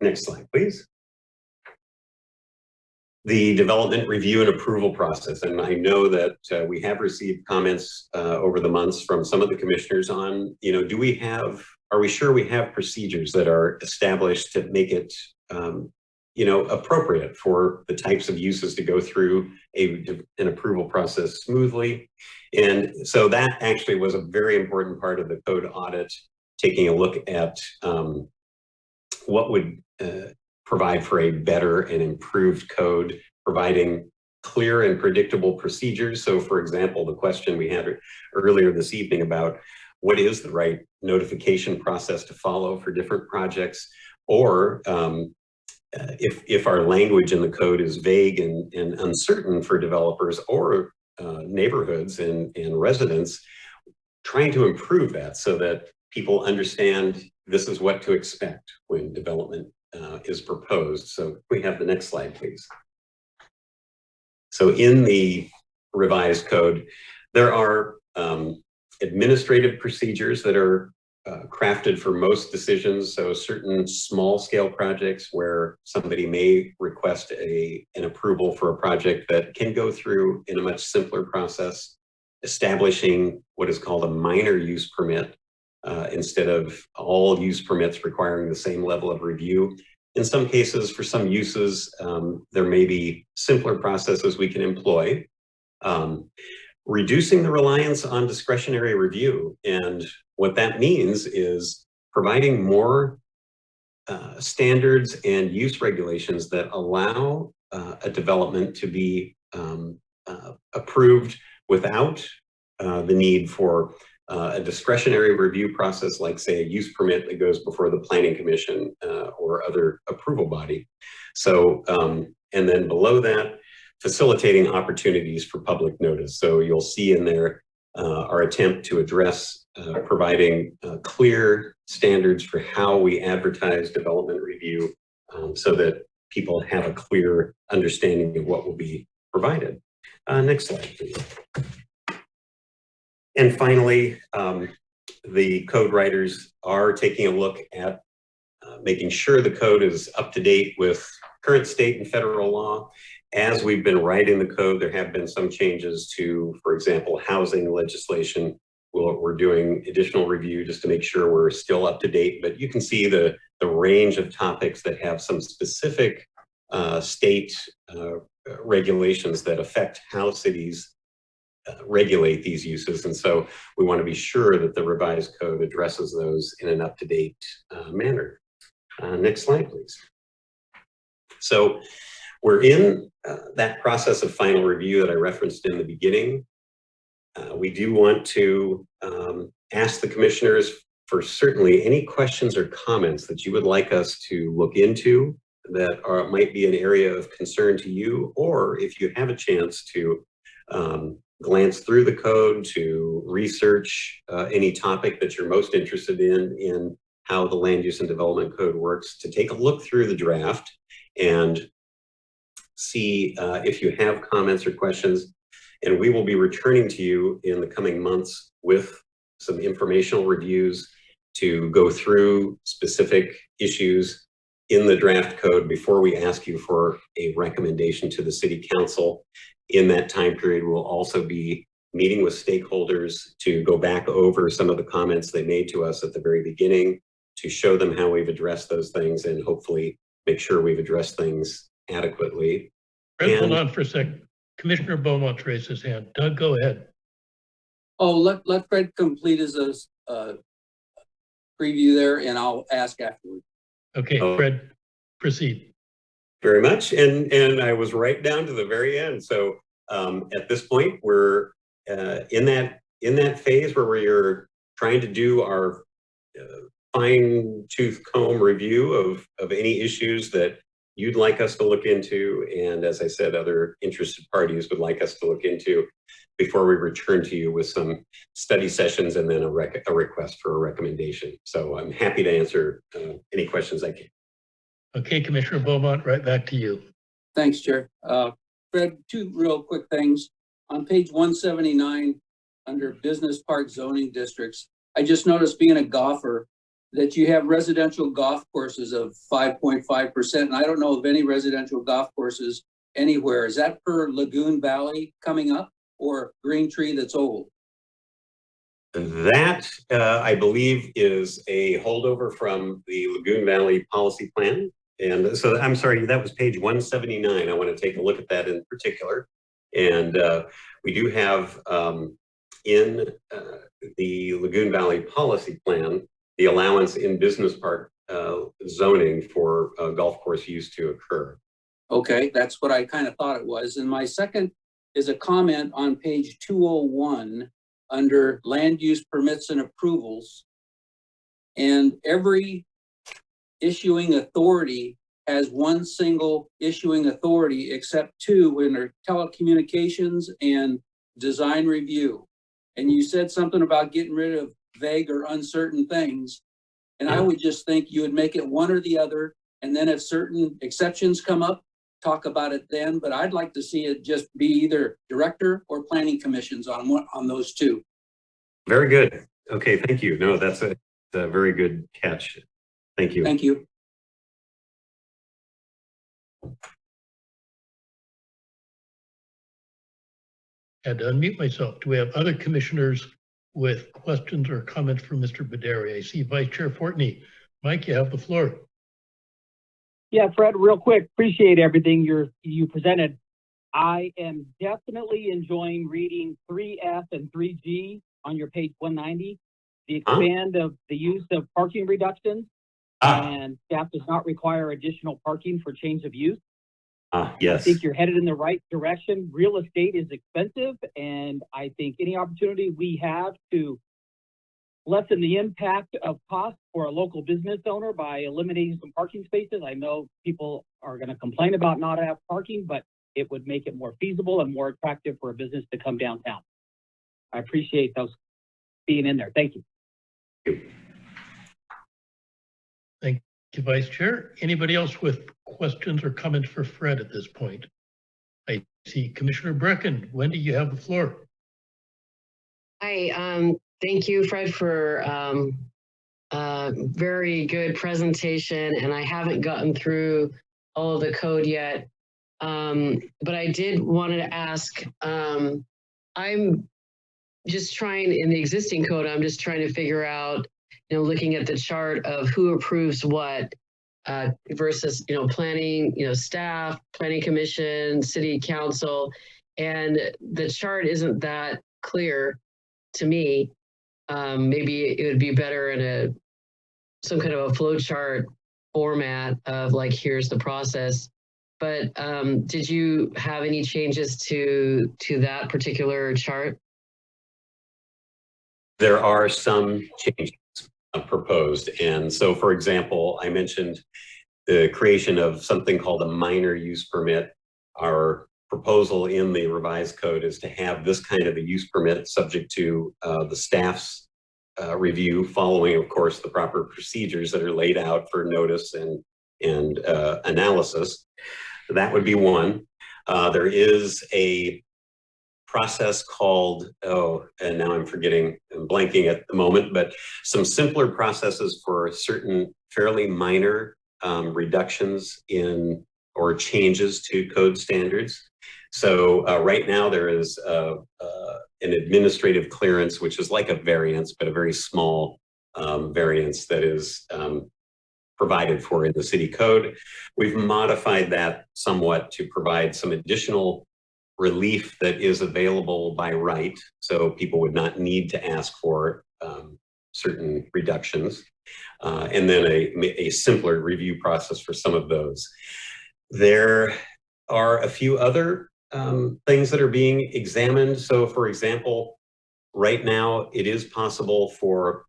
Next slide, please. The development review and approval process. And I know that we have received comments over the months from some of the commissioners on, are we sure we have procedures that are established to make it, appropriate for the types of uses to go through an approval process smoothly? And so that actually was a very important part of the code audit, taking a look at what would provide for a better and improved code, providing clear and predictable procedures. So for example, the question we had earlier this evening about what is the right notification process to follow for different projects, or if our language in the code is vague and uncertain for developers or neighborhoods and residents, trying to improve that so that people understand this is what to expect when development is proposed. So we have the next slide, please. So in the revised code, there are administrative procedures that are crafted for most decisions. So certain small scale projects where somebody may request an approval for a project that can go through in a much simpler process, establishing what is called a minor use permit instead of all use permits requiring the same level of review. In some cases, for some uses, there may be simpler processes we can employ. Reducing the reliance on discretionary review. And what that means is providing more standards and use regulations that allow a development to be approved without the need for a discretionary review process, like say a use permit that goes before the Planning Commission or other approval body. So, and then below that, facilitating opportunities for public notice. So you'll see in there our attempt to address providing clear standards for how we advertise development review so that people have a clear understanding of what will be provided. Next slide, please. And finally, the code writers are taking a look at making sure the code is up to date with current state and federal law. As we've been writing the code, there have been some changes to, for example, housing legislation. We're doing additional review just to make sure we're still up to date, but you can see the range of topics that have some specific state regulations that affect how cities regulate these uses. And so we want to be sure that the revised code addresses those in an up-to-date manner. Next slide, please. So we're in that process of final review that I referenced in the beginning. We do want to ask the commissioners for certainly any questions or comments that you would like us to look into that might be an area of concern to you, or if you have a chance to glance through the code, to research any topic that you're most interested in how the Land Use and Development Code works, to take a look through the draft and see if you have comments or questions. And we will be returning to you in the coming months with some informational reviews to go through specific issues in the draft code before we ask you for a recommendation to the City Council. In that time period, we'll also be meeting with stakeholders to go back over some of the comments they made to us at the very beginning, to show them how we've addressed those things and hopefully make sure we've addressed things adequately. Fred, hold on for a second. Commissioner Beaumont raised his hand. Doug, go ahead. Oh, let Fred complete his preview there, and I'll ask afterwards. Okay, Fred, proceed. Very much, and I was right down to the very end. So at this point, we're in that phase where we're trying to do our fine-tooth comb review of any issues that you'd like us to look into, and as I said, other interested parties would like us to look into before we return to you with some study sessions and then a request for a recommendation. So I'm happy to answer any questions I can. Okay, Commissioner Beaumont, right back to you. Thanks, Chair. Fred, two real quick things. On page 179, under business park zoning districts, I just noticed, being a golfer, that you have residential golf courses of 5.5%. And I don't know of any residential golf courses anywhere. Is that per Lagoon Valley coming up, or Green Tree that's old? That, I believe, is a holdover from the Lagoon Valley policy plan. And so I'm sorry, that was page 179. I want to take a look at that in particular. And we do have in the Lagoon Valley policy plan, the allowance in business park zoning for golf course use to occur. Okay, that's what I kind of thought it was. And my second is a comment on page 201 under land use permits and approvals. And every issuing authority has one single issuing authority, except two in their telecommunications and design review. And you said something about getting rid of vague or uncertain things. And I would just think you would make it one or the other. And then if certain exceptions come up, talk about it then. But I'd like to see it just be either director or planning commissions on those two. Very good. Okay, thank you. No, that's a very good catch. Thank you. Thank you. Had to unmute myself. Do we have other commissioners with questions or comments for Mr. Baderi? I see Vice Chair Fortney. Mike, you have the floor. Yeah, Fred, real quick, appreciate everything you presented. I am definitely enjoying reading 3F and 3G on your page 190. The expand of the use of parking reductions and staff does not require additional parking for change of use. Yes. I think you're headed in the right direction. Real estate is expensive, and I think any opportunity we have to lessen the impact of cost for a local business owner by eliminating some parking spaces. I know people are going to complain about not having parking, but it would make it more feasible and more attractive for a business to come downtown. I appreciate those being in there. Thank you. Thank you, Vice Chair. Anybody else with questions or comments for Fred at this point? I see Commissioner Brecken. Wendy, you have the floor. Hi, thank you, Fred, for very good presentation. And I haven't gotten through all of the code yet. But I did want to ask, I'm just trying in the existing code, I'm just trying to figure out, looking at the chart of who approves what versus, planning, staff, planning commission, city council, and the chart isn't that clear to me. Maybe it would be better in some kind of a flow chart format of like, here's the process. But did you have any changes to that particular chart? There are some changes proposed. And so, for example, I mentioned the creation of something called a minor use permit. Our proposal in the revised code is to have this kind of a use permit subject to the staff's review, following, of course, the proper procedures that are laid out for notice and analysis. That would be one. There is a process called, and now I'm blanking at the moment, but some simpler processes for certain fairly minor reductions in or changes to code standards. So right now there is an administrative clearance, which is like a variance, but a very small variance that is provided for in the city code. We've modified that somewhat to provide some additional relief that is available by right, so people would not need to ask for certain reductions, and then a simpler review process for some of those. There are a few other things that are being examined. So, for example, right now it is possible for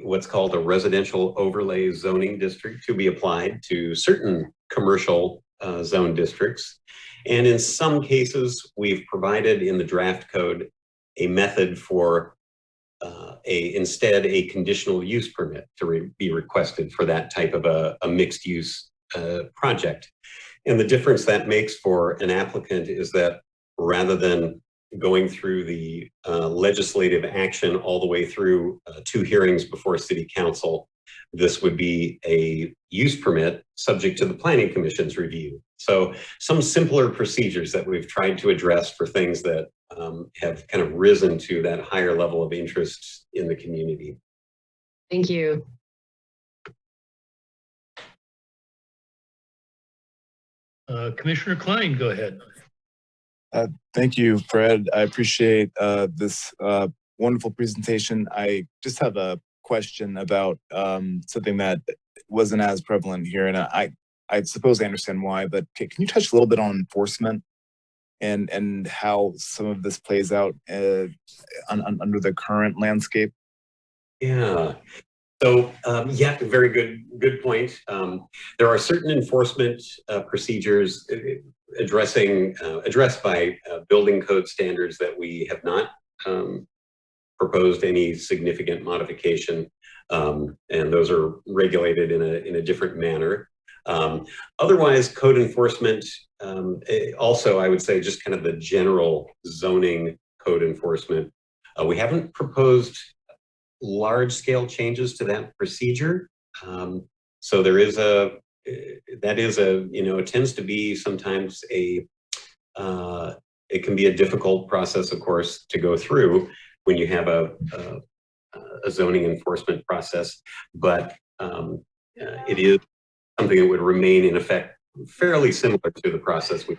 what's called a residential overlay zoning district to be applied to certain commercial zone districts. And in some cases, we've provided in the draft code a method for instead a conditional use permit to be requested for that type of a mixed use project. And the difference that makes for an applicant is that rather than going through the legislative action all the way through 2 hearings before City Council, this would be a use permit subject to the Planning Commission's review. So some simpler procedures that we've tried to address for things that have kind of risen to that higher level of interest in the community. Thank you. Commissioner Klein, go ahead. Thank you, Fred. I appreciate this wonderful presentation. I just have a question about something that wasn't as prevalent here, and I suppose I understand why, but can you touch a little bit on enforcement and how some of this plays out under the current landscape? Yeah. So, yeah, very good point. There are certain enforcement procedures addressed by building code standards that we have not proposed any significant modification, and those are regulated in a different manner. Otherwise, code enforcement, also, I would say just kind of the general zoning code enforcement. We haven't proposed large scale changes to that procedure. So there is that is it tends to be sometimes it can be a difficult process, of course, to go through when you have a zoning enforcement process, but it is something that would remain in effect fairly similar to the process we.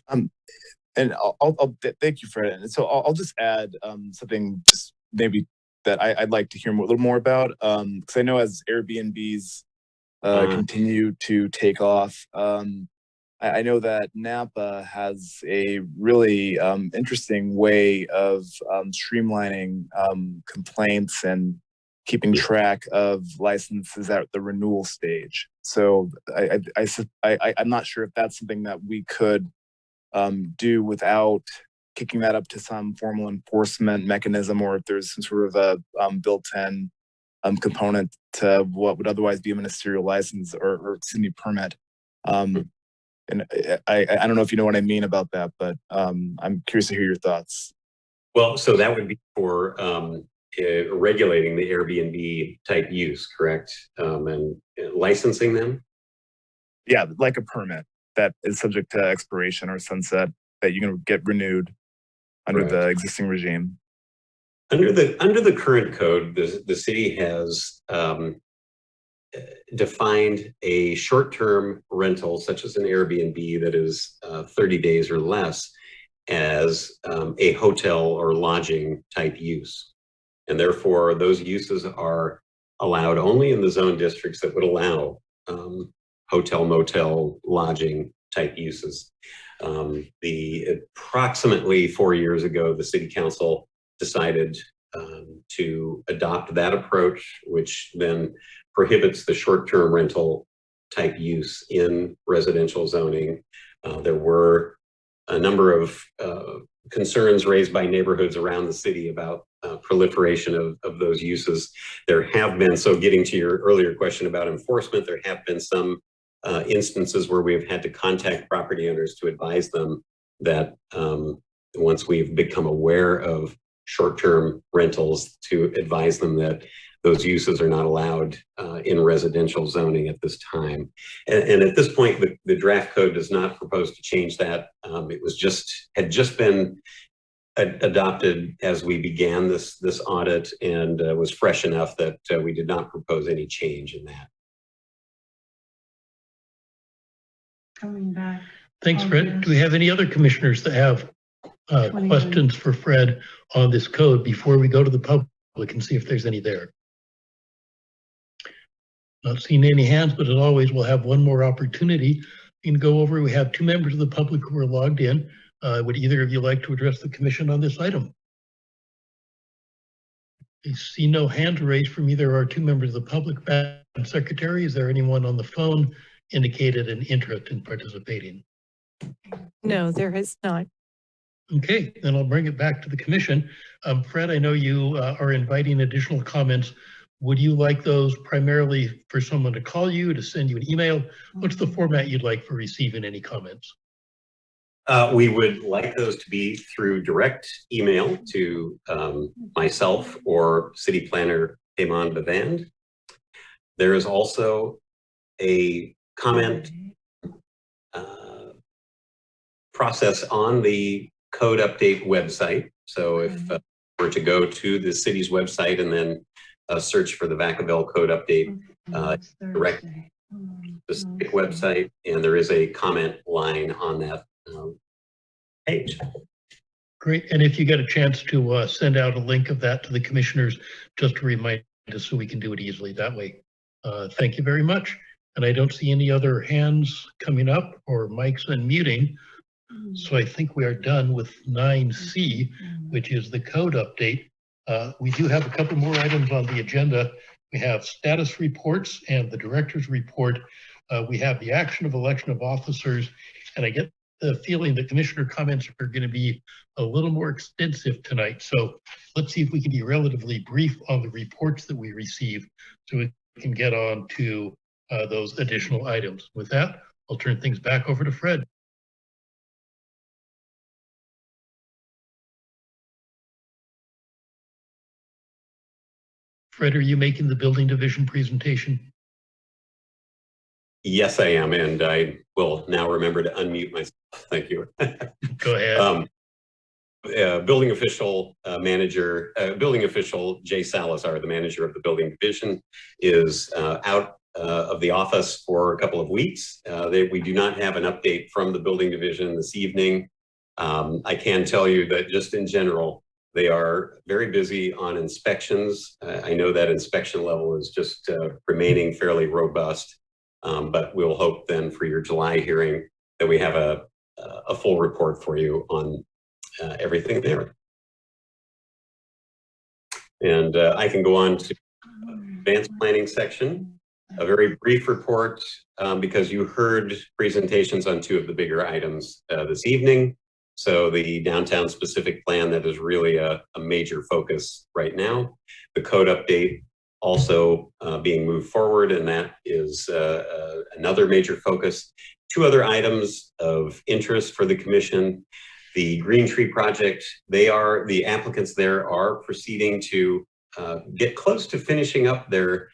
And I'll thank you, Fred. And so I'll just add something just maybe that I'd like to hear a little more about, because I know as Airbnbs continue to take off, I know that Napa has a really interesting way of streamlining complaints and keeping track of licenses at the renewal stage. So I'm not sure if that's something that we could do without kicking that up to some formal enforcement mechanism, or if there's some sort of a built-in component to what would otherwise be a ministerial license or city permit. And I don't know if you know what I mean about that, but I'm curious to hear your thoughts. Well, so that would be for regulating the Airbnb type use, correct? And licensing them? Yeah, like a permit that is subject to expiration or sunset that you can get renewed under the existing regime. Under the current code, the city has defined a short-term rental, such as an Airbnb that is 30 days or less, as a hotel or lodging type use. And therefore, those uses are allowed only in the zone districts that would allow hotel, motel, lodging type uses. Approximately 4 years ago, the city council decided to adopt that approach, which then prohibits the short-term rental type use in residential zoning. There were a number of concerns raised by neighborhoods around the city about proliferation of those uses. There have been, so getting to your earlier question about enforcement, there have been some instances where we've had to contact property owners to advise them that once we've become aware of short-term rentals, to advise them that those uses are not allowed in residential zoning at this time. And at this point, the draft code does not propose to change that. It was had just been adopted as we began this audit, and was fresh enough that we did not propose any change in that. Coming back. Thanks, Fred. Do we have any other commissioners that have questions for Fred on this code before we go to the public and see if there's any there? Not seeing any hands, but as always, we'll have one more opportunity. You can go over. We have 2 members of the public who are logged in. Would either of you like to address the commission on this item? I see no hands raised from either our 2 members of the public. Madam Secretary, is there anyone on the phone indicated an interest in participating? No, there is not. Okay, then I'll bring it back to the commission. Fred, I know you are inviting additional comments. Would you like those primarily for someone to call you, to send you an email? What's the format you'd like for receiving any comments? We would like those to be through direct email to myself or City Planner Eamon Bavand. There is also a comment process on the code update website. So if we're to go to the city's website and then search for the Vacaville code update, direct the civic website, and there is a comment line on that page. Great, and if you get a chance to send out a link of that to the commissioners, just to remind us so we can do it easily that way. Thank you very much. And I don't see any other hands coming up or mics unmuting. So I think we are done with 9C, which is the code update. We do have a couple more items on the agenda. We have status reports and the director's report. We have the action of election of officers, and I get the feeling that commissioner comments are going to be a little more extensive tonight. So let's see if we can be relatively brief on the reports that we receive so we can get on to those additional items. With that, I'll turn things back over to Fred. Fred, are you making the building division presentation? Yes, I am, and I will now remember to unmute myself. Thank you. Go ahead. Building official building official Jay Salazar, the manager of the building division, is out of the office for a couple of weeks. We do not have an update from the building division this evening. I can tell you that just in general, they are very busy on inspections. I know that inspection level is just remaining fairly robust, but we'll hope then for your July hearing that we have a full report for you on everything there. And I can go on to advanced planning section, a very brief report because you heard presentations on two of the bigger items this evening. So the downtown specific plan, that is really a major focus right now. The code update also being moved forward, and that is another major focus. Two other items of interest for the commission. The Green Tree project, the applicants there are proceeding to get close to finishing up their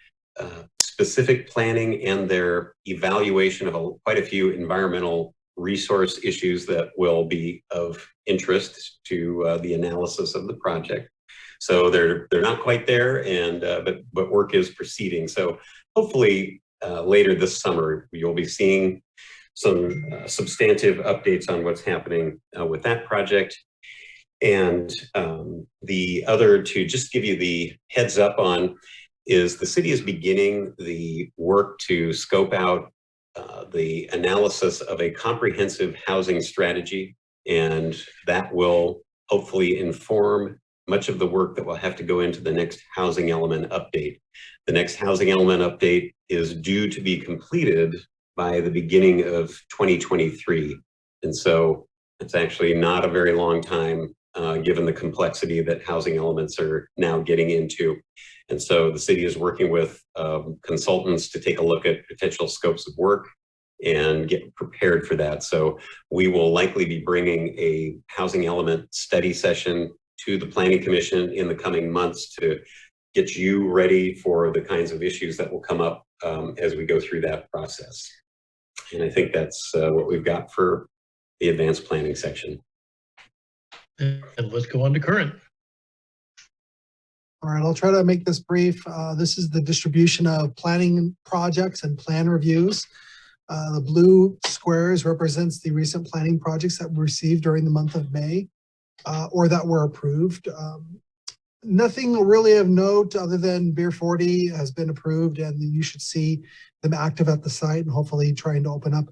specific planning and their evaluation of quite a few environmental resource issues that will be of interest to the analysis of the project. So they're not quite there, and but work is proceeding. So hopefully later this summer you'll be seeing some substantive updates on what's happening with that project. And the other to just give you the heads up on is the city is beginning the work to scope out the analysis of a comprehensive housing strategy, and that will hopefully inform much of the work that will have to go into the next housing element update. The next housing element update is due to be completed by the beginning of 2023. And so it's actually not a very long time given the complexity that housing elements are now getting into. And so the city is working with consultants to take a look at potential scopes of work and get prepared for that. So we will likely be bringing a housing element study session to the Planning Commission in the coming months to get you ready for the kinds of issues that will come up as we go through that process. And I think that's what we've got for the advanced planning section. And let's go on to current. All right, I'll try to make this brief. This is the distribution of planning projects and plan reviews. The blue squares represents the recent planning projects that we received during the month of May or that were approved. Nothing really of note other than Beer 40 has been approved, and you should see them active at the site and hopefully trying to open up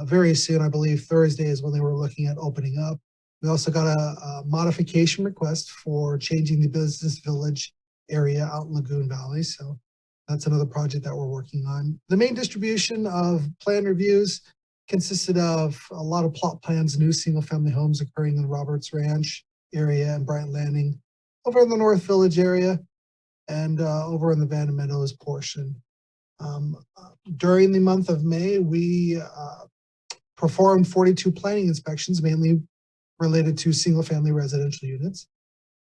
very soon. I believe Thursday is when they were looking at opening up. We also got a modification request for changing the business village area out in Lagoon Valley. So that's another project that we're working on. The main distribution of plan reviews consisted of a lot of plot plans, new single family homes occurring in Roberts Ranch area and Bryant Landing, over in the North Village area, and over in the Van Meadows portion. During the month of May, we performed 42 planning inspections, mainly related to single family residential units.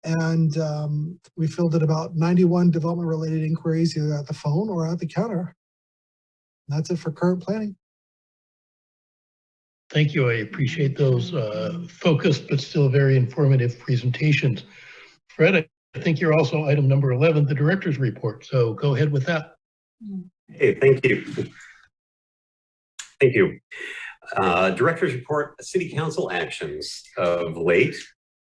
And we fielded about 91 development related inquiries either at the phone or at the counter. And that's it for current planning. Thank you. I appreciate those focused but still very informative presentations. Fred, I think you're also item number 11, the director's report. So go ahead with that. Hey, thank you. Thank you. Director's report, city council actions of late.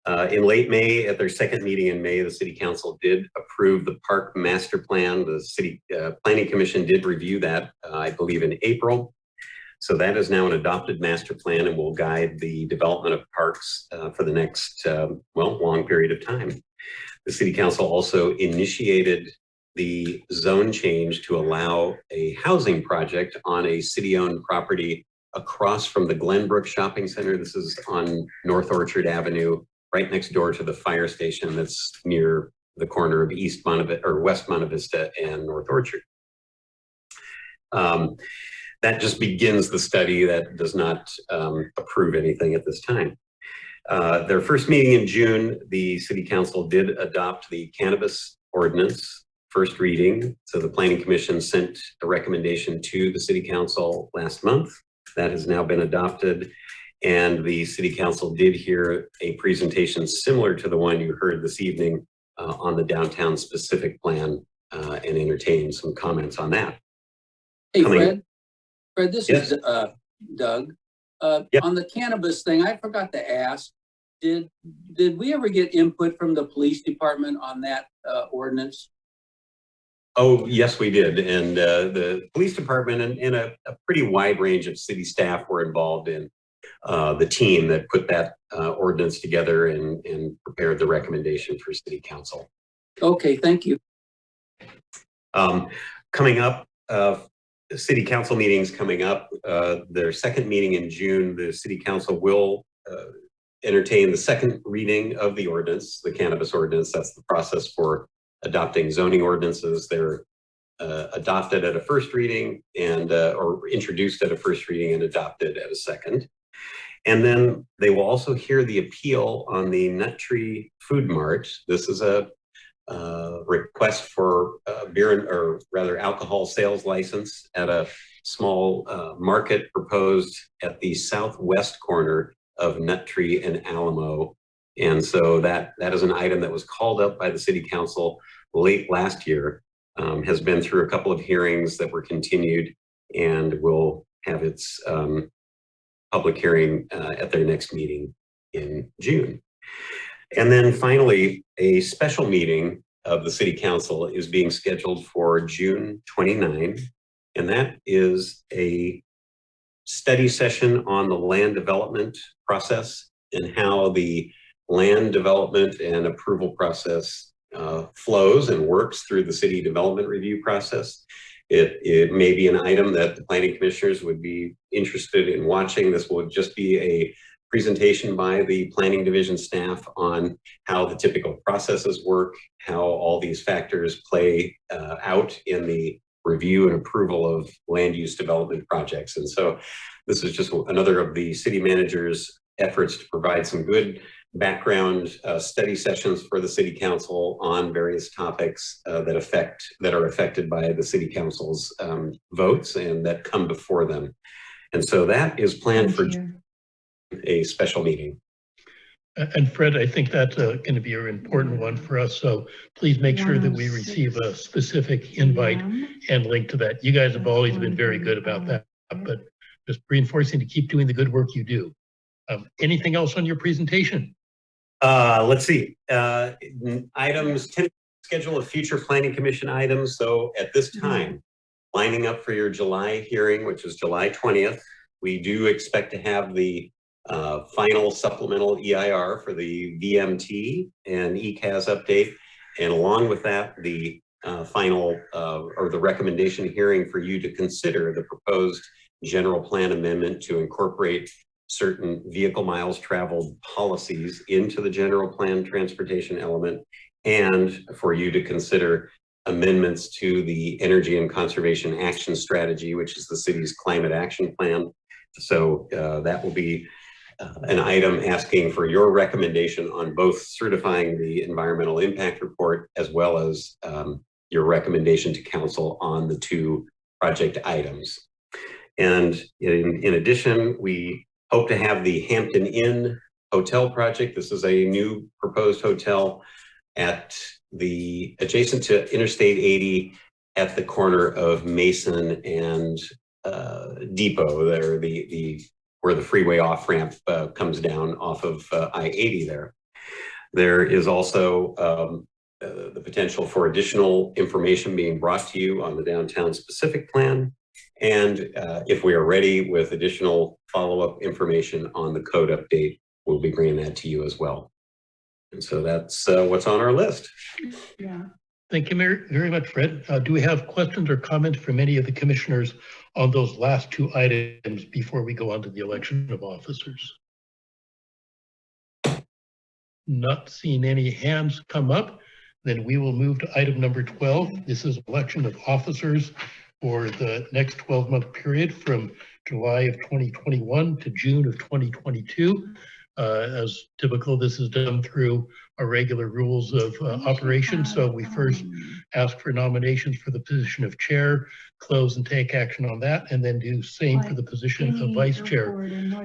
In late May, at their second meeting in May, the city council did approve the park master plan. The city planning commission did review that, I believe, in April. So that is now an adopted master plan and will guide the development of parks for the next, long period of time. The city council also initiated the zone change to allow a housing project on a city-owned property across from the Glenbrook Shopping Center. This is on North Orchard Avenue, right next door to the fire station that's near the corner of West Monte Vista and North Orchard. That just begins the study. That does not approve anything at this time. Their first meeting in June, the city council did adopt the cannabis ordinance. first reading. So the Planning Commission sent a recommendation to the City Council last month. That has now been adopted. And the City Council did hear a presentation similar to the one you heard this evening on the downtown specific plan and entertain some comments on that. Hey, Fred, this Yes. is Doug. Yep. On the cannabis thing, I forgot to ask, did we ever get input from the police department on that ordinance? Oh, yes, we did. And the police department and a pretty wide range of city staff were involved in the team that put that ordinance together and prepared the recommendation for City Council. Okay, thank you. Coming up, City Council meetings coming up. Their second meeting in June, the City Council will entertain the second reading of the ordinance, the cannabis ordinance. That's the process for adopting zoning ordinances. They're adopted at a first reading and or introduced at a first reading and adopted at a second. And then they will also hear the appeal on the Nut Tree Food Mart. This is a request for beer or rather alcohol sales license at a small market proposed at the southwest corner of Nut Tree and Alamo. And so that is an item that was called up by the City Council late last year, has been through a couple of hearings that were continued and will have its public hearing at their next meeting in June. And then finally, a special meeting of the City Council is being scheduled for June 29. And that is a study session on the land development process and how the land development and approval process flows and works through the city development review process. It may be an item that the planning commissioners would be interested in watching. This will just be a presentation by the planning division staff on how the typical processes work, how all these factors play out in the review and approval of land use development projects. And so this is just another of the city manager's efforts to provide some good background study sessions for the City Council on various topics that are affected by the City Council's votes and that come before them. And so that is planned for a special meeting. And Fred, I think that's going to be an important one for us. So please make sure that we receive a specific invite and link to that. You guys have always been very good about that, but just reinforcing to keep doing the good work you do. Anything else on your presentation? Let's see. Items, schedule of future planning commission items. So at this time, lining up for your July hearing, which is July 20th, we do expect to have the final supplemental EIR for the VMT and ECAS update. And along with that, the final or the recommendation hearing for you to consider the proposed general plan amendment to incorporate certain vehicle miles traveled policies into the general plan transportation element, and for you to consider amendments to the energy and conservation action strategy, which is the city's climate action plan. So that will be an item asking for your recommendation on both certifying the environmental impact report as well as your recommendation to council on the two project items. And in addition, we hope to have the Hampton Inn Hotel project. This is a new proposed hotel at the adjacent to Interstate 80 at the corner of Mason and Depot there, where the freeway off ramp comes down off of I-80 there. There is also the potential for additional information being brought to you on the downtown specific plan. And if we are ready with additional follow-up information on the code update, we'll be bringing that to you as well. And so that's what's on our list. Yeah. Thank you very much, Fred. Do we have questions or comments from any of the commissioners on those last two items before we go on to the election of officers? Not seeing any hands come up, then we will move to item number 12. This is election of officers for the next 12-month period from July of 2021 to June of 2022. As typical, this is done through our regular rules of operation. So we first ask for nominations for the position of chair, close and take action on that, and then do same for the position of vice chair.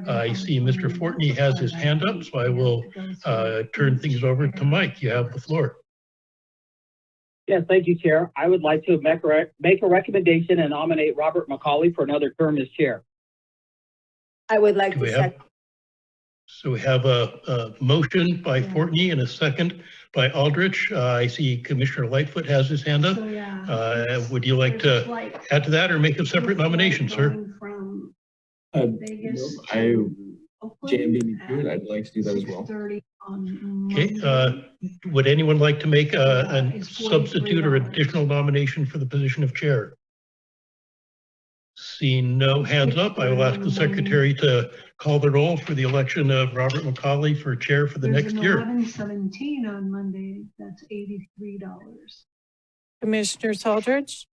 I see Mr. Fortney has his hand up, so I will turn things over to Mike. You have the floor. Yes, thank you, Chair. I would like to make a recommendation and nominate Robert McCauley for another term as chair. I would like to second. So we have a motion by Fortney and a second by Aldrich. I see Commissioner Lightfoot has his hand up. Would you like to add to that or make a separate nomination, sir? I'd like to do that as well. Okay. Would anyone like to make a substitute or additional nomination for the position of chair? Seeing no hands up, I will ask the secretary to call the roll for the election of Robert McCauley for chair for the next year. 11/17 on Monday, that's $83. Commissioner Aldrich,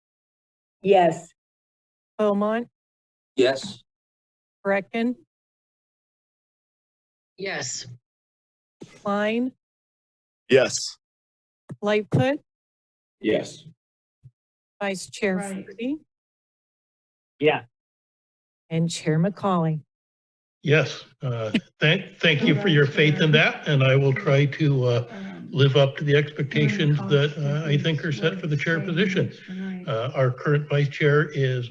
Yes. Beaumont, Yes. Brecken, Yes. Klein, Yes. Lightfoot, Yes. Vice Chair Right. Fortney, Yeah. and Chair McCauley. Yes. Thank you for your faith in that, and I will try to live up to the expectations that I think are set for the chair position. Our current vice chair is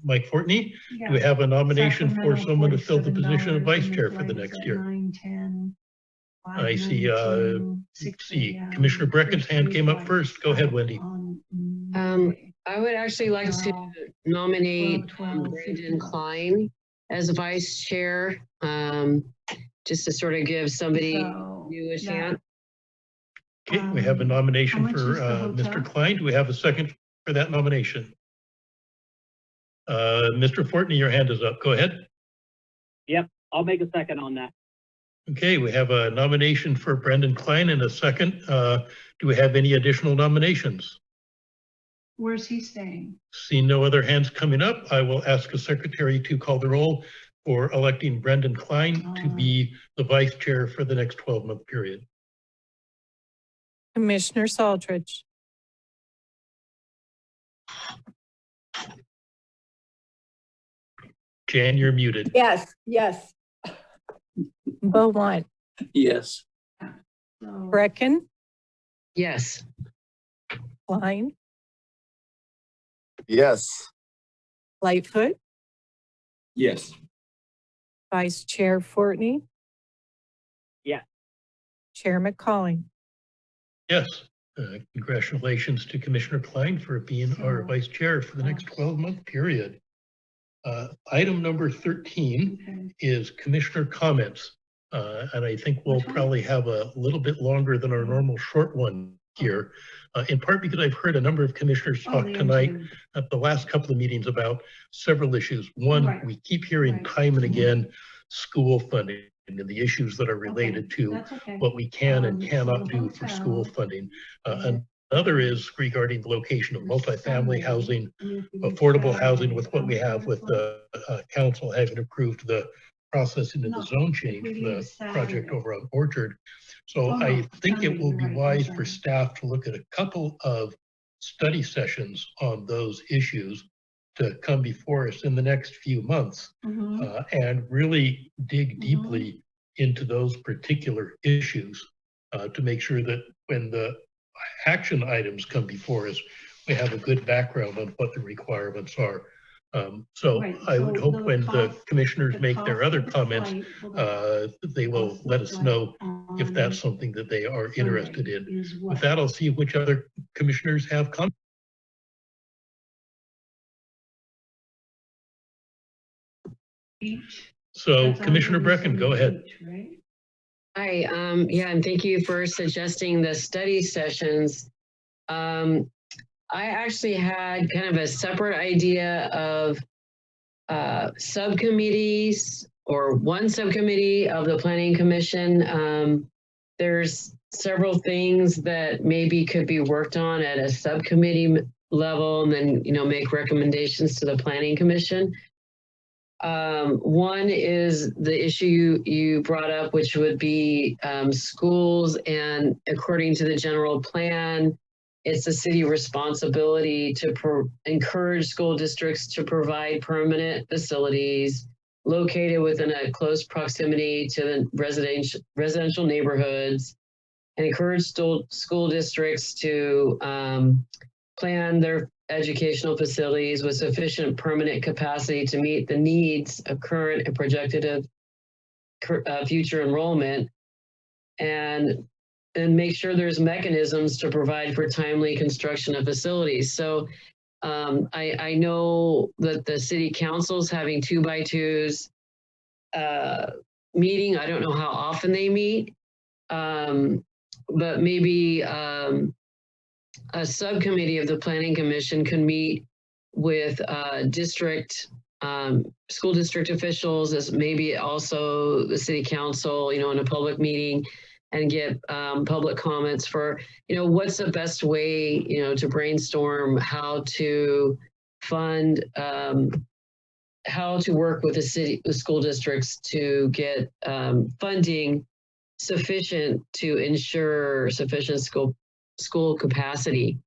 Mike Fortney. Do we have a nomination for someone to fill the position of vice chair for the next year? 9, 10, I see Commissioner Brecken's hand came up first. Go ahead, Wendy. I would actually like to nominate 12, Brandon Klein as vice chair, just to sort of give somebody new a chance. Okay, we have a nomination how much for is the hotel? Mr. Klein. Do we have a second for that nomination? Mr. Fortney, your hand is up. Go ahead. Yep, I'll make a second on that. Okay, we have a nomination for Brendan Klein and a second. Do we have any additional nominations? Where's he staying? Seeing no other hands coming up, I will ask a secretary to call the roll for electing Brendan Klein to be the vice chair for the next 12-month period. Commissioner Aldrich, Jan, you're muted. Yes, yes. Beaumont, Yes. So, Brecken, Yes. Klein, Yes. Lightfoot, Yes. Vice Chair Fortney. Yeah. Chair McCauley. Yes. Congratulations to Commissioner Klein for being our vice chair for the next 12-month period. Item number 13 is commissioner comments. And I think we'll probably have a little bit longer than our normal short one here, in part because I've heard a number of commissioners talk tonight at the last couple of meetings about several issues. One, we keep hearing time and again, school funding and the issues that are related to what we can and cannot do for school funding. Another is regarding the location of multifamily housing, affordable housing with what we have with the council having approved the process into the zone change for the project over on Orchard. So I think it will be wise for staff to look at a couple of study sessions on those issues to come before us in the next few months and really dig deeply into those particular issues to make sure that when the action items come before us, we have a good background on what the requirements are. So I would hope when the commissioners make their other comments, they will let us know if that's something that they are interested in. With that, I'll see which other commissioners have comments. So Commissioner Brecken, go ahead. Hi, yeah, and thank you for suggesting the study sessions. I actually had kind of a separate idea of subcommittees or one subcommittee of the Planning Commission. There's several things that maybe could be worked on at a subcommittee level and then, make recommendations to the Planning Commission. One is the issue you brought up, which would be schools, and according to the general plan, it's the city responsibility to encourage school districts to provide permanent facilities located within a close proximity to the residential neighborhoods, and encourage school districts to plan their educational facilities with sufficient permanent capacity to meet the needs of current and projected future enrollment, and make sure there's mechanisms to provide for timely construction of facilities. So I know that the city council's having 2x2s meeting. I don't know how often they meet, but maybe a subcommittee of the Planning Commission can meet with school district officials, as maybe also the city council, in a public meeting, and get public comments for, what's the best way, to brainstorm how to fund, how to work with the school districts to get funding sufficient to ensure sufficient school capacity.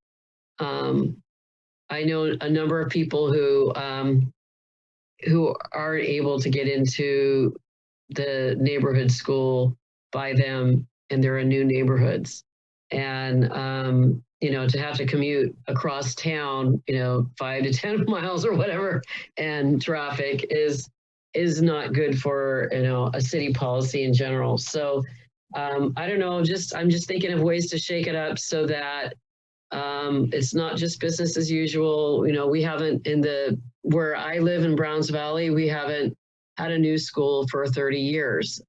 I know a number of people who aren't able to get into the neighborhood school by them, and they're in new neighborhoods. And to have to commute across town, 5 to 10 miles or whatever, and traffic is not good for a city policy in general. So I don't know, I'm just thinking of ways to shake it up so that it's not just business as usual. We haven't, where I live in Browns Valley, we haven't had a new school for 30 years.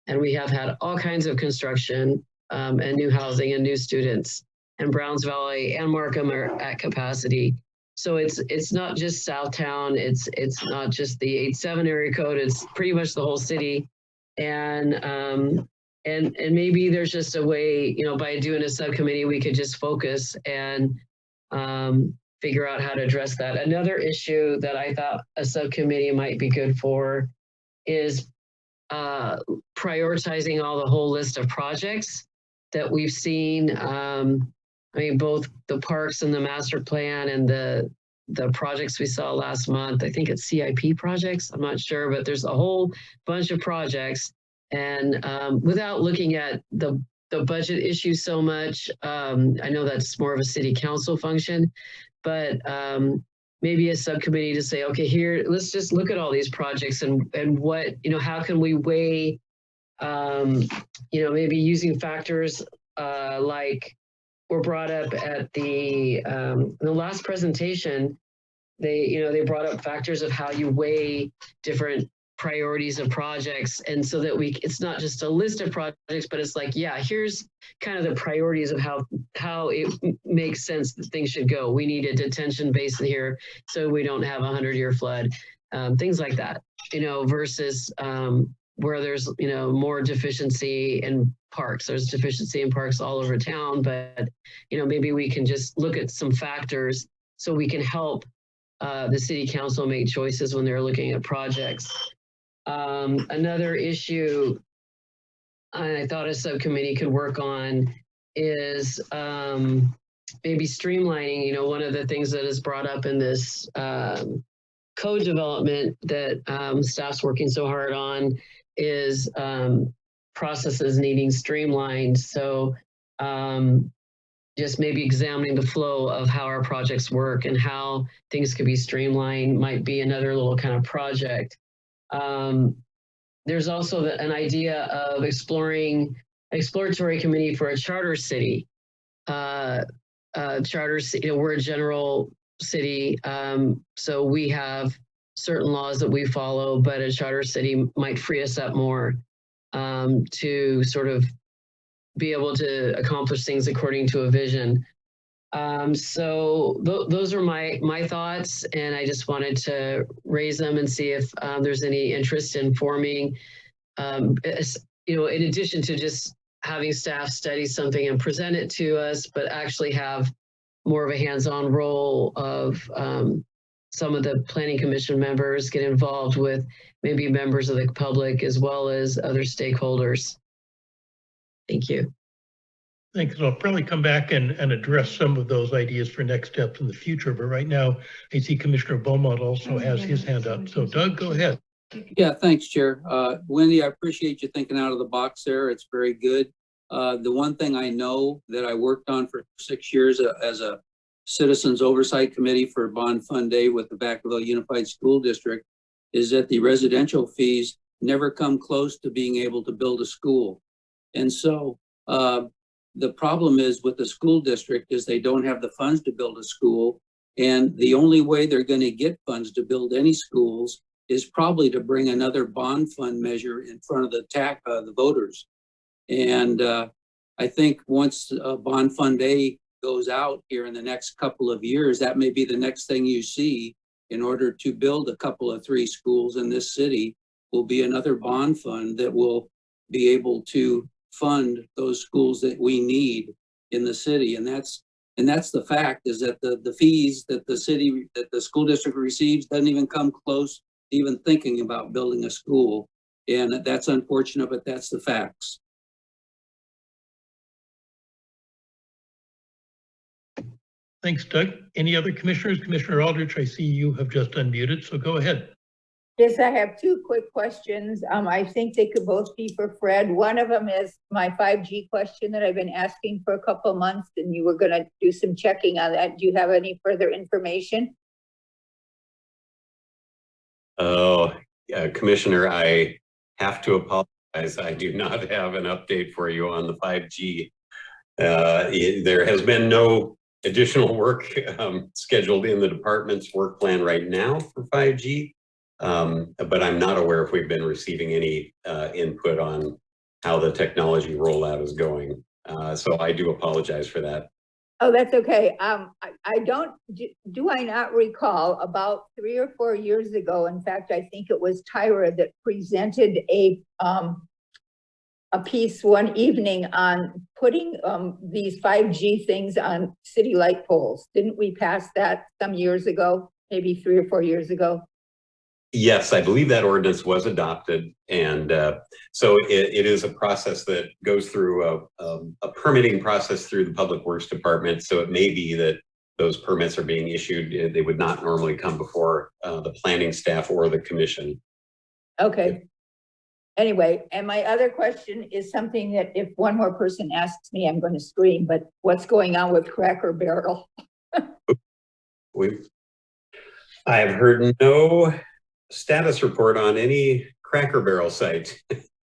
And we have had all kinds of construction and new housing and new students. And Browns Valley and Markham are at capacity. So it's not just Southtown, it's not just the 87 area code, it's pretty much the whole city. And maybe there's just a way, by doing a subcommittee, we could just focus and figure out how to address that. Another issue that I thought a subcommittee might be good for is prioritizing the whole list of projects that we've seen. Both the parks and the master plan and the projects we saw last month. I think it's CIP projects, I'm not sure, but there's a whole bunch of projects. And without looking at the budget issue so much, I know that's more of a city council function, but maybe a subcommittee to say, okay, here, let's just look at all these projects and what, how can we weigh, maybe using factors like were brought up at the last presentation. They brought up factors of how you weigh different priorities of projects, and so that it's not just a list of projects, but it's like, yeah, here's kind of the priorities of how it makes sense that things should go. We need a detention basin here so we don't have a 100-year flood, things like that, versus where there's more deficiency in parks. There's deficiency in parks all over town, but maybe we can just look at some factors so we can help the city council make choices when they're looking at projects. Another issue I thought a subcommittee could work on is maybe streamlining. One of the things that is brought up in this code development that staff's working so hard on is processes needing streamlined. So just maybe examining the flow of how our projects work and how things could be streamlined might be another little kind of project. There's also an idea of exploratory committee for a charter city. We're a general city, so we have certain laws that we follow, but a charter city might free us up more to sort of be able to accomplish things according to a vision. So those are my thoughts, and I just wanted to raise them and see if there's any interest in forming, in addition to just having staff study something and present it to us, but actually have more of a hands-on role of some of the planning commission members get involved with maybe members of the public as well as other stakeholders. Thank you. Thanks. I'll probably come back and address some of those ideas for next steps in the future. But right now, I see Commissioner Beaumont also has his hand up. So Doug, go ahead. Yeah, thanks, Chair. Wendy, I appreciate you thinking out of the box there. It's very good. The one thing I know that I worked on for 6 years as a Citizens Oversight Committee for Bond Fund Day with the Vacaville Unified School District is that the residential fees never come close to being able to build a school. And so the problem is with the school district is they don't have the funds to build a school. And the only way they're going to get funds to build any schools is probably to bring another bond fund measure in front of the voters. And I think once Bond Fund A goes out here in the next couple of years, that may be the next thing you see in order to build a couple of 3 schools in this city will be another bond fund that will be able to fund those schools that we need in the city. And that's the fact is that the fees that the school district receives doesn't even come close to even thinking about building a school. And that's unfortunate, but that's the facts. Thanks, Doug. Any other commissioners? Commissioner Aldrich, I see you have just unmuted, so go ahead. Yes, I have 2 quick questions. I think they could both be for Fred. One of them is my 5G question that I've been asking for a couple of months, and you were going to do some checking on that. Do you have any further information? Oh, Commissioner, I have to apologize. I do not have an update for you on the 5G. There has been no additional work scheduled in the department's work plan right now for 5G. But I'm not aware if we've been receiving any input on how the technology rollout is going. So I do apologize for that. Oh, that's okay. Do I not recall about 3 or 4 years ago, in fact, I think it was Tyra that presented a piece one evening on putting these 5G things on city light poles. Didn't we pass that some years ago, maybe 3 or 4 years ago? Yes, I believe that ordinance was adopted. And so it is a process that goes through a permitting process through the Public Works Department. So it may be that those permits are being issued. They would not normally come before the planning staff or the commission. Okay. Anyway, and my other question is something that if one more person asks me, I'm going to scream, but what's going on with Cracker Barrel? I have heard no status report on any Cracker Barrel site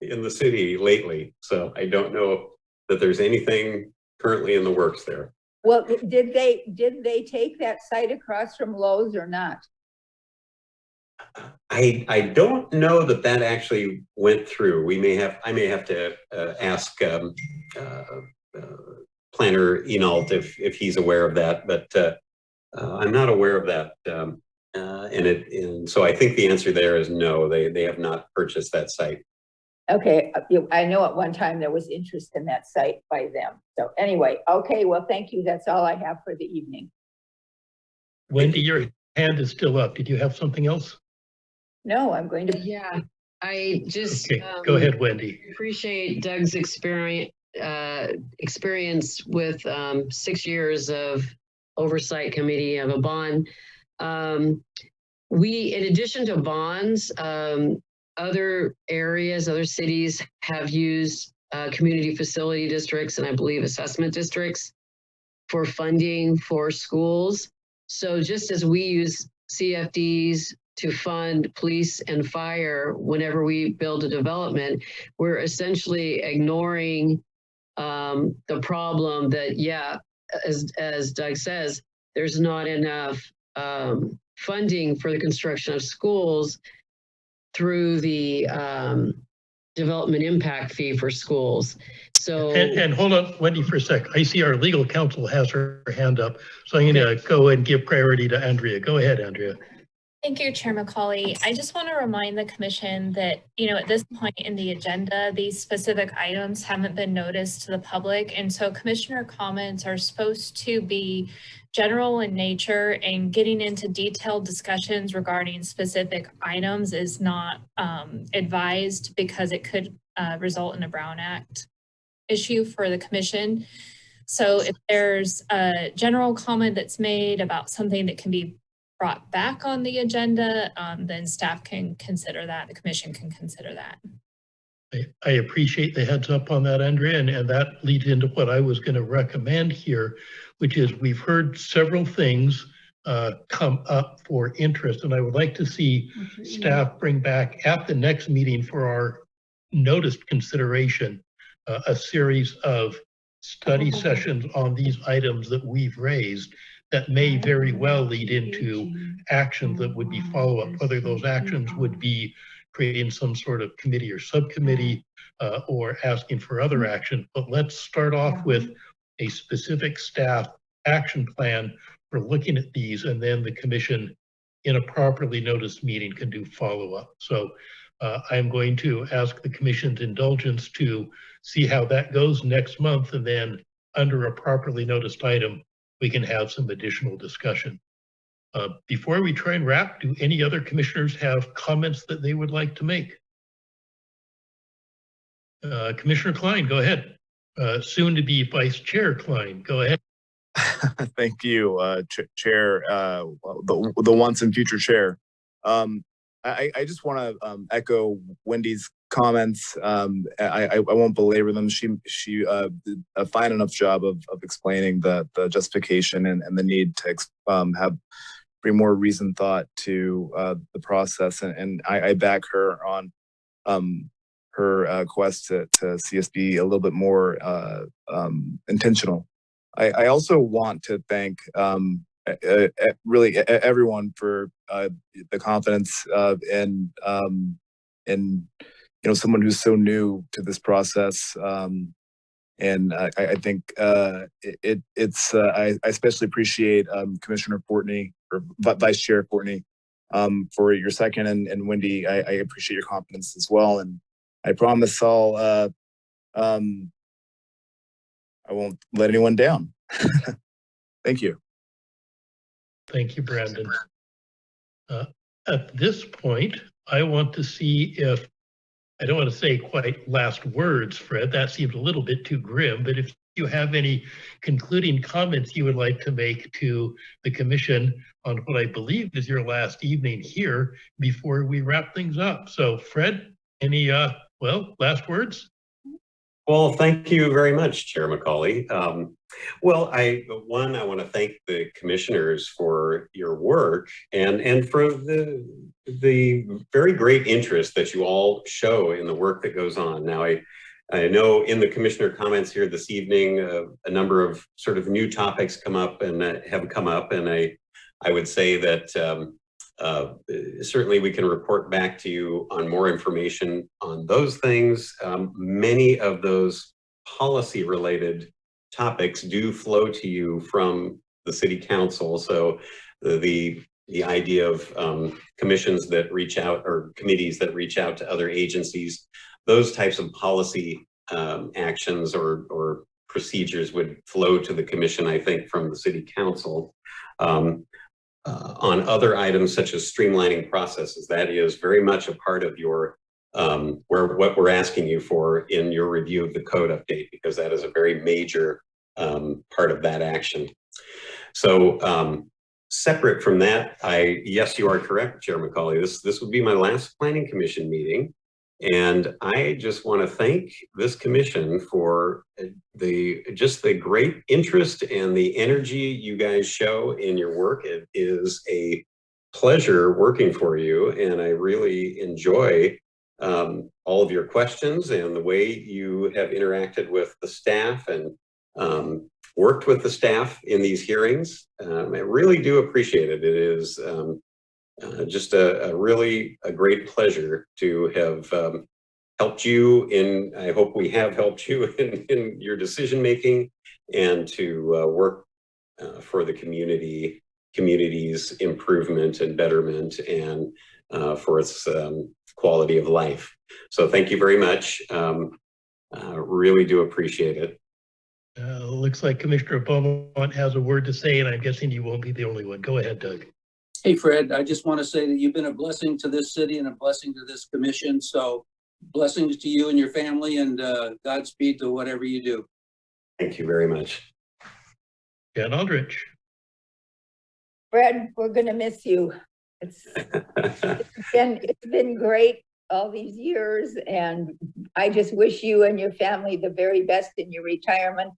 in the city lately. So I don't know that there's anything currently in the works there. Well, did they take that site across from Lowe's or not? I don't know that actually went through. I may have to ask Planner Enault if he's aware of that, but I'm not aware of that. And so I think the answer there is no, they have not purchased that site. Okay, I know at one time there was interest in that site by them. So anyway, okay, well, thank you. That's all I have for the evening. Wendy, your hand is still up. Did you have something else? No, I'm going to. Yeah, I just okay, go ahead, Wendy. Appreciate Doug's experience with 6 years of oversight committee of a bond. We, in addition to bonds, other areas, other cities have used community facility districts and I believe assessment districts for funding for schools. So just as we use CFDs to fund police and fire whenever we build a development, we're essentially ignoring the problem that, yeah, as Doug says, there's not enough funding for the construction of schools through the development impact fee for schools. So and hold on, Wendy, for a sec. I see our legal counsel has her hand up, so I'm going to go and give priority to Andrea. Go ahead, Andrea. Thank you, Chair McCauley. I just want to remind the commission that, at this point in the agenda, these specific items haven't been noticed to the public. And so commissioner comments are supposed to be general in nature, and getting into detailed discussions regarding specific items is not advised because it could result in a Brown Act issue for the commission. So if there's a general comment that's made about something that can be brought back on the agenda, then staff can consider that, the commission can consider that. I appreciate the heads up on that, Andrea, and that leads into what I was going to recommend here, which is we've heard several things come up for interest, and I would like to see staff bring back at the next meeting for our noticed consideration a series of study sessions on these items that we've raised that may very well lead into actions that would be follow-up, whether those actions would be creating some sort of committee or subcommittee or asking for other action. But let's start off with a specific staff action plan for looking at these, and then the commission in a properly noticed meeting can do follow-up. So I'm going to ask the commission's indulgence to see how that goes next month, and then under a properly noticed item, we can have some additional discussion. Before we try and wrap, do any other commissioners have comments that they would like to make? Commissioner Klein, go ahead. Soon to be Vice Chair Klein, go ahead. Thank you, Chair, the once and future Chair. I just want to echo Wendy's comments. I won't belabor them. She did a fine enough job of explaining the justification and the need to bring more reasoned thought to the process. And I back her on her quest to see us be a little bit more intentional. I also want to thank really everyone for the confidence in someone who's so new to this process, and I think it's I especially appreciate Commissioner Fortney or Vice Chair Fortney for your second, and Wendy, I appreciate your confidence as well, and I promise I won't let anyone down. Thank you. Thank you, Brandon. At this point, I want to see if, I don't want to say quite last words, Fred, that seems a little bit too grim, but if you have any concluding comments you would like to make to the commission on what I believe is your last evening here before we wrap things up. So Fred, any, last words? Well, thank you very much, Chair McCauley. I want to thank the commissioners for your work and for the very great interest that you all show in the work that goes on. Now, I know in the commissioner comments here this evening, a number of sort of new topics come up and have come up, and I would say that certainly we can report back to you on more information on those things. Many of those policy related topics do flow to you from the City Council. So the idea of commissions that reach out or committees that reach out to other agencies, those types of policy actions or procedures would flow to the commission, I think, from the City Council. On other items such as streamlining processes, that is very much a part of your what we're asking you for in your review of the code update, because that is a very major part of that action. So separate from that, yes, you are correct, Chair McCauley. This would be my last Planning Commission meeting. And I just want to thank this commission for just the great interest and the energy you guys show in your work. It is a pleasure working for you, and I really enjoy all of your questions and the way you have interacted with the staff and worked with the staff in these hearings. I really do appreciate it. It is just a great pleasure to have helped you in, I hope we have helped you in your decision making, and to work for the community community's improvement and betterment and for its quality of life. So thank you very much. Really do appreciate it. Looks like Commissioner Beaumont has a word to say, and I'm guessing you won't be the only one. Go ahead, Doug. Hey, Fred, I just want to say that you've been a blessing to this city and a blessing to this commission. So blessings to you and your family, and Godspeed to whatever you do. Thank you very much. Jan Aldrich. Fred, we're gonna miss you. It's been great all these years, and I just wish you and your family the very best in your retirement.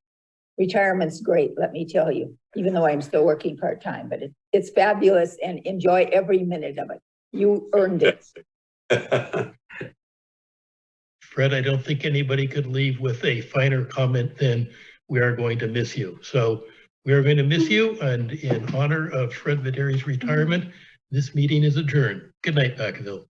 Retirement's great, let me tell you, even though I'm still working part-time, but it's fabulous, and enjoy every minute of it. You earned it. Fred, I don't think anybody could leave with a finer comment than we are going to miss you. So we are going to miss you, and in honor of Fred Videri's retirement, this meeting is adjourned. Good night, Vacaville.